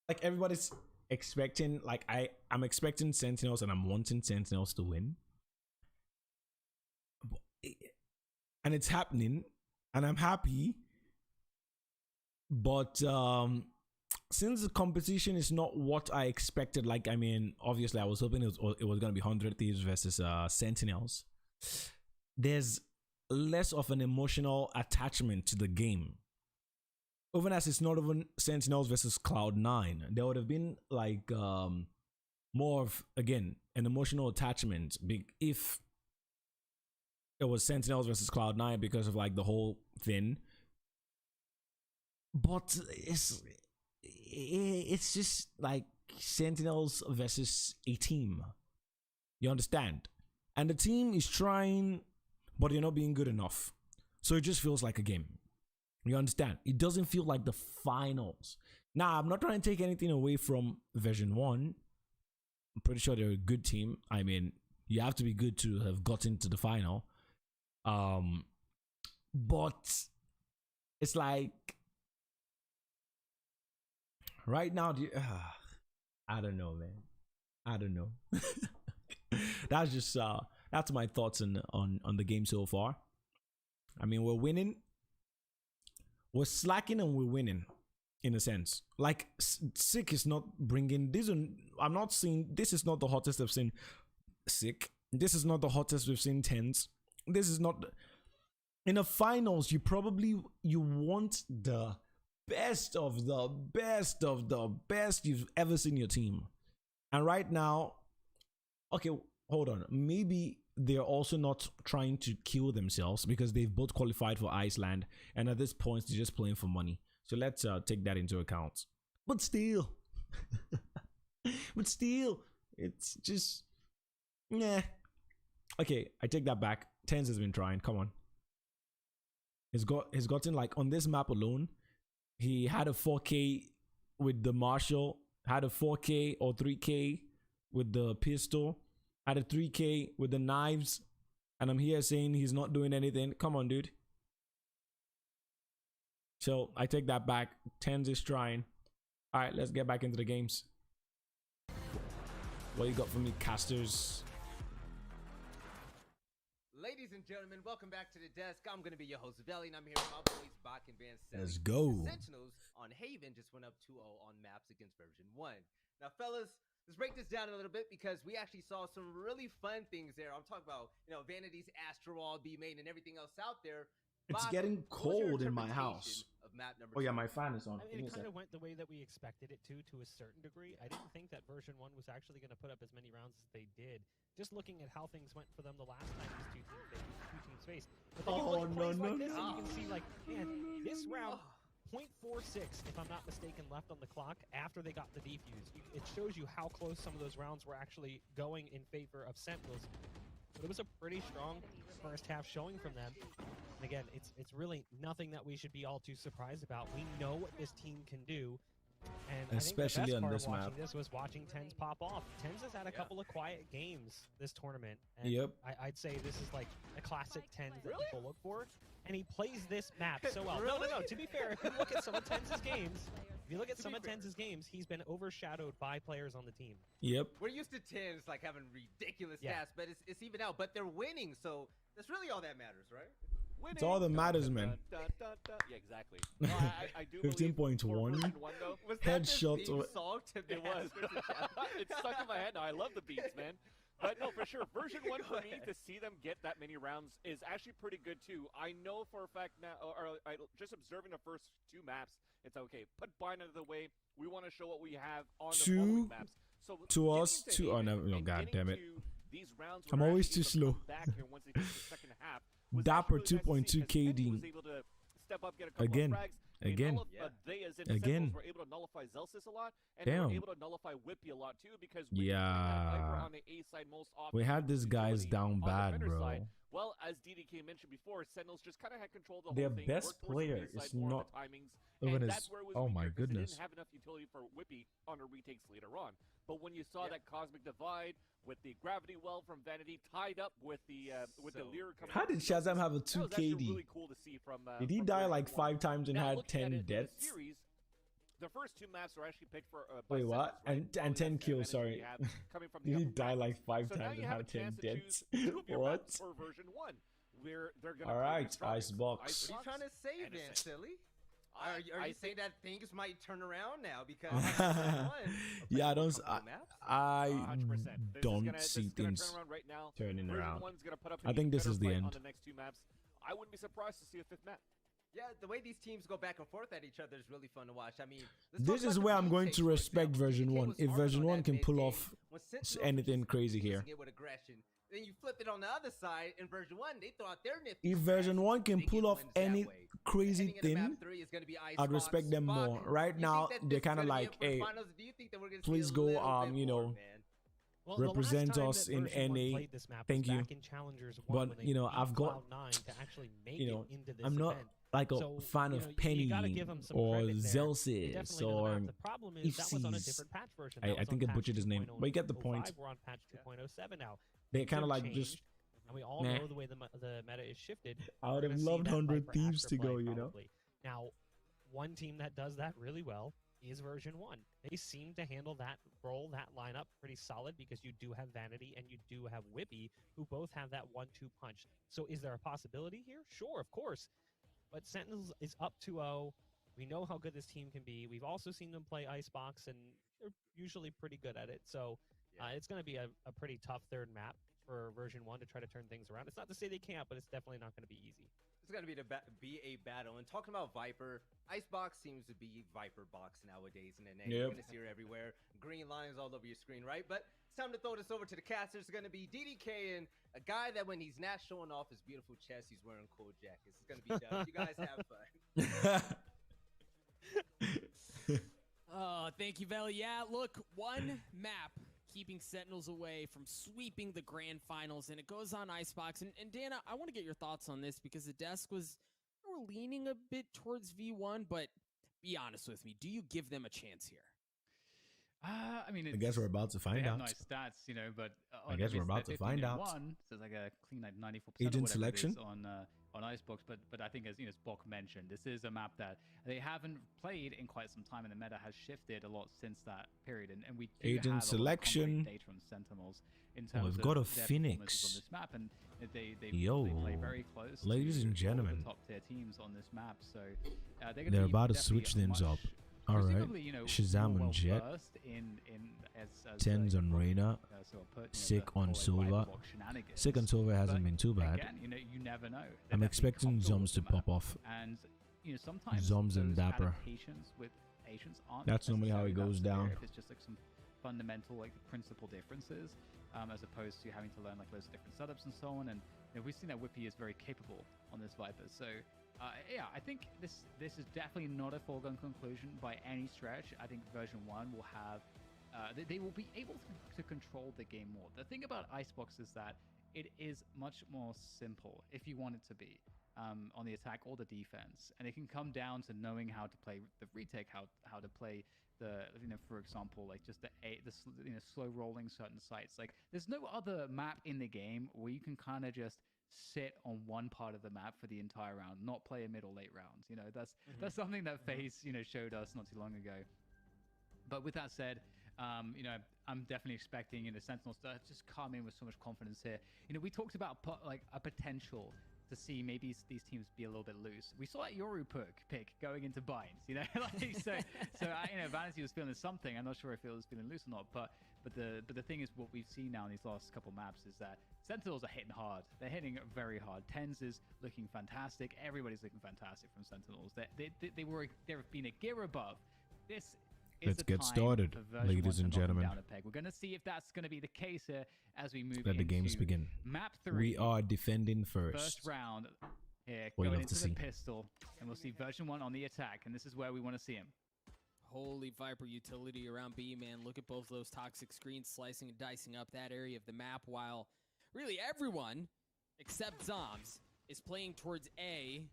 like everybody's expecting, like I'm expecting Sentinels and I'm wanting Sentinels to win, and it's happening, and I'm happy. But since the competition is not what I expected, like I mean, obviously I was hoping it was gonna be 100 Thieves versus Sentinels. There's less of an emotional attachment to the game. Even as it's not even Sentinels versus Cloud9, there would have been like more of, again, an emotional attachment if it was Sentinels versus Cloud9 because of like the whole thing. But it's just like Sentinels versus a team. You understand? And the team is trying, but you're not being good enough. So it just feels like a game. You understand? It doesn't feel like the finals. Now, I'm not trying to take anything away from version 1. I'm pretty sure they're a good team. I mean, you have to be good to have gotten to the final. But it's like right now, I don't know, man. I don't know. That's just that's my thoughts on the game so far. I mean, we're winning, we're slacking, and we're winning in a sense. Like Sick is not bringing this. I'm not seeing, this is not the hottest I've seen Sick. This is not the hottest we've seen Tens. This is not in the finals. You want the best of the best of the best you've ever seen your team, and right now. Okay, hold on. Maybe they're also not trying to kill themselves because they've both qualified for Iceland, and at this point they're just playing for money. So let's take that into account. But still, it's just, yeah. Okay, I take that back. Tens has been trying. Come on. He's gotten like on this map alone. He had a 4K with the Marshall, had a 4K or 3K with the pistol, had a 3K with the knives, and I'm here saying he's not doing anything. Come on, dude. So I take that back. Tens is trying. All right, let's get back into the games. What you got for me, casters? Ladies and gentlemen, welcome back to the desk. I'm going to be your host, Veli, and I'm here with my boys, Bach and Van Sen. Let's go. The Sentinels on Haven just went up 2-0 on maps against version 1. Now, fellas, let's break this down a little bit because we actually saw some really fun things there. I'm talking about, Vanity's ASRock, B-Main, and everything else out there. It's getting cold in my house. Oh yeah, my fan is on. I mean, it kind of went the way that we expected it to a certain degree. I didn't think that version 1 was actually going to put up as many rounds as they did. Just looking at how things went for them the last time these two teams faced. But Oh no, like this, and you can see like, man, this round 0.46, if I'm not mistaken, left on the clock after they got the defuse. It shows you how close some of those rounds were actually going in favor of Sentinels. But it was a pretty strong first half showing from them. And again, it's really nothing that we should be all too surprised about. We know what this team can do. And especially I think the best on part this of watching map. This was watching Tens pop off. Tens has had a couple of quiet games this tournament. And Yep. I'd say this is like a classic Tens that people look for. And he plays this map so well. No. To be fair, if you look at some of Tens' games, he's been overshadowed by players on the team. Yep. We're used to Tens like having ridiculous stats, but it's even out. But they're winning, so that's really all that matters, right? It's all that matters, man. Yeah, exactly. No, I do 15.1 headshot. It was. It's stuck in my head now. I love the beats, man. But no, for sure, version 1 for me, to see them get that many rounds is actually pretty good too. I know for a fact now, or just observing the first 2 maps, it's okay. Put Bind out of the way. We want to show what we have on the following maps. So Oh no, god damn it. These rounds I'm always too slow. Back here once they get to the second half. Dapper 2.2 KD. Again. Again. We're able to nullify Zelsis a lot, and Damn. we're able to nullify Whippy a lot too, because we on the A side most often. We had these guys down bad, bro. Side, well, as DDK mentioned before, Sentinels just kind of had control of the Their whole thing. best player is not timings, even and as. that's where it was Oh weaker, my 'cause goodness. They didn't have enough utility for Whippy on the retakes later on. But when you saw that Cosmic Divide with the Gravity Well from Vanity tied up with the Leer coming. How did Shazam have a 2 that was actually KD? really cool to see from. Did he from die version like 1. 5 times and Now, had looking at 10 it in the deaths? series, the first 2 maps were actually picked for. By Wait, what? Sentinels, right? And 10 that's the kills, advantage we sorry. have coming from the Did he upper die bracket. like 5 So now times you and have a had 10 chance to deaths? choose 2 of your What? maps for version 1, where they're gonna. Alright, play the Icebox. What are you trying to say, And then, it's- silly? Are you saying that things might turn around now because Yeah, I don't This see is gonna things turn around right now. turning Version around. 1's gonna put up I think this better is the fight end. on the next 2 maps. I wouldn't be surprised to see a 5th map. Yeah, the way these teams go back and forth at each other is really fun to watch. I mean, This is where I'm going to respect version 1. If version 1 can pull off anything crazy here. With aggression. Then you flip it on the other side in version 1, they throw out their nifty. If version 1 can they get pull off wins that any way. crazy Heading into map thing, 3 is gonna be I'd respect them Spock. more. Right You now, think that they're this is kind of gonna be like, it for the hey, finals? Do you think that we're gonna see please a go, little bit you more, know, man? Well, the last represent time us that in version 1 NA. played this map Thank was you. back in Challengers 1 But, when they you know, beat I've got, Cloud9 to actually make you know, it into this I'm not event. like a So, fan you of know, Penny you gotta give 'em some or credit there. They Zelsis definitely know the or map. The problem is that was on a Ifsis. different patch version. I That was think on I patch butchered his name, 2.0 but you get the point. We're on patch 2.07 now. They Things kind of have like just. changed, and we all Meh. know the way the meta is shifted. I would We're have gonna see loved that 100 Viper Thieves to Astra go, play you know? probably. Now, one team that does that really well is version 1. They seem to handle that role, that lineup pretty solid because you do have Vanity and you do have Whippy, who both have that 1-2 punch. So is there a possibility here? Sure, of course. But Sentinels is up 2-0. We know how good this team can be. We've also seen them play Icebox, and they're usually pretty good at it. So it's going to be a pretty tough 3rd map for version 1 to try to turn things around. It's not to say they can't, but it's definitely not going to be easy. It's going to be a battle. And talking about Viper, Icebox seems to be Viper Box nowadays in NA. You're going to see her everywhere. Green lines all over your screen, right? But it's time to throw this over to the casters. It's going to be DDK and a guy that when he's not showing off his beautiful chest, he's wearing cool jackets. It's going to be done. You guys have fun. Oh, thank you, Vel. Yeah, look, one map keeping Sentinels away from sweeping the grand finals, and it goes on Icebox. And Dana, I want to get your thoughts on this because the desk was leaning a bit towards V1, but be honest with me, do you give them a chance here? I mean, I guess we're about to find they out. have nice stats, you know, but I guess we're about to find out. So it's like a clean like 94% Agent selection on Icebox, but I think as Spock mentioned, this is a map that they haven't played in quite some time, and the meta has shifted a lot since that period. And we do Agent have selection. a lot of data from Sentinels in terms we've of got a their Phoenix. performances on this map, and they Yo, play very close. ladies to and all of gentlemen, the top tier teams on this map, so they're about to switch things up. All right. You know, Shazam on Jet. Tens on Reyna. Sick on Silva. Sick on Silva hasn't been too bad. Again, you know, you never know. I'm expecting Zoms to pop off. And you know, sometimes Zoms and Dapper. Patience aren't That's normally how it goes down. If it's just like some fundamental like principle differences, as opposed to having to learn like loads of different setups and so on. And you know, we've seen that Whippy is very capable on this Viper. So yeah, I think this is definitely not a foregone conclusion by any stretch. I think version 1 will have they will be able to control the game more. The thing about Icebox is that it is much more simple if you want it to be. On the attack or the defense, and it can come down to knowing how to play the retake, how to play the, you know, for example, like just the you know, slow rolling certain sites. Like there's no other map in the game where you can kind of just sit on one part of the map for the entire round, not play a mid or late round. You know, that's something that FaZe, you know, showed us not too long ago. But with that said, you know, I'm definitely expecting, you know, Sentinels to just come in with so much confidence here. You know, we talked about like a potential to see maybe these teams be a little bit loose. We saw that Yoru pick going into binds, you know, like so you know, Vanity was feeling something. I'm not sure if it was feeling loose or not, but the thing is, what we've seen now in these last couple maps is that Sentinels are hitting hard. They're hitting very hard. Tens is looking fantastic. Everybody's looking fantastic from Sentinels. They've been a gear above. This is Let's get started, ladies and gentlemen. We're going to see if that's going to be the case here as we move Let the games begin. Map 3. We are defending first. First round here, What going into the pistol, and we'll see version 1 on the attack, and this is where we want to see him. Holy Viper utility around B, man. Look at both those toxic screens slicing and dicing up that area of the map, while really everyone except Zoms is playing towards A.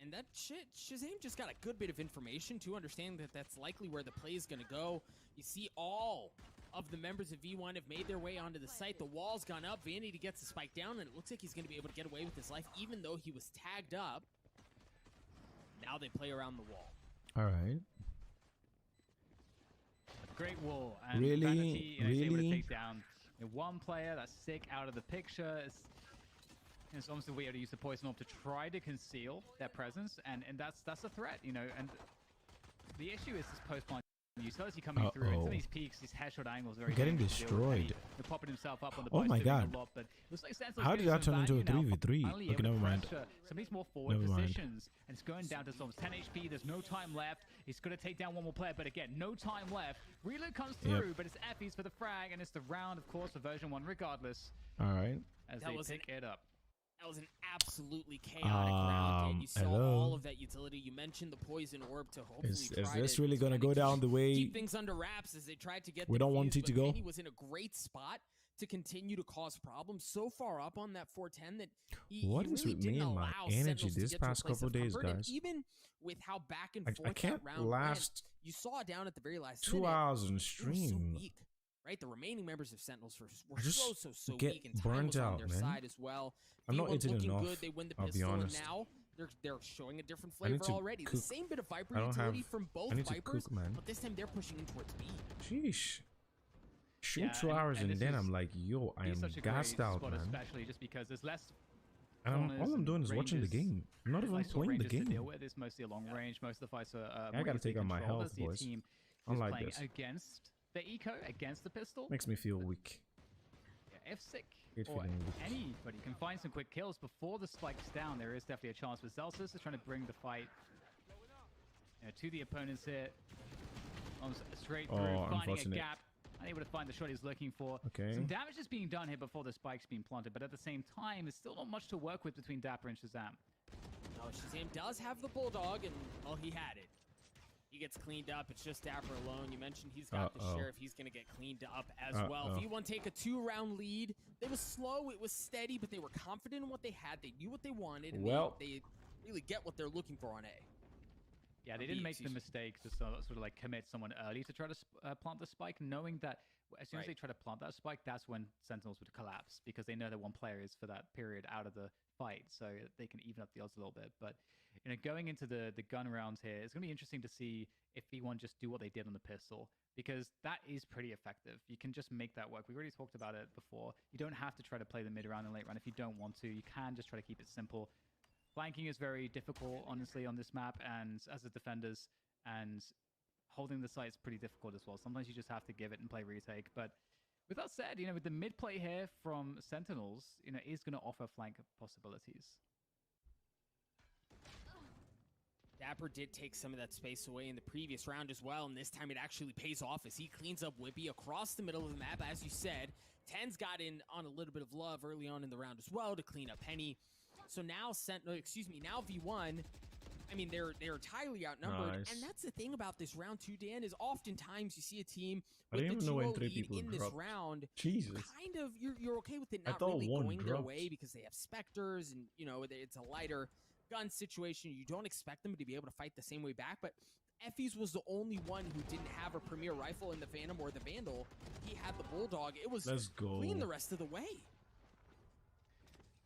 And that shit, Shazam just got a good bit of information to understand that that's likely where the play is going to go. You see all of the members of V1 have made their way onto the site. The wall's gone up. Vanity gets the spike down, and it looks like he's going to be able to get away with his life, even though he was tagged up. Now they play around the wall. All right. Great wall. And really? Vanity, you know, really? Able to take down one player that's sick out of the picture. It's almost a way to use the poison orb to try to conceal their presence, and that's a threat, you know. And the issue is this post-plant utility coming through into these peaks, these headshot angles, very getting destroyed. They're popping himself up on the oh my god! A lot, but it looks like how did that turn into a 3v3? Okay, never mind. Some of these more forward positions, and it's going down to Storm's 10 HP. There's no time left. He's going to take down one more player, but again, no time left. Reload comes through, but it's Effie's for the frag, and it's the round, of course, for version 1, regardless. All right. As they pick it up. That was an absolutely chaotic round, and you saw all of that utility. You mentioned the poison orb to hopefully is this really going to go down the way keep things under wraps as they tried to get we don't want it to go? He was in a great spot to continue to cause problems, so far up on that 410 that he really didn't allow energy Sentinels this to get past to a place couple of days, comfort. guys? And even with how back and forth I can't that round last went, you saw down at the very last 2 minute, hours on they stream. were so weak. Right, the remaining members of Sentinels were so get weak, and time burnt was on out, their man. side as well. I'm not eating looking enough. Good. They win the I'll be pistol, and honest. now they're showing a different flavor already. Cook. The same bit of Viper utility from both Vipers, cook, but this time they're pushing in towards B. Sheesh. Shoot 2 hours and then I'm like, yo, I am gassed out, man. Especially just because there's less. All I'm doing is watching the game. I'm not even playing the game. It's mostly a long range. Most of the fights are. I gotta take out my health, boys. Unlike this. Against the eco, against the pistol. Makes me feel weak. If sick or anybody can find some quick kills before the spike's down, there is definitely a chance. But Zelsus is trying to bring the fight to the opponents here. Straight through, finding a gap. Unable to find the shot he's looking for. Okay. Some damage is being done here before the spike's being planted, but at the same time, there's still not much to work with between Dapper and Shazam. No, Shazam does have the Bulldog, and, well, he had it. He gets cleaned up. It's just Dapper alone. You mentioned he's got the Sheriff. He's going to get cleaned up as well. V1 take a 2-round lead. It was slow. It was steady, but they were confident in what they had. They knew what they wanted, and they really get what they're looking for on A. Yeah, they didn't make the mistake to sort of like commit someone early to try to plant the spike, knowing that as soon as they try to plant that spike, that's when Sentinels would collapse, because they know that one player is for that period out of the fight, so they can even up the odds a little bit. But going into the gun rounds here, it's going to be interesting to see if V1 just do what they did on the pistol, because that is pretty effective. You can just make that work. We already talked about it before. You don't have to try to play the mid round and late round if you don't want to. You can just try to keep it simple. Flanking is very difficult, honestly, on this map, and as the defenders, and holding the site is pretty difficult as well. Sometimes you just have to give it and play retake. But with that said, you know, with the mid play here from Sentinels, you know, is going to offer flank possibilities. Dapper did take some of that space away in the previous round as well, and this time it actually pays off as he cleans up Whippy across the middle of the map. As you said, Tens got in on a little bit of love early on in the round as well to clean up Penny. So now now V1, I mean, they're entirely outnumbered, nice. and that's the thing about this round 2, Dan, is oftentimes you see a team I with didn't the even know when duo 3 lead people in this dropped. round. Jesus. Kind of, you're okay with it I not thought really one going their dropped. way because they have Spectres and, you know, it's a lighter gun situation. You don't expect them to be able to fight the same way back, but Effie's was the only one who didn't have a premier rifle in the Phantom or the Vandal. He had the Bulldog. It was clean the rest of the way.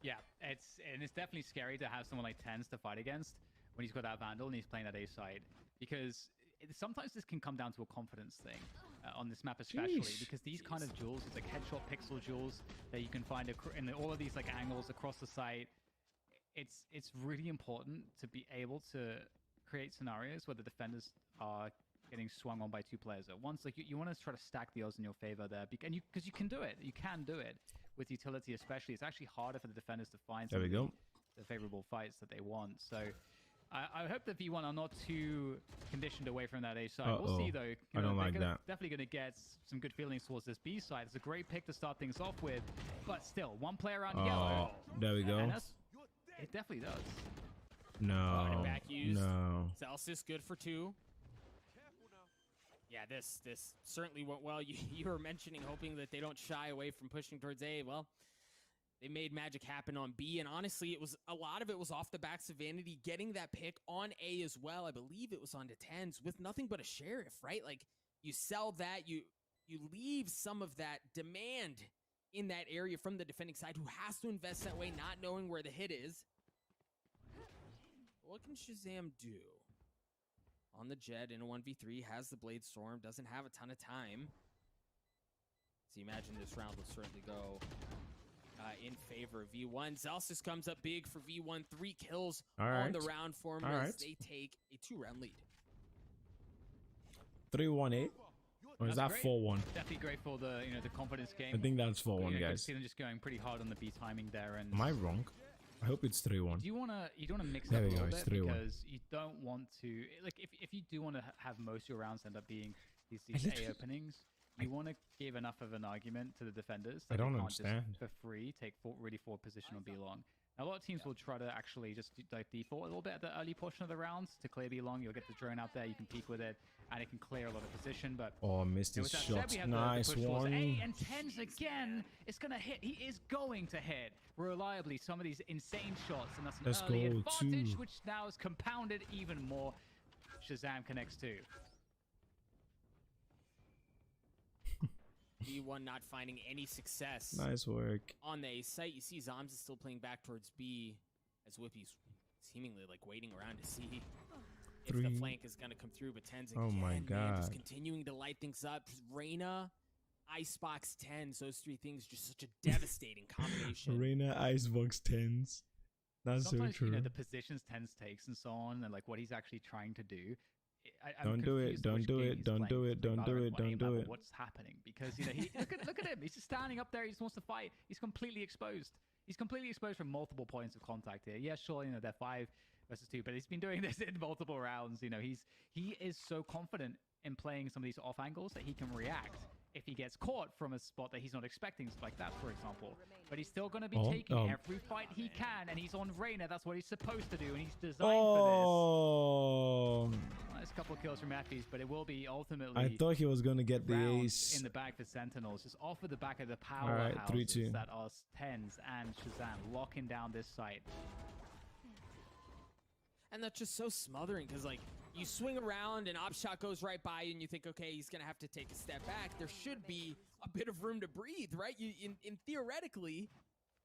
Yeah, it's definitely scary to have someone like Tens to fight against when he's got that Vandal and he's playing that A side, because sometimes this can come down to a confidence thing on this map, especially because these kind of duels, it's like headshot pixel duels that you can find in all of these like angles across the site. It's really important to be able to create scenarios where the defenders are getting swung on by 2 players at once. Like you want to try to stack the odds in your favor there, because you can do it. You can do it with utility, especially. It's actually harder for the defenders to find the favorable fights that they want. So I hope that V1 are not too conditioned away from that A side. We'll see though. I don't like that. Definitely going to get some good feelings towards this B side. It's a great pick to start things off with, but still, 1 player around yellow. There we go. It definitely does. No. Back used. No. Celsius good for 2. Yeah, this certainly went well. You were mentioning hoping that they don't shy away from pushing towards A. Well, they made magic happen on B, and honestly, a lot of it was off the backs of Vanity getting that pick on A as well. I believe it was onto Tens with nothing but a Sheriff, right? Like, you sell that, you leave some of that demand in that area from the defending side, who has to invest that way, not knowing where the hit is. What can Shazam do? On the Jet in a 1v3, has the Blade Storm, doesn't have a ton of time. So you imagine this round will certainly go in favor of V1. Celsius comes up big for V1, 3 kills on the round for him as they take a 2-round lead. 3-1-8? Or is that 4-1? Definitely great for the the confidence game. I think that's 4-1, guys. See them just going pretty hard on the B timing there. And am I wrong? I hope it's 3-1. You don't want to mix up a little bit because you don't want to, like, if you do want to have most of your rounds end up being these A openings, you want to give enough of an argument to the defenders that I don't they can't understand. just for free take really forward position on B long. Now, a lot of teams will try to actually just like default a little bit at the early portion of the rounds to clear B long. You'll get the drone out there, you can peek with it, and it can clear a lot of position. But I missed his shot. Nice one. And Tens again is going to hit. He is going to hit reliably some of these insane shots, and that's an early advantage, which now is compounded even more. Shazam connects too. B1 not finding any success. Nice work. On the A site, you see Zoms is still playing back towards B as Whippy's seemingly like waiting around to see if the flank is going to come through, but Tens again, oh my God. Man, just continuing to light things up. Reyna, Icebox 10s, those 3 things, just such a devastating combination. Reyna, Icebox 10s. That's sometimes, so true. The positions Tens takes and so on, and like what he's actually trying to do. Don't do it, don't do it, don't do it, don't do it, don't do it. What's happening? Because look at him. He's just standing up there. He just wants to fight. He's completely exposed. He's completely exposed from multiple points of contact here. Yeah, sure, they're 5 versus 2, but he's been doing this in multiple rounds. He is so confident in playing some of these off angles that he can react if he gets caught from a spot that he's not expecting, like that, for example. But he's still going to be taking every fight he can, and he's on Reyna. That's what he's supposed to do, and he's designed for this. Nice couple of kills from Effie's, but it will be ultimately. I thought he was going to get the ace in the bag for Sentinels, just off of the back of the powerhouses that are Tens and Shazam locking down this site. And that's just so smothering because, like, you swing around and Opshot goes right by you and you think, okay, he's going to have to take a step back. There should be a bit of room to breathe, right? In theoretically,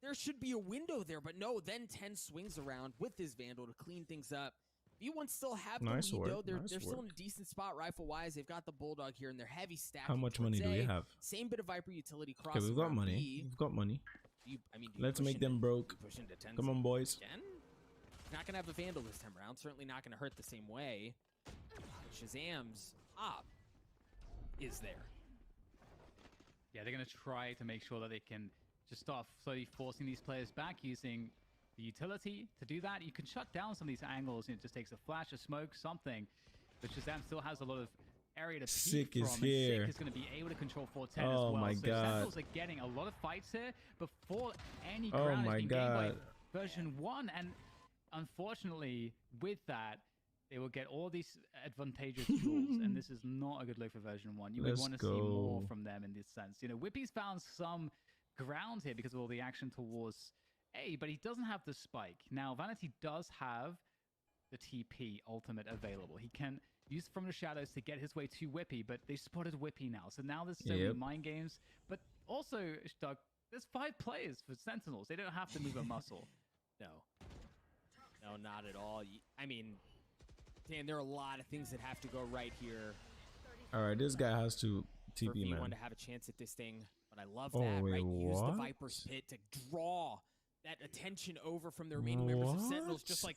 there should be a window there, but no, then 10 swings around with his Vandal to clean things up. V1 still have the lead, though. They're still in a decent spot rifle-wise. They've got the Bulldog here, and they're heavy stacking. How much money do we have? Same bit of Viper utility cross. Okay, we've got money. We've got money. Let's make them broke. Come on, boys. Again? Not going to have a Vandal this time around. Certainly not going to hurt the same way. Shazam's op is there. Yeah, they're going to try to make sure that they can just start slowly forcing these players back using the utility. To do that, you can shut down some of these angles. It just takes a flash, a smoke, something. But Shazam still has a lot of area to Sick peek is from. here. Sick is going to be able to control 410 as Oh well. my so god. Sentinels are getting a lot of fights here before any ground has been gained by version 1. And unfortunately, with that, they will get all these advantageous tools, and this is not a good look for version 1. You would want to see more from them in this sense. You know, Whippy's found some ground here because of all the action towards A, but he doesn't have the spike. Now, Vanity does have the TP ultimate available. He can use From the Shadows to get his way to Whippy, but they spotted Whippy now. So now there's so many mind games. But also, Doug, there's 5 players for Sentinels. They don't have to move a muscle. No, not at all. I mean, Dan, there are a lot of things that have to go right here. All right, this guy has to TP, for V1 man. to have a chance at this thing, but I love that, right? Use the Viper's Pit to draw that attention over from the remaining members of Sentinels, just like,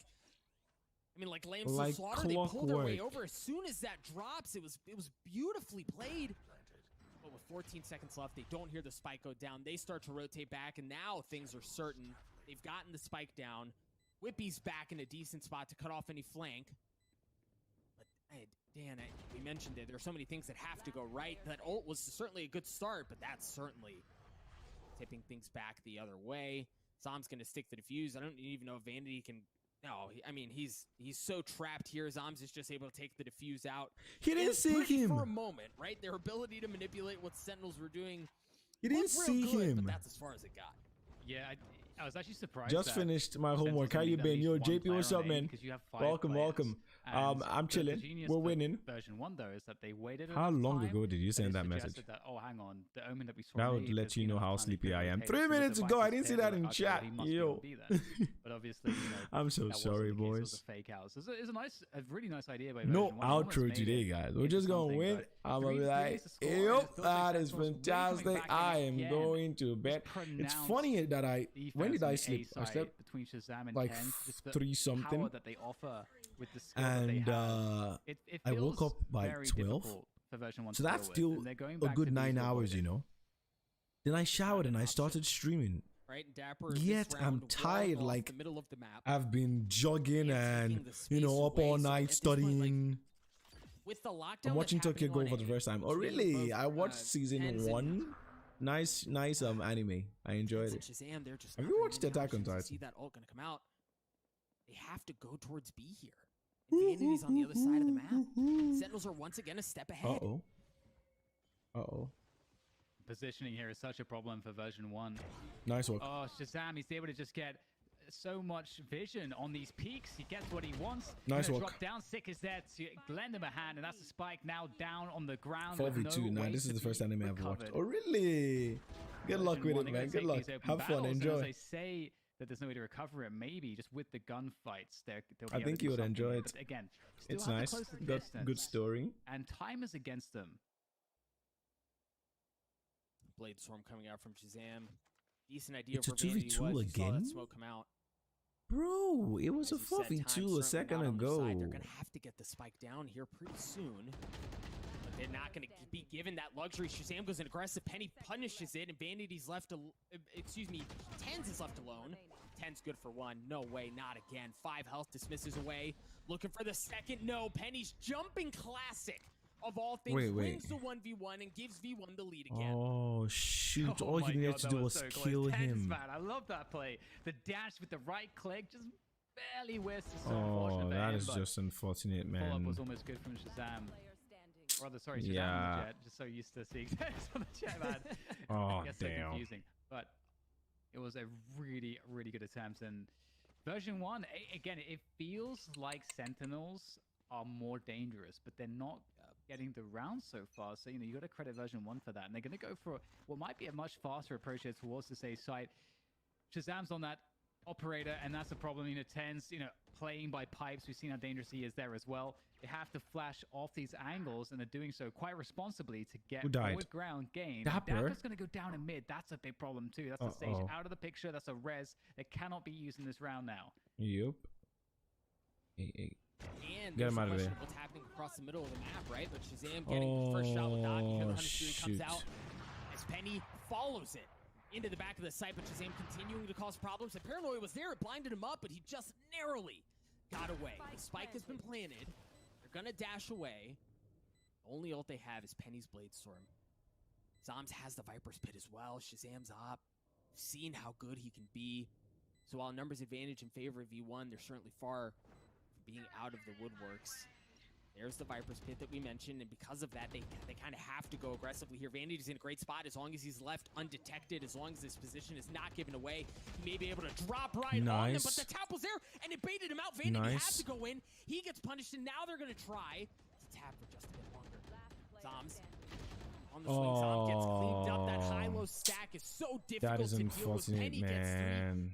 I mean, like Lambs to Slaughter, they pull their way over. As soon as that drops, it was beautifully played. But with 14 seconds left, they don't hear the spike go down. They start to rotate back, and now things are certain. They've gotten the spike down. Whippy's back in a decent spot to cut off any flank. But Dan, we mentioned it. There are so many things that have to go right. That ult was certainly a good start, but that's certainly tipping things back the other way. Zom's going to stick the defuse. I don't even know if Vanity can... No, I mean, he's so trapped here. Zoms is just able to take the defuse out. He didn't see him for a moment, right? Their ability to manipulate what Sentinels were doing. He didn't see him. But that's as far as it got. Yeah, I was actually surprised. Just finished my homework. How you been? Yo, JP, what's up, man? Welcome. I'm chilling. We're winning. Version 1 though is that they waited. How long ago did you send that message? That, oh, hang on. The omen that we saw. That would let you know how sleepy I am. 3 minutes ago, I didn't see that in chat. Yo. But obviously, you know, I'm so sorry, boys. It was a fake out. So it's a really nice idea by no outro today, guys. We're just gonna win. I'm gonna be like, yep, that is fantastic. I am going to bed. It's funny that when did I sleep? I slept between Shazam and like 3 something. That they offer with the skill and that they have. I woke up by 12. So that's still a good 9 hours, you know. Then I showered and I started streaming. Right, Dapper. Yet I'm tired, like the middle of the map. I've been jogging and up all night studying. With the lockdown, I'm watching Tokyo Ghoul for the first time. Oh really? I watched season 1. Nice anime. I enjoyed it. Shazam, they're just have you watched Attack on Titan? See that ult gonna come out. They have to go towards B here. Vanity's on the other side of the map. Sentinels are once again a step ahead. Uh-oh. Positioning here is such a problem for version 1. Nice work. Oh, Shazam, he's able to just get so much vision on these peaks. He gets what he wants. Nice work. Drop down. Sick is there to lend him a hand, and that's the spike now down on the ground. 4v2. Now this is the first anime I've watched. Oh really? Good luck with it, man. Good luck. Have fun. Enjoy. They say that there's no way to recover it. Maybe just with the gunfights, I think you would enjoy it. But again, it's nice. Got good story. And time is against them. Blade Storm coming out from Shazam. Decent idea. It's a 2v2 again. Smoke come out. Bro, it was a 4v2 a second ago. They're gonna have to get the spike down here pretty soon. But they're not gonna be given that luxury. Shazam goes in aggressive. Penny punishes it, and Vanity's left. Tens is left alone. 10's good for 1. No way, not again. 5 health dismisses away. Looking for the second. No, Penny's jumping classic. Of all things, wins the 1v1 and gives V1 the lead again. Oh, shoot. All he needed to do was kill him. Man, I love that play. The dash with the right click just barely whiffs. Oh, that is just unfortunate, man. Follow-up was almost good from Shazam. Rather, sorry, Shazam on the jet. Just so used to seeing text on the chat, man. Oh, so damn. Confusing. But it was a really, really good attempt. And version 1, again, it feels like Sentinels are more dangerous, but they're not getting the rounds so far. So, you know, you got to credit version 1 for that. And they're going to go for what might be a much faster approach here towards the safe side. Shazam's on that operator, and that's the problem. You know, Tens, you know, playing by pipes. We've seen how dangerous he is there as well. They have to flash off these angles, and they're doing so quite responsibly to get forward ground gain. Dapper's going to go down in mid. That's a big problem too. That's a stage out of the picture. That's a res that cannot be used in this round now. Yep. And Get him out of there's a there. question of what's happening across the middle of the map, right? But Shazam getting the first shot with Dodge. Here the Hunter Fury comes out as Penny follows it into the back of the site, but Shazam continuing to cause problems. The Paranoia was there, it blinded him up, but he just narrowly got away. The spike has been planted. They're gonna dash away. The only ult they have is Penny's Bladestorm. Zoms has the Viper's Pit as well. Shazam's up. Seen how good he can be. So while numbers advantage in favor of V1, they're certainly far from being out of the woodworks. There's the Viper's Pit that we mentioned, and because of that, they kind of have to go aggressively here. Vanity's in a great spot as long as he's left undetected, as long as his position is not given away. He may be able to drop right on him, but the tap was there, and it baited him out. Vanity had to go in. He gets punished, and now they're going to try to tap for just a bit longer. Zoms on the swing. Zom gets cleaned up. That high-low stack is so difficult to deal with. Penny gets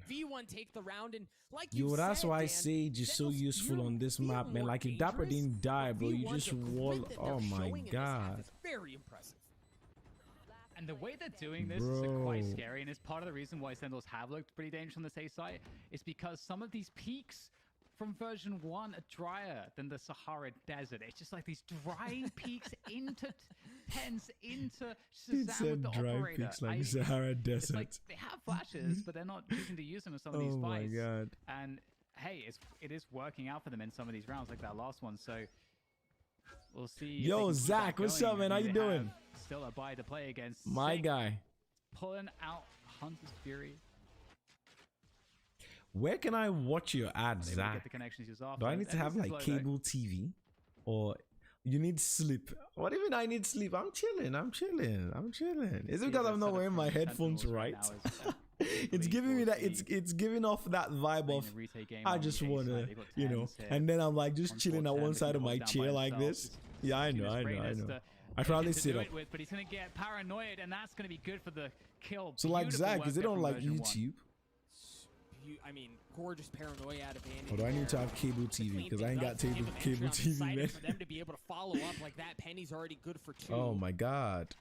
3. V1 take the round, and like you said, that's why Dan, Sage is so useful on this map, man. Like, if Dapper didn't die, bro, you just wall. Oh my god. It's very impressive. And the way they're doing this is quite scary, and it's part of the reason why Sentinels have looked pretty dangerous on the safe side. It's because some of these peaks from version 1 are drier than the Sahara Desert. It's just like these dry peaks into tents, into Shazam with the operator. Peaks like Sahara Desert. It's like they have flashes, but they're not choosing to use them in some of these fights. Oh my god. And hey, it is working out for them in some of these rounds, like that last one. So we'll see. Yo, Zach, what's up, man? How you doing? Still a buy to play against. My guy. Pulling out Hunter's Fury. Where can I watch your ads, Zach? Do I need to have like cable TV, or you need sleep? What do you mean I need sleep? I'm chilling. Is it because I'm not wearing my headphones right? It's giving me that. It's giving off that vibe of I just wanna, you know. And then I'm like just chilling at one side of my chair like this. Yeah, I know. I probably sit up. But he's gonna get paranoid, and that's gonna be good for the kill. So like Zach, is it on like YouTube? I mean, gorgeous Paranoia out of Vanity. Or do I need to have cable TV? Because I ain't got cable TV, man. For them to be able to follow up like that, Penny's already good for 2. Oh my god.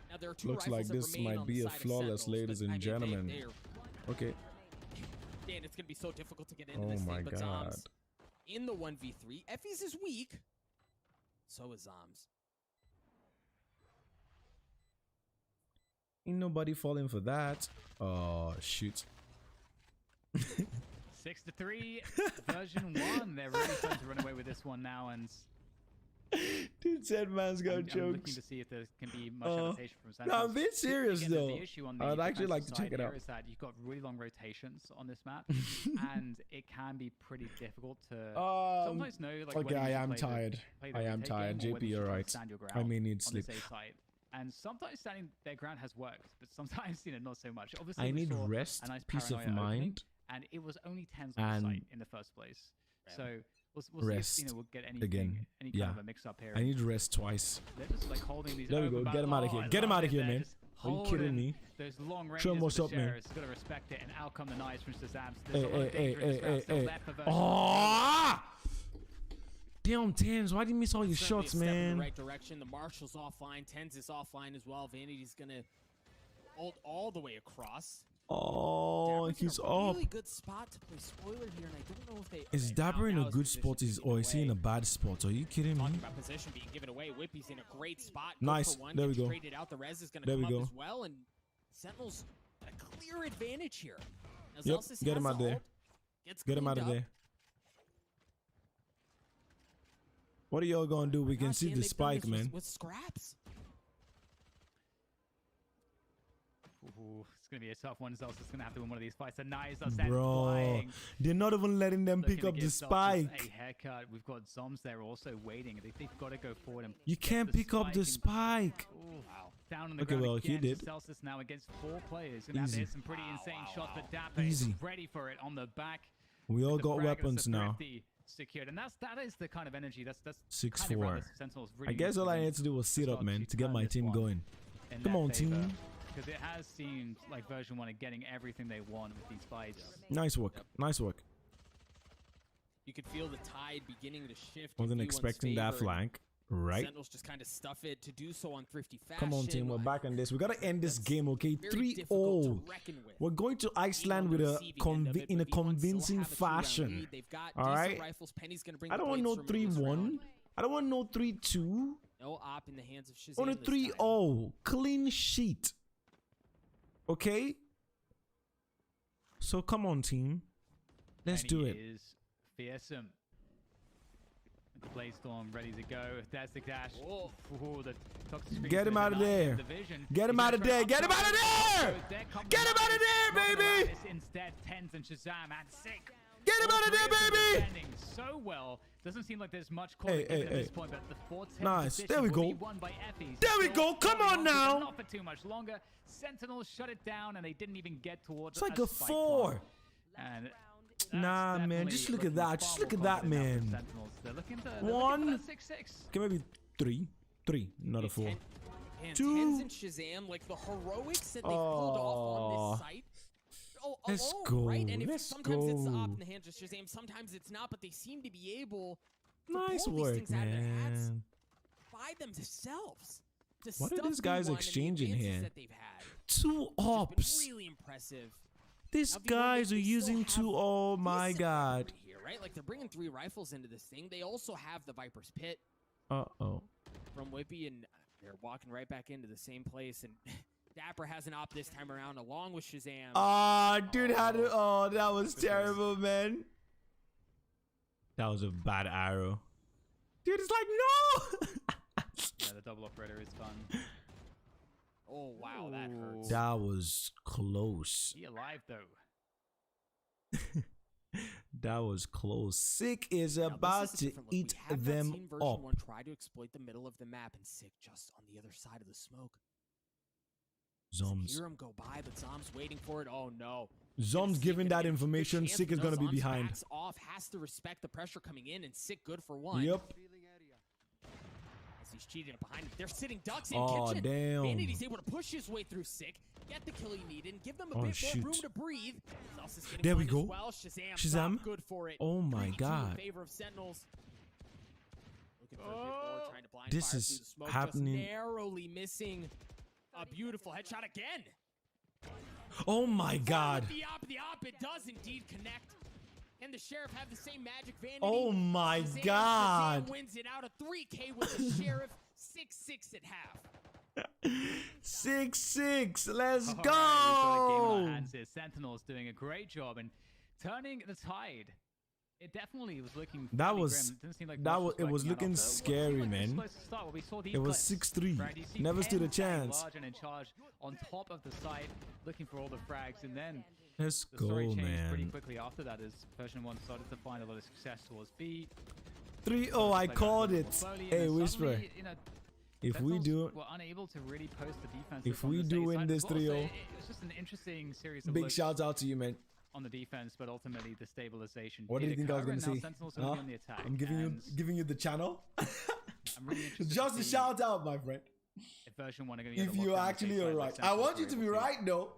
Now, there are 2 Looks like this might be a flawless, ladies and gentlemen. Okay. Dan, it's gonna be so difficult to get into this thing, but Zoms in the 1v3. Effie's is weak. So is Zoms. Ain't nobody falling for that. Oh shoot. 6-3, version 1. They're really starting to run away with this one now, and dude said man's got jokes. I'm looking to see if there can be much adaptation from Sentinels. No, I'm being serious though. The issue on the I'd actually like to check it out. Is that you've got really long rotations on this map, and it can be pretty difficult to sometimes know. Like, okay, I am tired. JP, you're right. I may need sleep. And sometimes standing their ground has worked, but sometimes not so much. Obviously, I need rest, peace of mind. And it was only 10s on the site in the first place. So we'll rest see if we'll get any kind of a mix up here. I need rest twice. They're just like holding these. There we go. Get him out of here. Get him out of here, man. Are you kidding me? Those long ranges. Show him what's up, man. Gotta respect it, and out come the knives from Shazam. Hey. Oh! Damn, Tens, why did you miss all your shots, man? In the right direction. The Marshal's offline. Tens is offline as well. Vanity's gonna ult all the way across. Oh, he's up. Really good spot to play spoiler here, and I don't know if they. Is Dapper in a good spot? Or is he in a bad spot? Are you kidding me? Talking about position being given away. Whippy's in a great spot. Nice. There we go. Traded out. The res is going to come up as well, and Sentinels a clear advantage here. Yep. Get him out there. Get him out of there. What are y'all gonna do? We can see the spike, man. With scraps. Ooh, it's gonna be a tough one. Zelsa's gonna have to win one of these fights. The knives are flying. They're not even letting them pick up the spike. A haircut. We've got Zoms there also waiting. They've got to go forward and you can't pick up the spike. Ooh, wow. Down on the ground well, again. he did. Celsius now against 4 players. Gonna have to hit some pretty insane shots, but Dapper is ready for it on the back. We all got weapons now. Secured, and that is the kind of energy that's 6-4. Sentinels I guess all I need to do was sit up, man, to get my team going. Come on, team. Because it has seemed like version 1 are getting everything they want with these fights. Nice work. Nice work. You could feel the tide beginning to shift. Wasn't expecting that flank. Right. Sentinels just kind of stuff it to do so on thrifty fashion. Come on, team. We're back on this. We got to end this game, okay? 3-0. We're going to Iceland with in a convincing fashion. All right? I don't want no 3-1. I don't want no 3-2. No op in the hands of Shazam. On a 3-0. Clean sheet. Okay? So come on, team. Let's do it. Is fearsome. Playstorm ready to go. That's the dash. Oh, the toxic get him out of there. Get him out of there. Get him out of there. Get him out of there, baby. Instead, Tens and Shazam and Sick. Get him out of there, baby. So well. Doesn't seem like there's much call at this point, but the fourth nice. There we go. There we go. Come on now. Not for too much longer. Sentinels shut it down, and they didn't even get towards. It's like a 4. And nah, man. Just look at that. Just look at that, man. 1. Okay, maybe 3. 3, not a 4. 2. Tens and Shazam, like the heroics that they pulled off on this site. Let's go. Right? And if Let's sometimes go. it's the op in the hands of Shazam, sometimes it's not, but they seem to be able to nice pull work, these things out of their hats man. by themselves. What are these guys exchanging here? That they've had. 2 ops. Really impressive. These guys are using 2. Oh my god. Here, right? Like they're bringing 3 rifles into this thing. They also have the Viper's Pit. Uh-oh. From Whippy, and they're walking right back into the same place. And Dapper has an op this time around, along with Shazam. Dude, that was terrible, man. That was a bad arrow. Dude, it's like, no! Yeah, the double operator is fun. Oh, wow, that hurts. That was close. He alive, though. That was close. Sick is about to eat them version up. 1 try to exploit the middle of the map, and Sick just on the other side of the smoke. Zoms. Hear him go by, but Zom's waiting for it. Oh no. Zom's giving that information. Sick is gonna be behind. Off, has to respect the pressure coming in, and Sick good for 1. Yep. As he's cheating behind him. They're sitting ducks in Oh, kitchen. damn. Vanity's able to push his way through Sick, get the kill he needed, and give them a bit more room to breathe. There we go. Well. Shazam. Good for it. Oh my god. In favor of Sentinels. Looking for a bit more, trying to blind this fire is through the smoke, happening. just narrowly missing. A beautiful headshot again. Oh my god. The op, it does indeed connect. And the Sheriff have the same magic Vanity. Oh my Shazam, god. Shazam wins it out of 3K with the Sheriff. 6-6 at half. 6-6. Let's go. We've got a game on our hands here. Sentinels doing a great job and turning the tide. It definitely was looking. That was it was looking scary, man. It was 6-3. Never stood a chance. Large and in charge on top of the site, looking for all the frags, and then let's the go, story changed man. pretty quickly after that as version 1 started to find a lot of success towards B. 3-0. I called it. Hey, Whisper. If we do, we're unable to really post the defense. If we do win this 3-0, it was just an interesting series of big shout out to you, man. On the defense, but ultimately the stabilization. What do you think I was gonna say? Huh? On the attack, I'm giving you the channel. I'm really just a shout out, my friend. If version 1 are gonna if you actually are right, I want you to be right, though.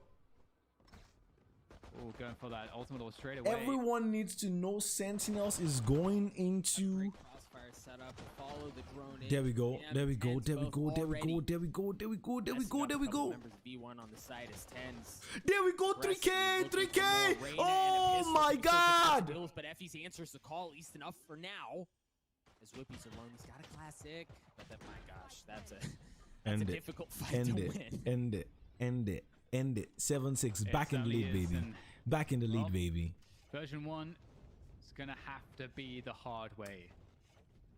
Oh, going for that ultimate or straight away. Everyone needs to know Sentinels is going into. Setup, follow the drone in. There we go. There we go. There we go. There we go. There we go. There we go. There we go. There we go. Members of V1 on the side is Tens. There we go. 3K. 3K. Oh my god. But Effie's answers the call, at least enough for now. As Whippy's alone, he's got a classic. But that, my gosh, that's a difficult fight to win. End it. End it. End it. 7-6. Back in the lead, baby. Back in the lead, baby. Version 1 is gonna have to be the hard way.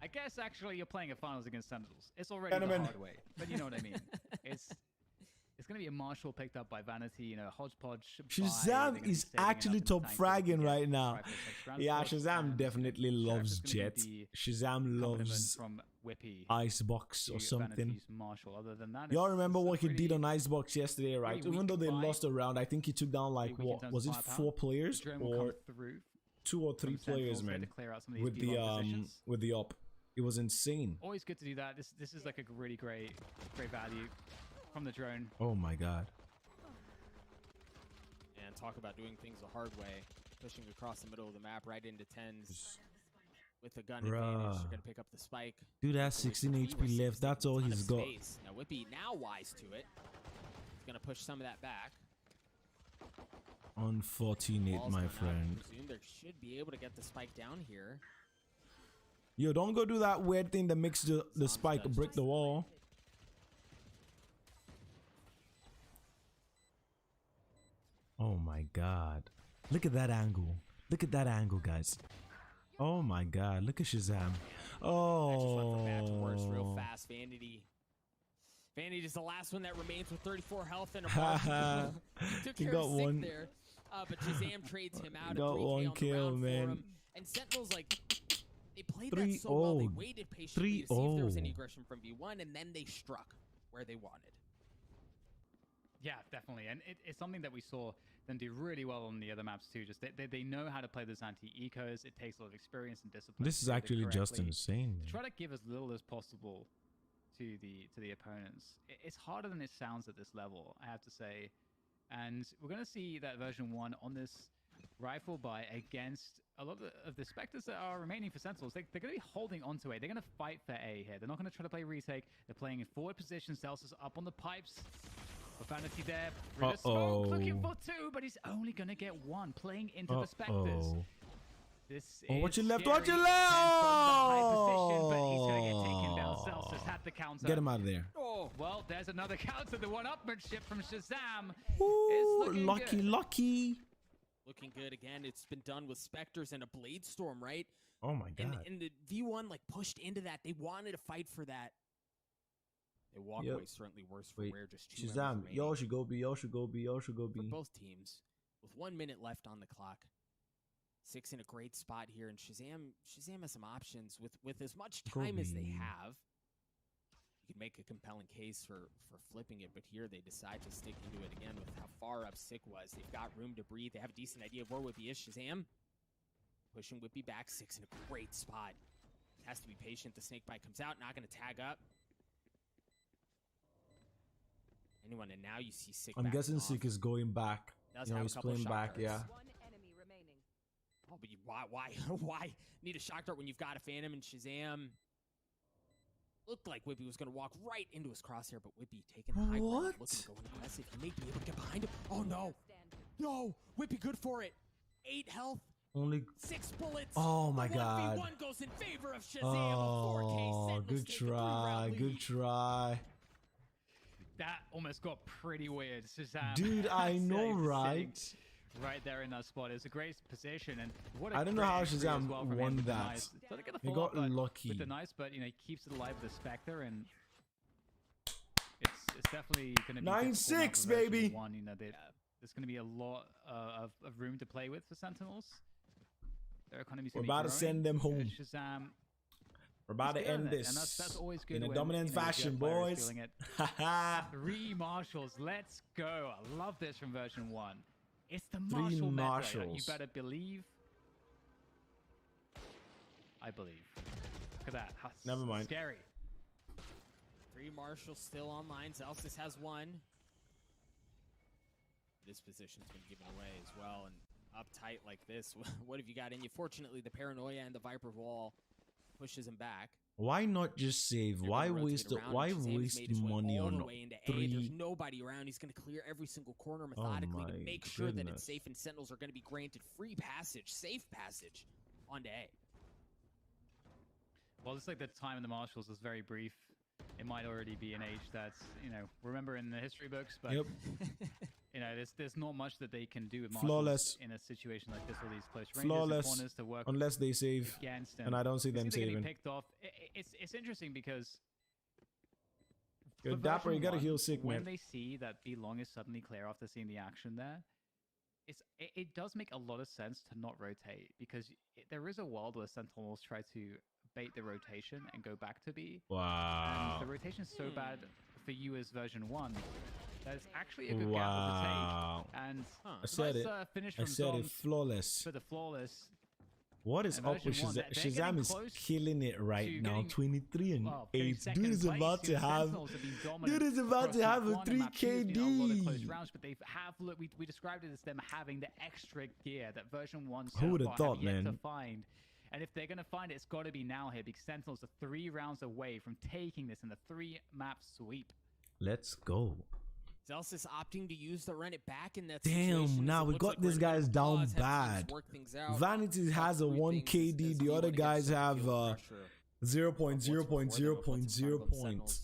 I guess actually you're playing a finals against Sentinels. It's already the hard way, but you know what I mean. It's gonna be a Marshall picked up by Vanity, you know, hodgepodge. Shazam is actually top fragging right now. Yeah, Shazam definitely loves Jet. Shazam loves from Whippy, Icebox or something. Marshall. Other than that, y'all remember what he did on Icebox yesterday, right? Even though they lost a round, I think he took down like what was it, 4 players or 2 or 3 players, man, with the op. It was insane. Always good to do that. This is like a really great value from the drone. Oh my god. And talk about doing things the hard way. Pushing across the middle of the map right into Tens. with a gun advantage. They're gonna pick up the spike. Dude has 16 HP left. That's all he's got. Now Whippy now wise to it. He's gonna push some of that back. Unfortunate, my friend. I presume they should be able to get the spike down here. Yo, don't go do that weird thing that makes the spike break the wall. Oh my god. Look at that angle. Look at that angle, guys. Oh my god. Look at Shazam. Oh. Works real fast. Vanity is the last one that remains with 34 health and a bar. He got one there. But Shazam trades him out. Got one kill, man. And Sentinels, like, they played that so well. They waited patiently to see if there was any aggression from V1, and then they struck where they wanted. Yeah, definitely. And it's something that we saw them do really well on the other maps too. Just they know how to play those anti-ecos. It takes a lot of experience and discipline. This is actually just insane. To try to give as little as possible to the opponents. It's harder than it sounds at this level, I have to say. And we're going to see that version 1 on this rifle buy against a lot of the Spectres that are remaining for Sentinels. They're going to be holding onto A. They're going to fight for A here. They're not going to try to play retake. They're playing in forward position. Celsius up on the pipes. Profanity there. Through the smoke, looking for 2, but he's only going to get 1. Playing into the Spectres. This is watch your left, scary. watch your left! High position, but he's going to get taken down. Celsius had the counter. Get him out of there. Oh, well, there's another counter. The one-upmanship from Shazam. Ooh, lucky. Looking good again. It's been done with Spectres and a Blade Storm, right? Oh my god. And the V1 like pushed into that. They wanted to fight for that. They walk away certainly worse for where just 2 Shazam, y'all should go B. For both teams. With 1 minute left on the clock. 6 in a great spot here, and Shazam has some options with as much time as they have. You could make a compelling case for flipping it, but here they decide to stick into it again with how far up Sick was. They've got room to breathe. They have a decent idea of where Whippy is. Shazam pushing Whippy back. 6 in a great spot. Has to be patient. The snake bite comes out, not going to tag up anyone, and now you see Sick. I'm guessing Sick is going back. You know, he's playing back, yeah. Oh, but why need a shock dart when you've got a Phantom and Shazam? Looked like Whippy was going to walk right into his crosshair, but Whippy taking the high ground, looking to go aggressive. He may be able to get behind him. Oh, no. No. Whippy good for it. 8 health. Only 6 bullets. Oh, my god. 1v1 goes in favor of Shazam. Oh, good try. Good try. That almost got pretty weird. Shazam. Dude, I know, right? Right there in that spot. It's a great position, and what I don't know how Shazam won that. He got lucky with the nice, but you know, he keeps it alive with the Spectre, and it's definitely going to be 9-6, baby. One, you know, there's going to be a lot of room to play with for Sentinels. Their economy's We're about to send them home. Shazam. We're about to end this, and that's always good in a dominant fashion, boys. 3 marshals, let's go. I love this from version 1. It's the marshal meta. You better believe. I believe. Look at that. How Never mind. Scary. 3 marshals still online. Celsius has 1. This position's been given away as well, and uptight like this. What have you got in you? Fortunately, the paranoia and the Viper wall pushes him back. Why not just save? Why waste money on 3? There's nobody around. He's going to clear every single corner methodically to make sure that it's safe, and Sentinels are going to be granted free passage, safe passage onto A. Well, it's like the time in the marshals was very brief. It might already be an age that's, you know, remember in the history books, but you know, there's not much that they can do with marshals in a situation like this with these close ranges and corners to work unless they save against them. And I don't see them saving. Picked off. It's interesting because you're dapper, you gotta heal Sick, man. When they see that B long is suddenly clear after seeing the action there, it does make a lot of sense to not rotate, because there is a world where Sentinels try to bait the rotation and go back to B. Wow. And the rotation is so bad for you as version 1 that it's actually a good gamble to take. And I said it. I said it. Flawless. For the flawless. What is up with Shazam? Shazam is killing it right now. 23 and 8. Dude is about to have. Dude is about to have a 3 KD. But they have. Look, we described it as them having the extra gear that version 1 who would have thought, man? To find. And if they're going to find it, it's got to be now here, because Sentinels are 3 rounds away from taking this in the 3-map sweep. Let's go. Zelsis opting to use the run it back in that Damn, situation. now we got like these guys down bad. Vanity has a 1 KD, the other guys have 0.0.0.0 points.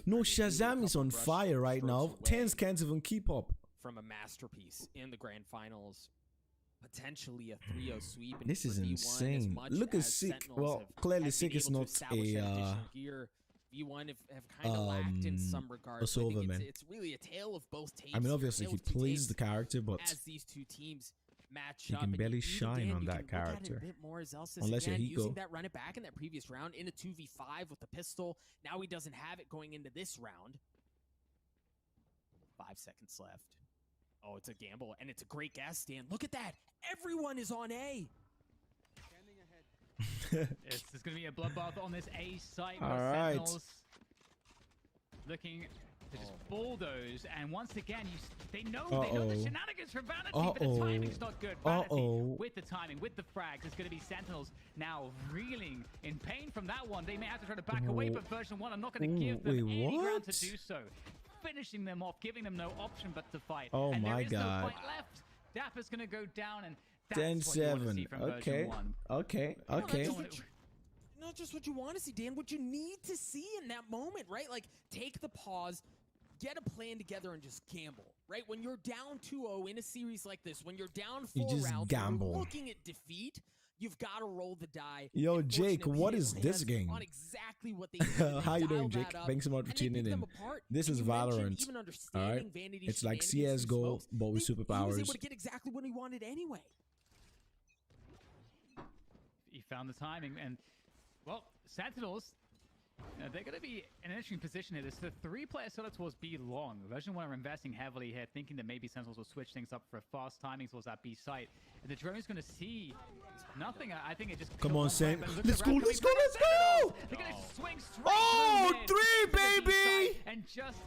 No, Shazam is on fire right now. Tens can't even keep up. From a masterpiece in the grand finals. Potentially a 3-0 sweep. This is insane. Look at Sick. Well, clearly Sick is not a V1 have kind of lacked in some regards. It's really a tale of both teams. I mean, obviously he plays the character, but as these two teams match he can barely shine on that character. Unless you're Hiko. Using that run it back in that previous round in a 2v5 with the pistol. Now he doesn't have it going into this round. 5 seconds left. Oh, it's a gamble, and it's a great gas stand. Look at that. Everyone is on A. There's going to be a bloodbath on this A site. All right. Sentinels looking to just bulldoze, and once again, they know the shenanigans from Vanity, but the timing's not good. Vanity with the timing, with the frags, it's going to be Sentinels now reeling in pain from that one. They may have to try to back away, but Version1 are not going to give them any ground to do so. Finishing them off, giving them no option but to fight. Oh and my there is God. no fight left. Dapper's going to go down, and that's 10-7. Okay. Okay. Not just what you want to see, Dan. What you need to see in that moment, right? Like, take the pause, get a plan together, and just gamble, right? When you're down 2-0 in a series like this, when you're down 4 rounds, gamble. You're looking at defeat, you've got to roll the die. Yo, Jake, what is this game? On exactly what they How you doing, Jake? Thanks so much for tuning in. This is Valorant. All right, it's like CS:GO, but with superpowers. He was able to get exactly what he wanted anyway. He found the timing, and well, Sentinels, they're going to be in an interesting position here. This is a 3-player setup towards B long. Version1 are investing heavily here, thinking that maybe Sentinels will switch things up for a fast timing towards that B site. And the drone's going to see nothing. I think it just... Come on, Sen. Let's go. They're going to swing straight through mid, 3, baby! And just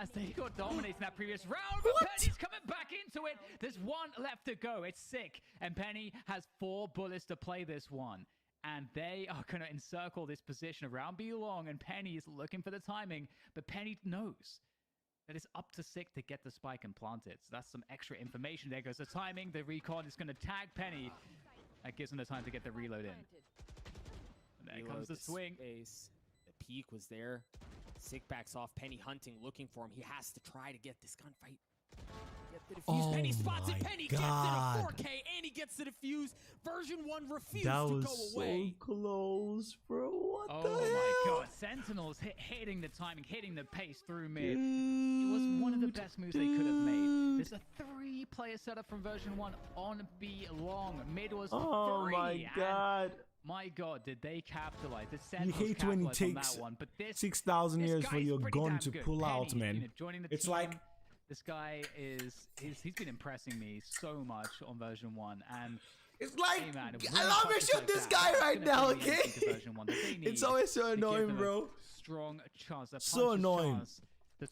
as they got dominated in that previous round, Penny's coming back into it. There's 1 left to go. It's sick. And Penny has 4 bullets to play this one. And they are going to encircle this position around B long, and Penny is looking for the timing, but Penny knows that it's up to Sick to get the spike and plant it. So that's some extra information. There goes the timing. The recon is going to tag Penny. That gives him the time to get the reload in. And there comes the swing. The peak was there. Sick backs off. Penny hunting, looking for him. He has to try to get this gunfight. Get the defuse. Penny spots it. Penny gets it a 4K, and he gets the defuse. Version1 refused to go away. So close, bro. What the hell? Oh my God. Sentinels hitting the timing, hitting the pace through mid. It was one of the best moves they could have made. There's a 3-player setup from Version1 on B long. Mid was 3. Oh my God. My God, did they capitalize? The You Sentinels hate when it capitalized on takes that one, but 6,000 years for your pretty gun damn to good. pull out, Penny, man. joining the It's team. like... This guy he's been impressing me so much on Version1, and it's like, hey man, I love to shoot this guy right now, okay? It's always so annoying, bro. Strong chance. So annoying.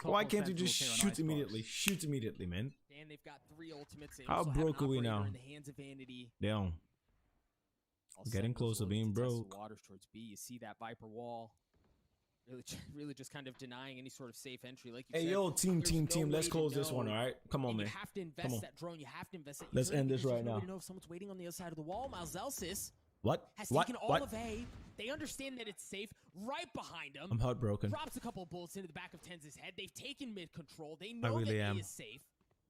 Why can't you just shoot immediately? Shoot immediately, man. And they've got 3 ultimates. How broke are we now? In the hands of Vanity. Damn. Getting close to being broke. Waters towards B. You see that Viper wall. Really just kind of denying any sort of safe entry. Like you said, yo, team, let's close this one, all right? Come on, man. You have to invest that drone. You have to invest it. Let's end this right now. You know if someone's waiting on the other side of the wall. Zelsis has What? taken all of A. They understand that it's safe right behind him. I'm heartbroken. Drops a couple of bullets into the back of Tenz's head. They've taken mid control. They know that A is safe.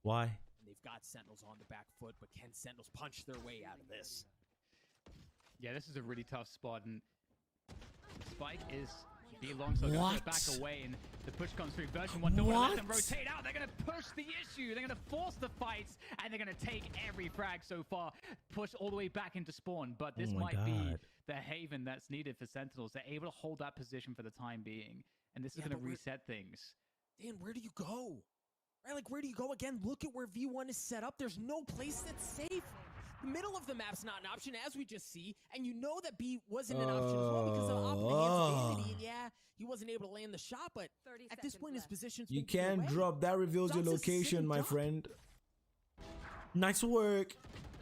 Why? And they've got Sentinels on the back foot, but can Sentinels punch their way out of this? Yeah, this is a really tough spot, and Spike is B long, so they're going to back away, and the push comes through. Version1 don't want to let them rotate out. They're going to push the issue. They're going to force the fights, and they're going to take every frag so far, push all the way back into spawn. But this might be the haven that's needed for Sentinels. They're able to hold that position for the time being, and this is going to reset things. Dan, where do you go? Right, like, where do you go again? Look at where V1 is set up. There's no place that's safe. The middle of the map's not an option, as we just see, and you know that B wasn't an option as well because of off the hands of Vanity, and yeah, he wasn't able to land the shot, but at this point his position's you can't drop. That reveals your location, my friend. Nice work.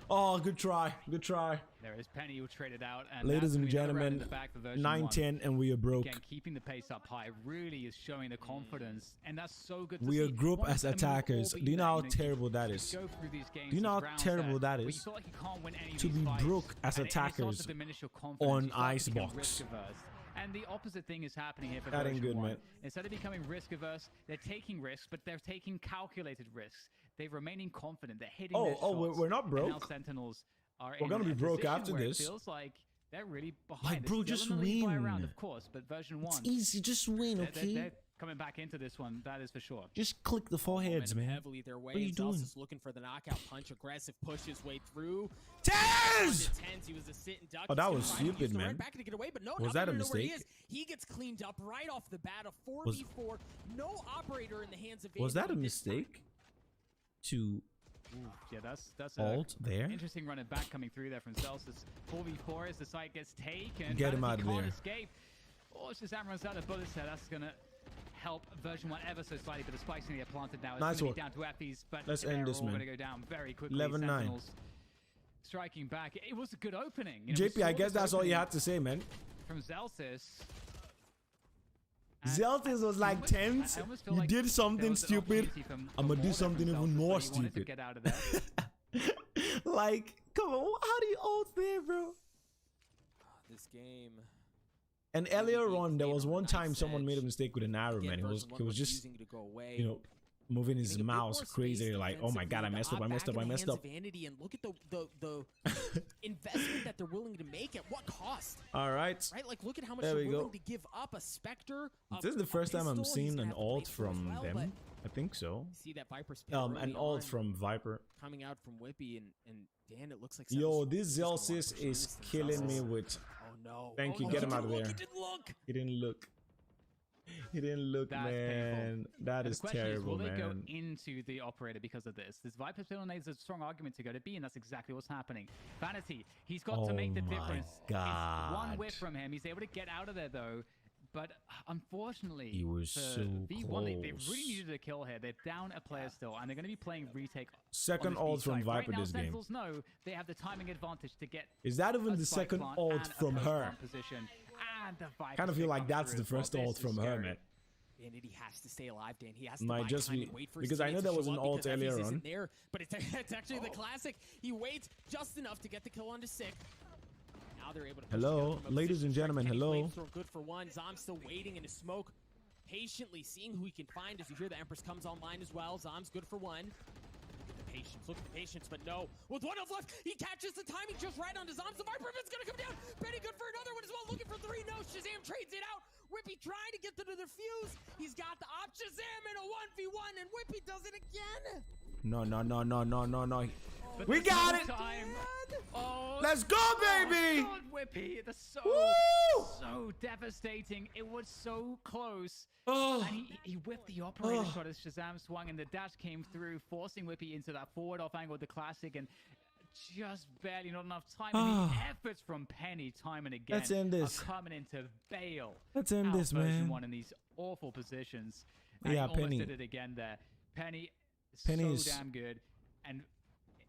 Oh, good try. Good try. There is Penny who traded out. And ladies and gentlemen, 9-10 and we are broke. Again, keeping the pace up high really is showing the confidence, and that's so good to we see. are group as attackers. Do you know how terrible that is? Go through these games, do you know how terrible that is? Like you can't win any to be broke as attackers on Icebox. And the opposite thing is happening here for that ain't good, man. Instead of becoming risk averse, they're taking risks, but they're taking calculated risks. They're remaining confident. They're hitting their shots. We're not broke. And now Sentinels are we're gonna be broke after this. It feels like they're really behind. Like, bro, just win. Around, of course, but version 1. It's easy, just win, okay? They're coming back into this one, that is for sure. Just click the foreheads, man. Heavily their way. What are you doing? Is looking for the knockout punch. Aggressive push his way through. Tez! He was a sit and duck. Oh, that was stupid, man. Back to get away, but no, was that a mistake? He gets cleaned up right off the bat. A 4v4. No operator in the hands of. Was that a mistake? To. Ooh, yeah, that's alt there. Interesting running back coming through there from Celsius. 4v4 as the site gets taken. Get him out of there. Escape. Oh, it's just runs out of bullets there. That's gonna help version 1 ever so slightly, but the spikes gonna get planted now. It's nice gonna one. be down to Effie's, but let's end this, man. Gonna go down very quickly. 11-9. Striking back. It was a good opening. You know, JP, I guess that's all you had to say, man. From Celsius. Zeltis was like tense. You like did something stupid. I'm gonna do something even more stupid. Get out of there. Like, come on, how do you ult there, bro? This game. And earlier on, there was one time someone made a mistake with an arrow, man. He was just, you know, moving his mouse crazy, like, oh my god, I messed up. Vanity, and look at the investment that they're willing to make. At what cost? All right. Right, like look at how much they're willing to give up. A Spectre. This is the first time I'm seeing an ult from them. I think so. See that Viper's an ult from Viper coming out from Whippy, and Dan, it looks like. Yo, this Zelsis is killing me with. Oh no! Thank you. Get him out of there. He didn't look. He didn't look. He didn't look, that's man. Painful. That is terrible, man. Will they go man. into the operator because of this? This Viper's still needs a strong argument to go to B, and that's exactly what's happening. Vanity, he's got to make the difference. God. It's one whip from him. He's able to get out of there, though. But unfortunately, he was so V1, close. they really needed a kill here. They're down a player still, and they're going to be playing retake. Second ult from Viper right now, this game. Sentinels know they have the timing advantage to get. Is that even the second ult from her? Position, and the Viper kind of feel like that's the first ult from her, man. Vanity has to stay alive, Dan. He has to might just be because I know there was an ult earlier on. There, but it's actually the classic. He waits just enough to get the kill onto Sick. Now they're able to. Hello, ladies and gentlemen. Hello. Good for one. Zom's still waiting in his smoke, patiently seeing who he can find. As you hear, the Empress comes online as well. Zom's good for one. Look at the patience, but no. With 1 health left, he catches the timing just right onto Zom's. The Viper Bit's gonna come down. Benny good for another one as well. Looking for 3. No, Shazam trades it out. Whippy trying to get to the defuse. He's got the op. Shazam in a 1v1, and Whippy does it again. No. But we got it. Oh, let's go, baby. God, Whippy, that's so devastating. It was so close. Oh. And he whipped the operator shot as Shazam swung, and the dash came through, forcing Whippy into that forward off angle with the classic, and just barely not enough time. And the efforts from Penny time and again let's end this. are coming into bail. Let's end this, man. Version 1 in these awful positions. And yeah, he almost Penny did it again there. Penny is so damn good. And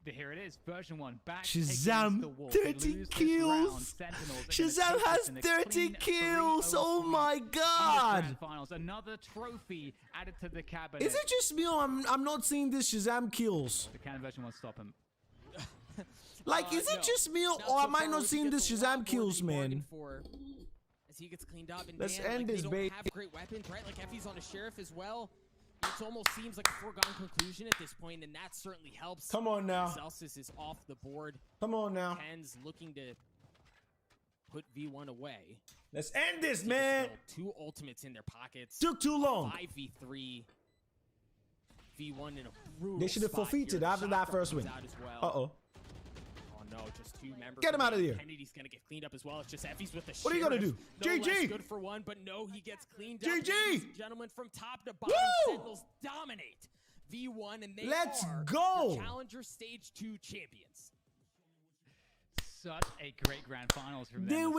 here it is, version 1 back. Shazam, 30 kills. Shazam has 30 kills. Oh my god. Finals, another trophy added to the cabinet. Is it just me or I'm not seeing this Shazam kills? The can version 1 stop him. Like, is it just me or am I not seeing this Shazam kills, man? As he gets cleaned up, and let's end this, babe. Have great weapons, right? Like Effie's on a sheriff as well. It almost seems like a foregone conclusion at this point, and that certainly helps. Come on now. Celsius is off the board. Come on now. Ken's looking to put V1 away. Let's end this, man. 2 ultimates in their pockets. Took too long. 5v3. V1 in a brutal they should have forfeited after that first win. Oh no, just 2 members. Get him out of here. Kennedy's gonna get cleaned up as well. It's just Effie's with the what are you gonna do? No GG. Good for one, but no, he gets cleaned up. GG. Gentlemen, from top to bottom, Sentinels dominate V1, and they are go. Challenger Stage 2 champions. Such a great grand finals from them.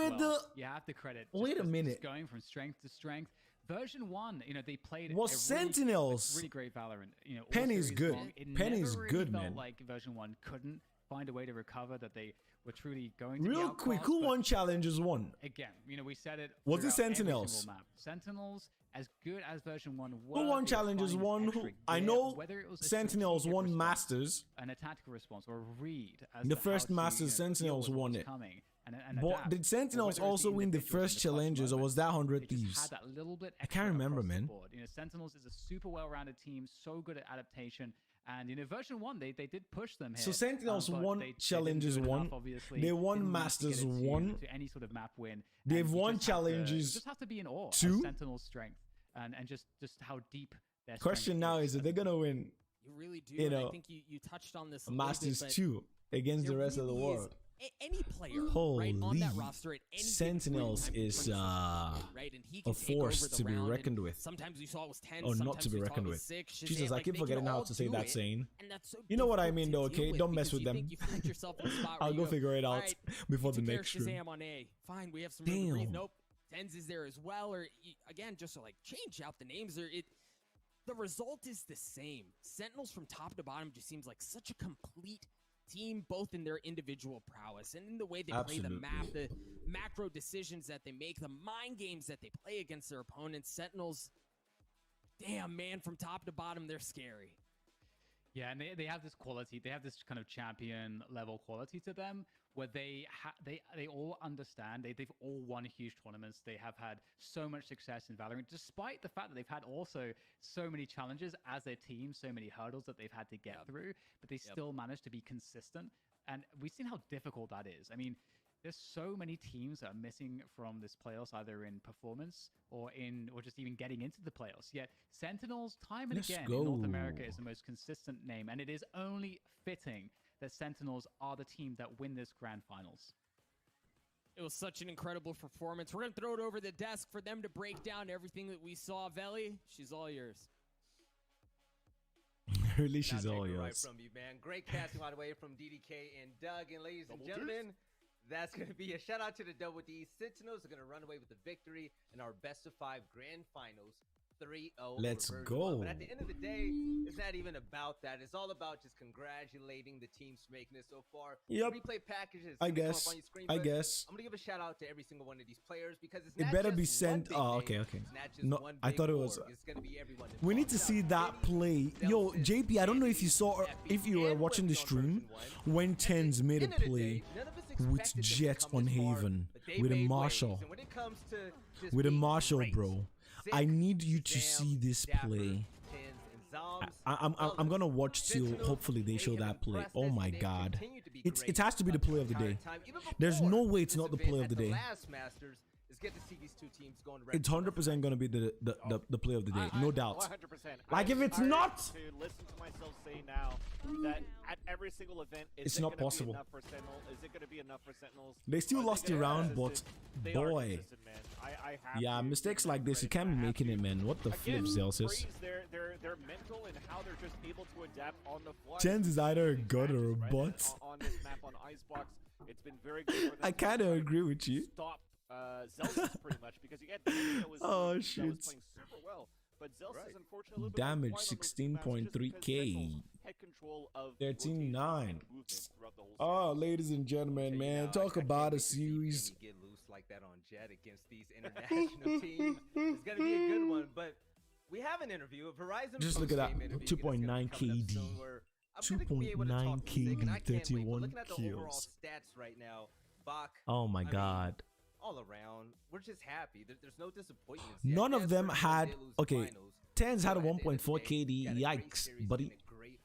You have to credit. Wait a minute. Going from strength to strength. Version 1, you know, they played Sentinels. Really great Valorant. You know, Penny's good. Penny's good, felt man. Like Version 1 couldn't find a way to recover, that they were truly going to real be quick, who won Challenges 1? Again, you know, we said it. Was it throughout every Sentinels? single map. Sentinels, as good as version 1 was. Who won Challenges 1? I know whether it was a Sentinels won response, Masters. An tactical response or a read. As The to first how to, Masters, Sentinels won it. But adapt. did Sentinels also win the first Challenges, or was that 100 Thieves? Had that little bit I can't remember, across the man. board. You know, Sentinels is a super well-rounded team, so good at adaptation. And you know, version 1, they did push them here. So Sentinels but won Challenges 1. They won Masters 1. To any sort of map win. They've won Challenges. You just have to be in awe 2. of Sentinel's strength and just how deep their Question now is, are they gonna win? You really do. You know, I think you touched on this. Masters bit, 2 against the rest of the world. Any player, Holy, right, on that roster at any Sentinels is right, and he can a force to be reckoned with. Sometimes we saw it was 10, or not to be reckoned with. 6, Jesus, I keep forgetting how to say that saying. So you know what I mean, though, okay? Don't mess with them. I'll go figure it out before the next stream. On A. Fine, we have some room to breathe. Nope. Tens is there as well, or again, just to like change out the names. Or the result is the same. Sentinels from top to bottom just seems like such a complete team, both in their individual prowess and in the way they play the map, the macro decisions that they make, the mind games that they play against their opponents. Sentinels, damn, man, from top to bottom, they're scary. Yeah, and they have this quality. They have this kind of champion level quality to them, where they all understand. They've all won huge tournaments. They have had so much success in Valorant, despite the fact that they've had also so many challenges as their team, so many hurdles that they've had to get through. But they still managed to be consistent, and we've seen how difficult that is. I mean, there's so many teams that are missing from this playoffs, either in performance or just even getting into the playoffs. Yet Sentinels, time and again, in North America is the most consistent name, and it is only fitting that Sentinels are the team that win this grand finals. It was such an incredible performance. We're going to throw it over the desk for them to break down everything that we saw. Veli, she's all yours. Really, she's all yours. Right from you, man. Great casting all the way from DDK and Doug. And ladies and gentlemen, that's going to be a shout out to the Double D. Sentinels are going to run away with the victory in our best of 5 grand finals. 3-0. Let's go. But at the end of the day, it's not even about that. It's all about just congratulating the teams for making it so far. Yep. Replay packages. I guess. I'm gonna give a shout out to every single one of these players because it's it not better just be sent. Oh, okay. It's not just no, one I thought it was. It's gonna be everyone. We need to see that play. Yo, JP, I don't know if you saw, if you were watching the stream when Tens made a play with Jet on Haven with a Marshall. With a Marshall, bro. I need you to see this play. I'm gonna watch till hopefully they show that play. Oh my god, it has to be the play of the day. There's no way it's not the play of the day. It's 100% gonna be the play of the day, no doubt. 100%. Like if it's not, to listen to myself say now that at every single event, it's not possible. Is it gonna be enough for Sentinels? They still lost the round, but boy, yeah, mistakes like this you can't be making it, man. What the flip, Celsius? Their mental and how they're just able to adapt on the fly. Tens is either a god or a butt. On this map on Icebox, it's been very good for them. I kind of agree with you. Stop Zelsis pretty much because you get that was playing super well. But Zelsis unfortunately damage 16.3k. 13.9. Oh, ladies and gentlemen, man, talk about a series. Get loose like that on Jet against these international teams. It's gonna be a good one, but we have an interview. Verizon. Just look at that. 2.9 KD. 2.9 KD. 31 kills. Stats right now. Bach. Oh my god. All around, we're just happy. There's no disappointments. None of them had. Okay, Tens had a 1.4 KD. Yikes, buddy.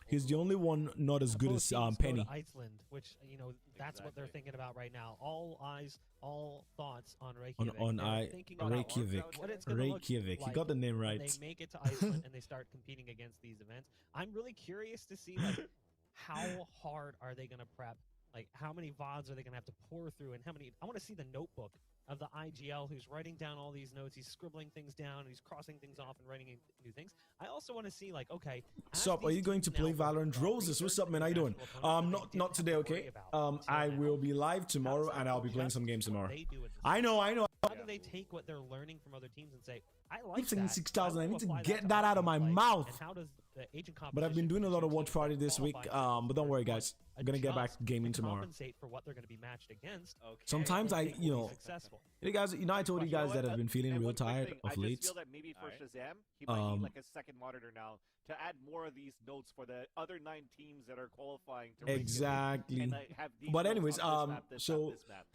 He's the only one not as good as Penny. Iceland, which that's what they're thinking about right now. All eyes, all thoughts on Reykjavik. Reykjavik. You got the name right. They make it to Iceland and they start competing against these events. I'm really curious to see how hard are they going to prep. Like, how many VODs are they going to have to pour through, and how many... I want to see the notebook of the IGL who's writing down all these notes. He's scribbling things down, and he's crossing things off and writing new things. I also want to see, like, okay... Sup, are you going to play Valorant? Roses, what's up, man? How you doing? Not today, okay? I will be live tomorrow, and I'll be playing some games tomorrow. I know. they take what they're learning from other teams and say, I I'm like saying that. 6,000. I need to apply get to that our out of my gameplay, mouth. And how does the agent But I've been doing a lot of watch party this week. But don't worry, guys. I'm gonna get back to gaming tomorrow. Compensate for what they're going to be matched against. Okay. Sometimes I, you know, successful. you guys, you know, I told you guys that I've been feeling real tired of late. I just feel that maybe for Shazam, he might need like a second monitor now to add more of these notes for the other 9 teams that are qualifying to Exactly. and have these But notes anyways, on this map, this so map, this map.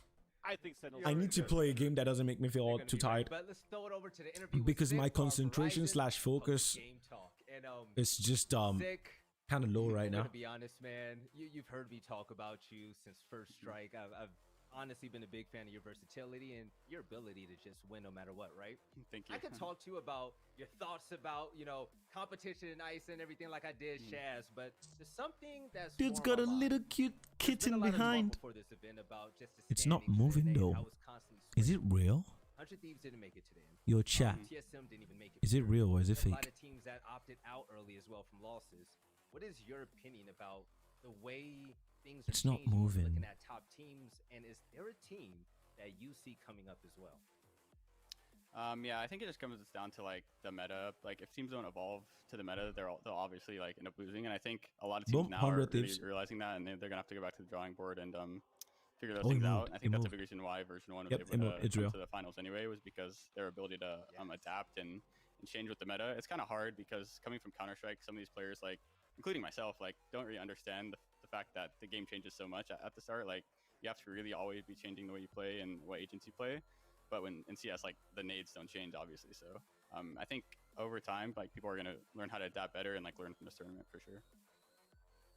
I think Sentinels I are need to good. play a game that doesn't make me feel all too tired, But let's throw it over to the interview with because Sick my from concentration Verizon slash focus Game Talk. And is just Sick, kind of low right I'm now. gonna be honest, man. You've heard me talk about you since First Strike. I've honestly been a big fan of your versatility and your ability to just win no matter what, right? Thank you. I can talk to you about your thoughts about, you know, competition and ice and everything like I did, Shaz, but there's something that's Dude's more got a on my mind. little cute There's been kitten a lot of talk behind. before this event about just the It's not standings moving today, though. how it's constantly Is it switching. real? 100 Thieves didn't make it today. Your chat. TSM didn't even make it. Is it real or is it There's a lot fake? of teams that opted out early as well from losses. What is your opinion about the way things are It's not changing when we're moving. looking at top teams, and is there a team that you see coming up as well? Yeah, I think it just comes down to like the meta. Like if teams don't evolve to the meta, they'll obviously like end up losing. And I think a lot of teams Boom, now are 100 really Thieves. realizing that, and they're gonna have to go back to the drawing board and figure those Oh, he things out. moved, I he think that's a moved. big reason why Version 1 was Yep, able he moved. to It's come real. to the finals anyway, was because their ability to adapt and change with the meta. It's kind of hard because coming from Counter-Strike, some of these players, like including myself, like don't really understand the fact that the game changes so much at the start. Like you have to really always be changing the way you play and what agents you play. But when in CS, like the nades don't change, obviously. So I think over time, like people are gonna learn how to adapt better and like learn from this tournament for sure.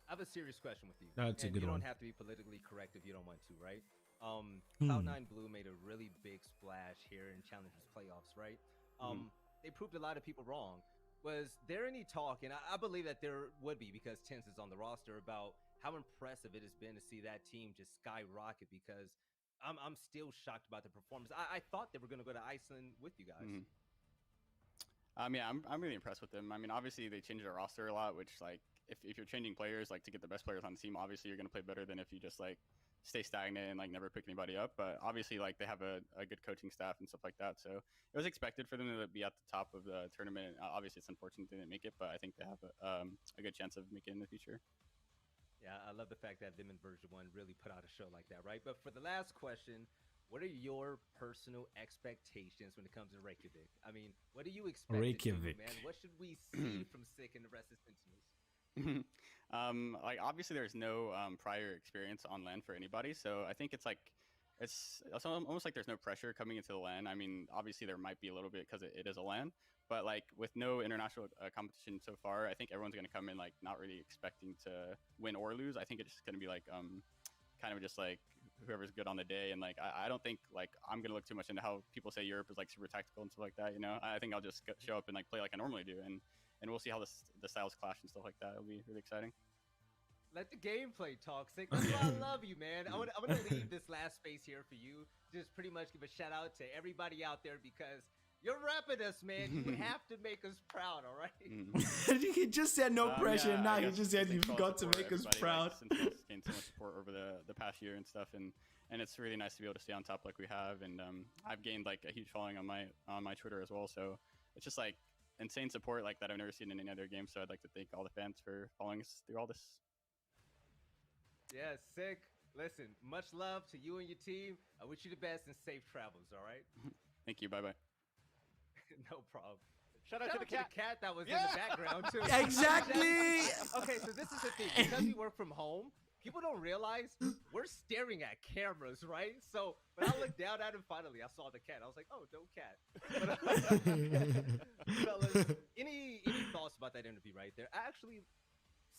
I have a serious question with you. That's a and good you one. don't have to be politically correct if you don't want to, right? Hmm. Cloud9 Blue made a really big splash here in Challengers playoffs, right? They proved a lot of people wrong. Was there any talk, and I believe that there would be because Tense is on the roster, about how impressive it has been to see that team just skyrocket? Because I'm still shocked about the performance. I thought they were going to go to Iceland with you guys. Yeah, I'm really impressed with them. I mean, obviously they changed their roster a lot, which like if you're changing players, like to get the best players on the team, obviously you're gonna play better than if you just like stay stagnant and like never pick anybody up. But obviously like they have a good coaching staff and stuff like that, so it was expected for them to be at the top of the tournament. Obviously it's unfortunate they didn't make it, but I think they have a good chance of making it in the future. Yeah, I love the fact that them and Version1 really put out a show like that, right? But for the last question, what are your personal expectations when it comes to Reykjavik? I mean, what do you expect, Reykjavik. man? What should we see from Sick and the rest of Sentinels? Like obviously there's no prior experience on LAN for anybody, so I think it's almost like there's no pressure coming into the LAN. I mean, obviously there might be a little bit because it is a LAN, but like with no international competition so far, I think everyone's gonna come in like not really expecting to win or lose. I think it's just gonna be like kind of just like whoever's good on the day, and like I don't think like I'm gonna look too much into how people say Europe is like super tactical and stuff like that, you know. I think I'll just show up and like play like I normally do, and we'll see how the styles clash and stuff like that. It'll be really exciting. Let the gameplay talk, Sick. That's why I love you, man. I'm gonna leave this last space here for you. Just pretty much give a shout out to everybody out there because you're repping us, man. You have to make us proud, all right? He just said no pressure. Yeah, now I he guess just said thanks you've for all got the to support, make us everybody. proud. Like, Sentinels gained so much support over the past year and stuff, and it's really nice to be able to stay on top like we have. And I've gained like a huge following on my Twitter as well, so it's just like insane support like that I've never seen in any other game. So I'd like to thank all the fans for following us through all this. Yeah, Sick. Listen, much love to you and your team. I wish you the best and safe travels, all right? Thank you. Bye bye. No problem. Shout out to the cat. that was in the background, too. Exactly. Okay, so this is the thing. Because we work from home, people don't realize we're staring at cameras, right? So when I looked down at him, finally, I saw the cat. I was like, oh, no cat. Fellas, any thoughts about that interview right there? Actually,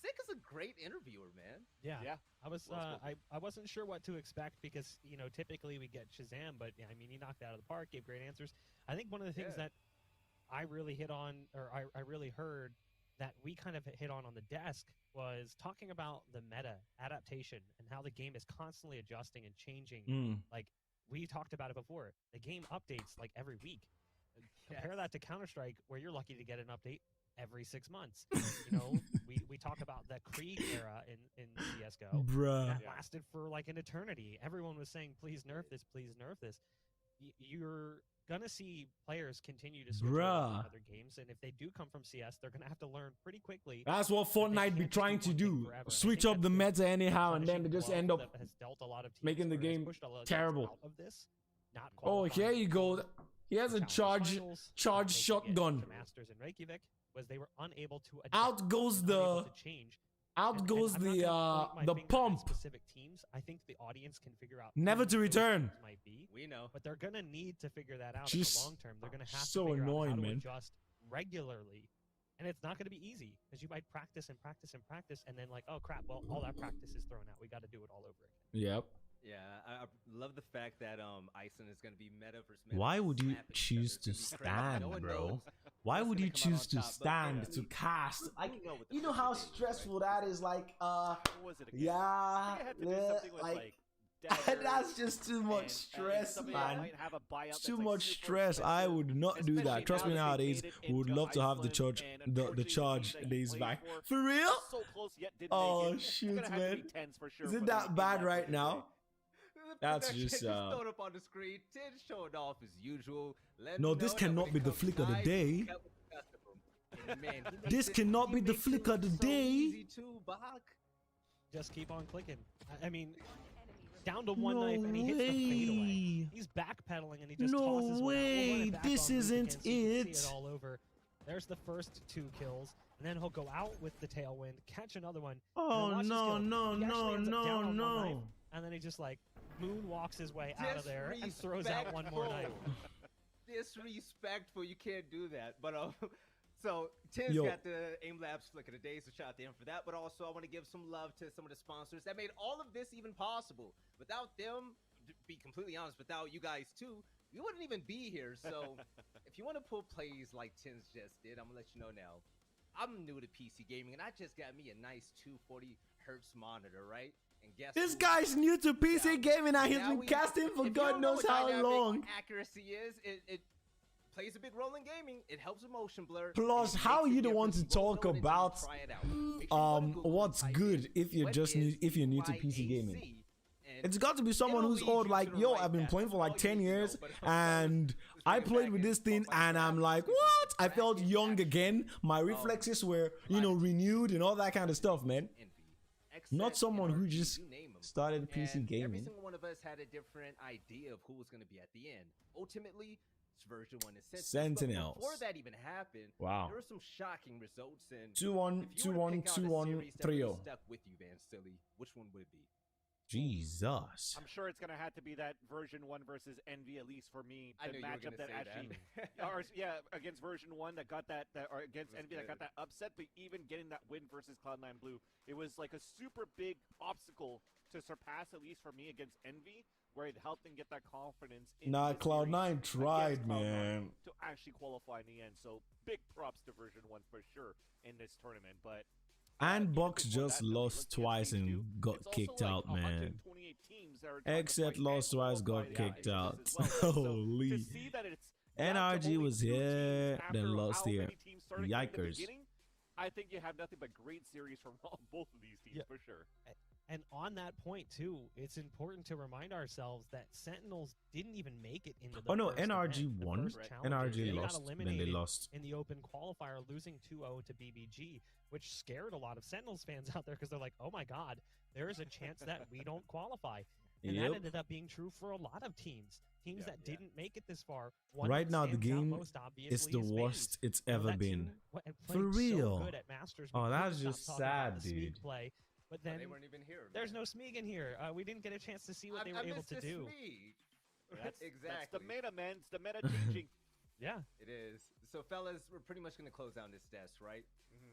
Sick is a great interviewer, man. Yeah. I wasn't sure what to expect because, you know, typically we get Shazam, but I mean, he knocked it out of the park, gave great answers. I think one of the things that I really hit on, or I really heard that we kind of hit on the desk, was talking about the meta adaptation and how the game is constantly adjusting and changing. Like we talked about it before, the game updates like every week. Compare that to Counter-Strike, where you're lucky to get an update every 6 months. You know, we talk about the Krieg era in CSGO. Bruh. That lasted for like an eternity. Everyone was saying, please nerf this, please nerf this. you're gonna see players continue to switch over to other games, and if they do come from CS, they're gonna have to learn pretty quickly. That's what Fortnite be trying to do. Switch up the meta anyhow, and then they just end up making the game terrible. Oh, here you go. He has a charge shotgun. Masters in Reykjavik was they were unable to adapt, out goes the pump. Specific teams, I think the audience can figure out never to return. Might be. We know, but they're gonna need to figure that out Just in the long term. They're gonna have so to figure annoying, out how to man. adjust regularly, and it's not gonna be easy because you might practice and practice and practice, and then like, oh crap, well all that practice is thrown out. We got to do it all over again. Yep. Yeah, I love the fact that Iceland is going to be meta versus meta. Why would you choose to stand, bro? Why would you choose to stand to cast? Like, you know how stressful that is. Like, yeah, like that's just too much stress, man. Too much stress. I would not do that. Trust me, nowadays, we would love to have the charge days back. For real? Oh shoot, man! Is it that bad right now? That's just thrown up on the screen. Tin showing off as usual. No, this cannot be the flick of the day. This cannot be the flick of the day. Just keep on clicking. I mean, down to one knife and he hits the fadeaway. He's backpedaling and he just tosses one out. This isn't it. See it all over. There's the first 2 kills, and then he'll go out with the tailwind, catch another one. Oh no. And then he just like moonwalks his way out of there and throws out one more knife. Disrespectful, you can't do that. But so Tim's got the Aim Labs flick of the day, so shout out to him for that. But also I want to give some love to some of the sponsors that made all of this even possible. Without them, to be completely honest, without you guys too, we wouldn't even be here. So if you want to pull plays like Tim's just did, I'm gonna let you know now. I'm new to PC gaming, and I just got me a nice 240 Hertz monitor, right? And guess this guy's new to PC gaming, and he's been casting for God knows how long. Accuracy is it plays a big role in gaming. It helps with motion blur. Plus, how are you the one to talk about what's good if you're new to PC gaming? It's got to be someone who's old, like, yo, I've been playing for like 10 years and I played with this thing and I'm like, what? I felt young again. My reflexes were, renewed and all that kind of stuff, man. Not someone who just started PC gaming. Every single one of us had a different idea of who was going to be at the end. Ultimately, it's version 1 is Sentinels. Before that even happened, there were some shocking results. And 2-1, 2-1, 2-1, 3-0. Stuck with you, Van Silly. Which one would it be? Jesus. I'm sure it's gonna have to be that version 1 versus Envy, at least for me. The matchup that actually, against version 1 that got that or against Envy that got that upset. But even getting that win versus Cloud9 Blue, it was like a super big obstacle to surpass, at least for me, against Envy, where it helped them get that confidence. Nah, Cloud9 tried, man, to actually qualify in the end. So big props to version 1 for sure in this tournament, but. And Bucks just lost twice and got kicked out, man. Except lost twice, got kicked out. Holy. NRG was here, then lost here. Yikers. I think you have nothing but great series from both of these teams, for sure. And on that point, too, it's important to remind ourselves that Sentinels didn't even make it into the first NRG event, won. NRG lost, then they lost. In the open qualifier, losing 2-0 to BBG, which scared a lot of Sentinels fans out there because they're like, oh my god, there is a chance that we don't qualify. And that ended up being true for a lot of teams. Teams that didn't make it this far. Right now, the game is the worst it's ever been. For real. Oh, that's just sad, dude. But then they weren't even here. There's no Smeeg in here. We didn't get a chance to see what they were able to do. Exactly. That's the meta, man. It's the meta changing. Yeah. It is. So, fellas, we're pretty much going to close down this desk, right?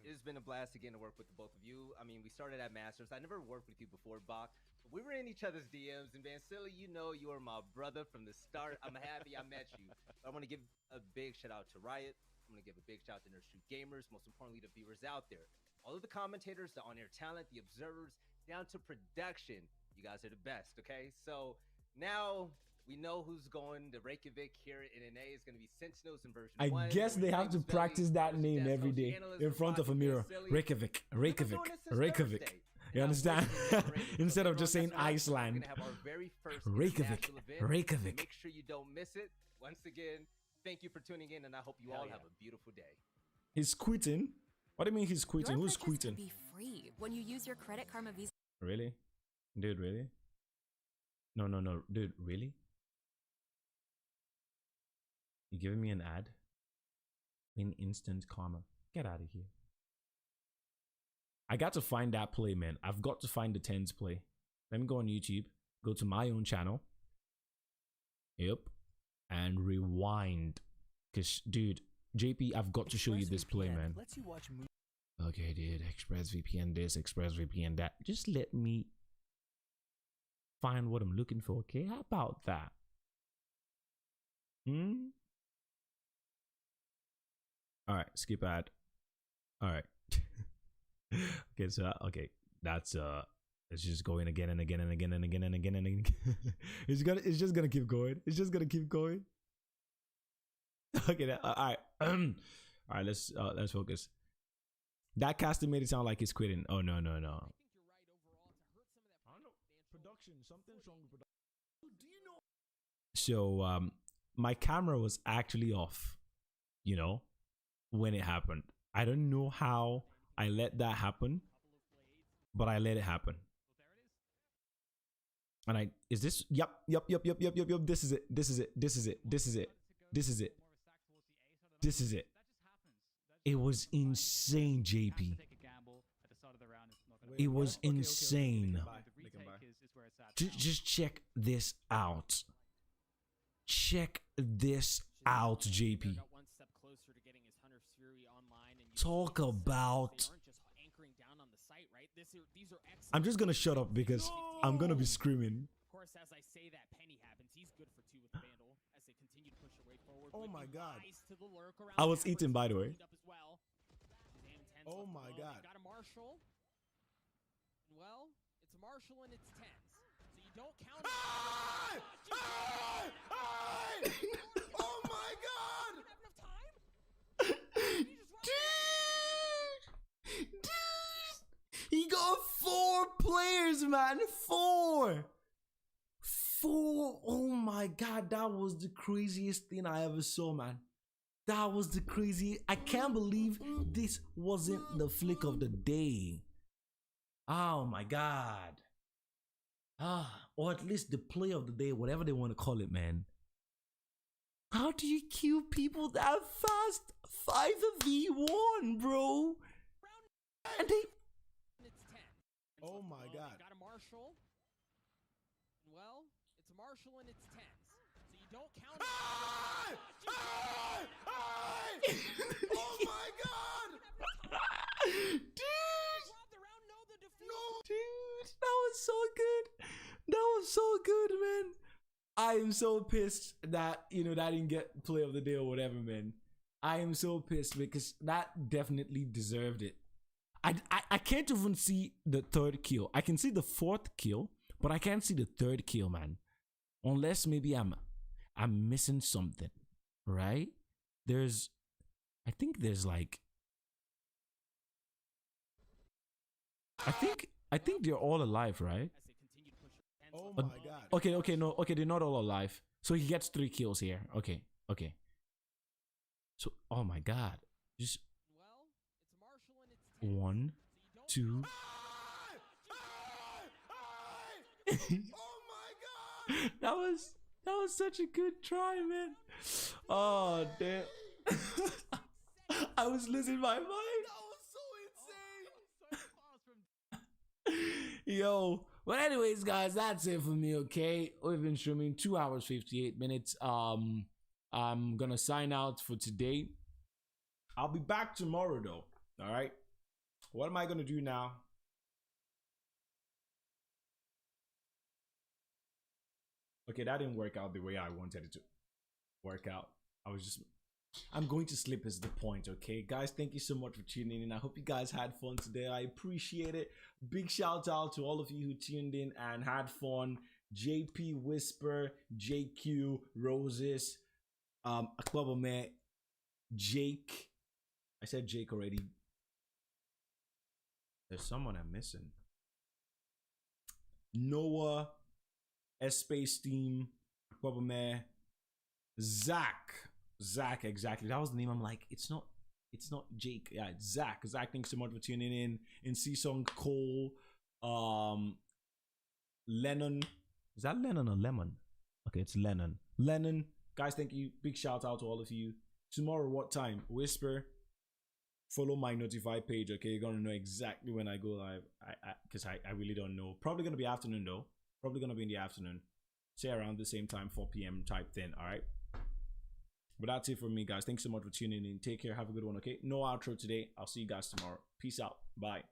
It has been a blast again to work with the both of you. I mean, we started at Masters. I never worked with you before, Bach. But we were in each other's DMs. And Van Silly, you are my brother from the start. I'm happy I met you. I want to give a big shout out to Riot. I'm going to give a big shout out to Nerd Street Gamers. Most importantly, the viewers out there. All of the commentators, the on-air talent, the observers, down to production. You guys are the best, okay? So now we know who's going to Reykjavik here at NNA. It's going to be Sentinels in version 1. I guess they have to practice that name every day in front of a mirror. Reykjavik, Reykjavik, Reykjavik. You understand? Instead of just saying Iceland. We're gonna have our very first Reykjavik. international event. Reykjavik. Make sure you don't miss it. Once again, thank you for tuning in, and I hope you all have a beautiful day. He's quitting. What do you mean he's quitting? Who's quitting? Be free when you use your Credit Karma Visa. Really? Dude, really? No. Dude, really? You giving me an ad? In instant karma. Get out of here. I got to find that play, man. I've got to find the tens play. Let me go on YouTube. Go to my own channel. Yep. And rewind. Because, dude, JP, I've got to show you this play, man. Lets you watch movies. Okay, dude. ExpressVPN this, ExpressVPN that. Just let me find what I'm looking for, okay? How about that? Alright, skip ad. Alright. Okay, so okay. That's it's just going again and again and again and again and again and again. It's just gonna keep going. It's just gonna keep going. Okay, alright. Alright, let's focus. That caster made it sound like he's quitting. Oh no. Production, something's wrong with production. Do you know? So my camera was actually off, you know, when it happened. I don't know how I let that happen, but I let it happen. And is this? Yep. This is it. It was insane, JP. It was insane. Just check this out. Check this out, JP. Talk about. I'm just gonna shut up because I'm gonna be screaming. Of course, as I say that, Penny happens. He's good for 2 with Vandal as they continue to push their way forward. Oh my god. Nice I was eating, by the way. Oh my god. Got a Marshall. Well, it's a Marshall and it's 10s. So you don't count it. Oh my god! Dude! He got 4 players, man. 4! Oh my god, that was the craziest thing I ever saw, man. That was the craziest. I can't believe this wasn't the flick of the day. Oh my god. Or at least the play of the day, whatever they want to call it, man. How do you kill people that fast? 5v1, bro. And they. Oh my god. Got a Marshall. Well, it's a Marshall and it's 10s. So you don't count it. Oh my god. Dude. No, dude. That was so good. That was so good, man. I am so pissed that, you know, that didn't get play of the day or whatever, man. I am so pissed because that definitely deserved it. I can't even see the 3rd kill. I can see the 4th kill, but I can't see the 3rd kill, man. Unless maybe I'm missing something, right? I think there's like, I think they're all alive, right? Oh my god. Okay, they're not all alive. So he gets 3 kills here. Okay. So, oh my god. Just 1, 2. Oh my god. That was such a good try, man. Oh damn. I was losing my mind. That was so insane. Yo. But anyways, guys, that's it for me, okay? We've been streaming 2 hours, 58 minutes. I'm gonna sign out for today. I'll be back tomorrow, though. All right? What am I gonna do now? Okay, that didn't work out the way I wanted it to work out. I'm going to sleep is the point, okay? Guys, thank you so much for tuning in. I hope you guys had fun today. I appreciate it. Big shout out to all of you who tuned in and had fun. JP Whisper, JQ, Roses, Akwabome, Jake. I said Jake already. There's someone I'm missing. Noah, S-Space Team, Kwabame, Zach, exactly. That was the name. I'm like, it's not Jake. Yeah, it's Zach. Zach, thanks so much for tuning in. C-Song, Cole, Lennon. Is that Lennon or Lemon? Okay, it's Lennon. Guys, thank you. Big shout out to all of you. Tomorrow, what time? Whisper. Follow my notify page, okay? You're gonna know exactly when I go live. Because I really don't know. Probably gonna be afternoon though. Probably gonna be in the afternoon. Say around the same time, 4 p.m. type thing, alright? But that's it for me, guys. Thanks so much for tuning in. Take care. Have a good one, okay? No outro today. I'll see you guys tomorrow. Peace out. Bye.